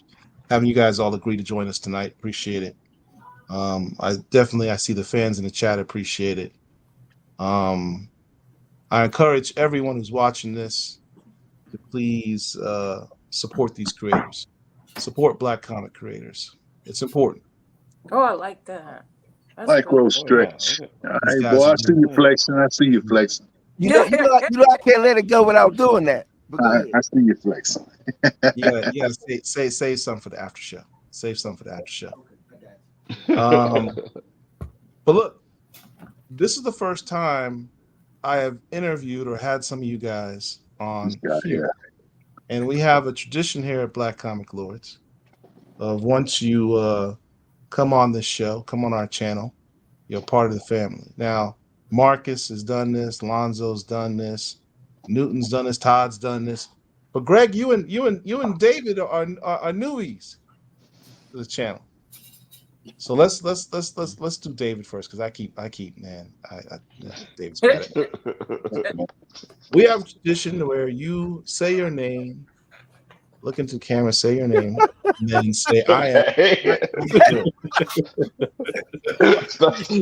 having you guys all agree to join us tonight. Appreciate it. I see the fans in the chat appreciate it. I encourage everyone who's watching this to please support these creators, support Black comic creators. It's important. Oh, I like that. That's Micro good. stretch. These Hey, guys boy, are I see you flexing. I see you flexing. I can't let it go without doing that. But go ahead. I see you flexing. you gotta save some for the after show. Save some for the after show. But look, this is the first time I have interviewed or had some of you guys on here. And we have a tradition here at Black Comic Lords of once you come on this show, come on our channel, you're part of the family. Now, Marcus has done this, Lonzo's done this, Newton's done this, Todd's done this. But Greg, you and David are newies to the channel. So let's do David first, because I keep man, David's better. We have a tradition where you say your name, look into the camera, say your name, and then say I am.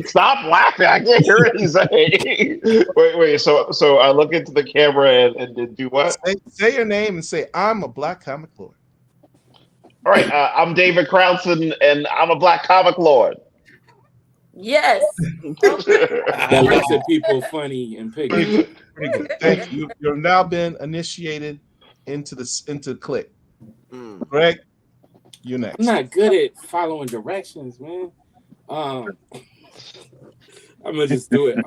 Stop laughing! I can't hear what he's saying. Wait. So I look into the camera and do what? Say your name and say I'm a Black Comic Lord. All right, I'm David Crownson, and I'm a Black Comic Lord. Yes. That looks at people funny and picky. Pretty good. Thank you. You've now been initiated into click. Greg, you're next. I'm not good at following directions, man. I'm gonna just do it.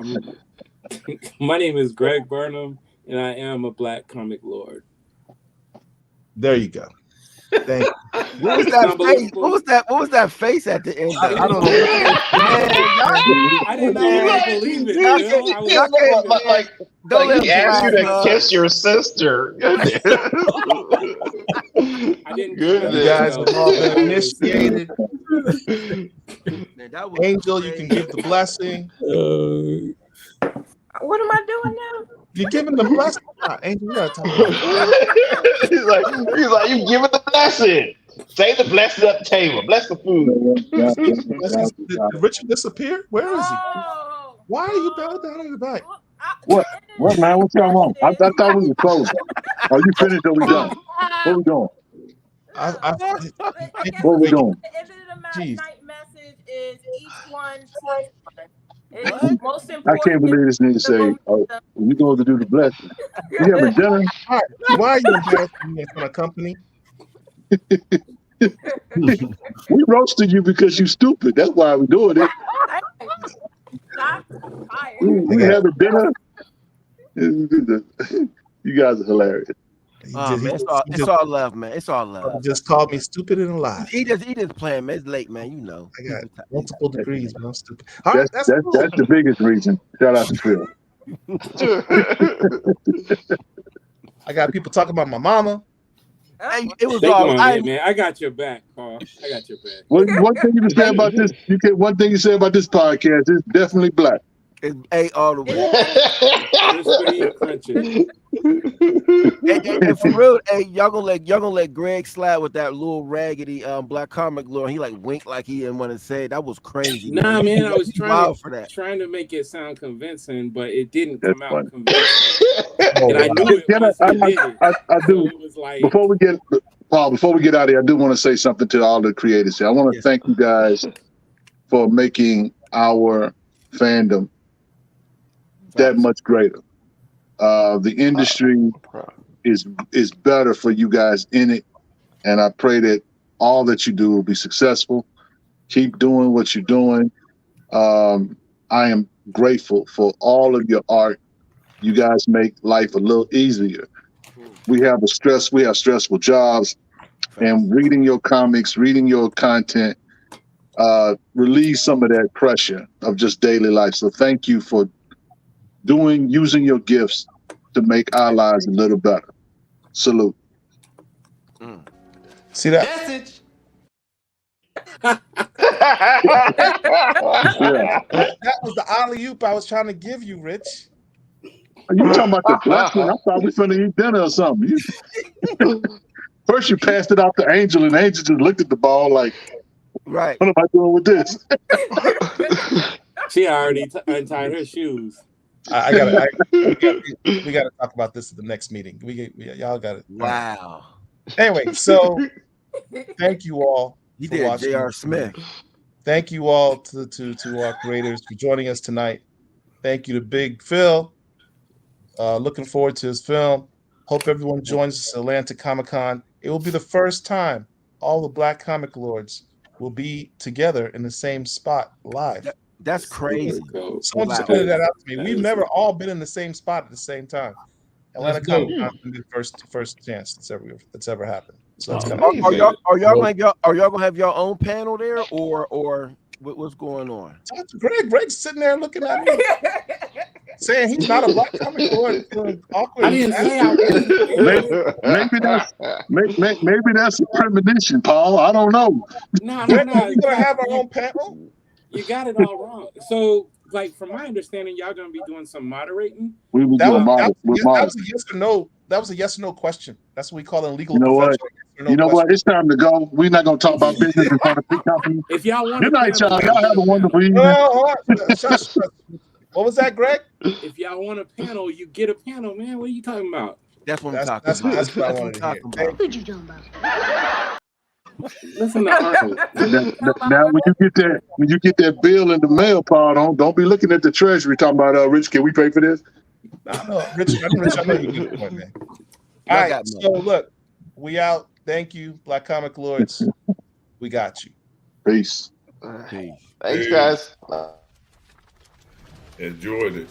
My name is Greg Burnham, and I am a Black Comic Lord. There you go. Thank you. What was that face? What was that face at the end? I don't know. I didn't believe it. Like he asked you to kiss your sister. I didn't. You guys have all been initiated. Angel, you can give the blessing. What am I doing now? You're giving the blessing. Angel, you gotta talk about he's like, you give it the blessing. Say the blessing at the table. Bless the food. Did Richard disappear? Where is he? Why are you bowed down in the back? What, man? What y'all want? I thought we were closed. Are you finished or we done? What we doing? What we doing? The night message is each one. It's most important. I can't believe this nigga say, "Oh, we going to do the blessing." We haven't done. Why are you embarrassing me in front of company? We roasted you because you stupid. That's why we're doing it. We having dinner. You guys are hilarious. Man, it's all love, man. It's all love. He just called me stupid and alive. He just playing, man. It's late, man. You know. I got multiple degrees, but I'm stupid. That's the biggest reason. Shout out to Phil. I got people talking about my mama. Hey, it was They all going right, in, man. I got your back, Paul. I got your back. One thing you can say about this, one thing you say about this podcast is definitely black. It's A all the way. And for real, hey, y'all gonna let Greg slide with that little raggedy Black Comic Lord. He like winked like he didn't want to say it. That was crazy. Nah, man, I was trying to make it sound convincing, but it didn't come out convincing. And I knew it I do. So it was like, before we get out of here, I do want to say something to all the creators here. I want to thank you guys for making our fandom that much greater. The industry is better for you guys in it, and I pray that all that you do will be successful. Keep doing what you're doing. I am grateful for all of your art. You guys make life a little easier. We have stressful jobs, and reading your comics, reading your content, relieves some of that pressure of just daily life. So thank you for using your gifts to make our lives a little better. Salute. See that? Message. Yeah. That was the alley-oop I was trying to give you, Rich. You talking about the blessing? I thought we finna eat dinner or something. First you passed it off to Angel, and Angel just looked at the ball like, Right. what am I doing with this? She already untied her shoes. We gotta talk about this at the next meeting. Y'all got it. Wow. Anyway, so thank you all He for did watching. J.R. Smith. Thank you all to our creators for joining us tonight. Thank you to Big Phil. Looking forward to his film. Hope everyone joins us at Atlanta Comic-Con. It will be the first time all the Black Comic Lords will be together in the same spot live. That's crazy. Someone just pointed that out to me. We've never all been in the same spot at the same time. Atlanta Comic-Con is the first chance that's ever happened. So it's kind of are y'all gonna have your own panel there, or what's going on? talk to Greg. Greg's sitting there looking at me, saying he's not a Black Comic Lord. Awkward. I didn't say I Maybe that's a premonition, Paul. I don't know. No. We're gonna have our own panel. You got it all wrong. So, like, from my understanding, y'all gonna be doing some moderating. We will do That was a yes or no. That was a yes or no question. That's what we call in legal. You know what? No You know question. what? It's time to go. We're not gonna talk about business in front of big companies. If y'all want, Good night, y'all. Y'all have a wonderful evening. Shush. What was that, Greg? If y'all want a panel, you get a panel, man. What are you talking about? That's what I'm talking about. That's what I wanted to hear. What you talking about? Listen to Arnold. Now, when you get that bill in the mail, Paul, don't be looking at the treasury talking about, Rich, can we pay for this? No, Rich, I know you're a good point, man. All right, so look, we out. Thank you, Black Comic Lords. We got you. Peace. Thanks, guys. Enjoyed it.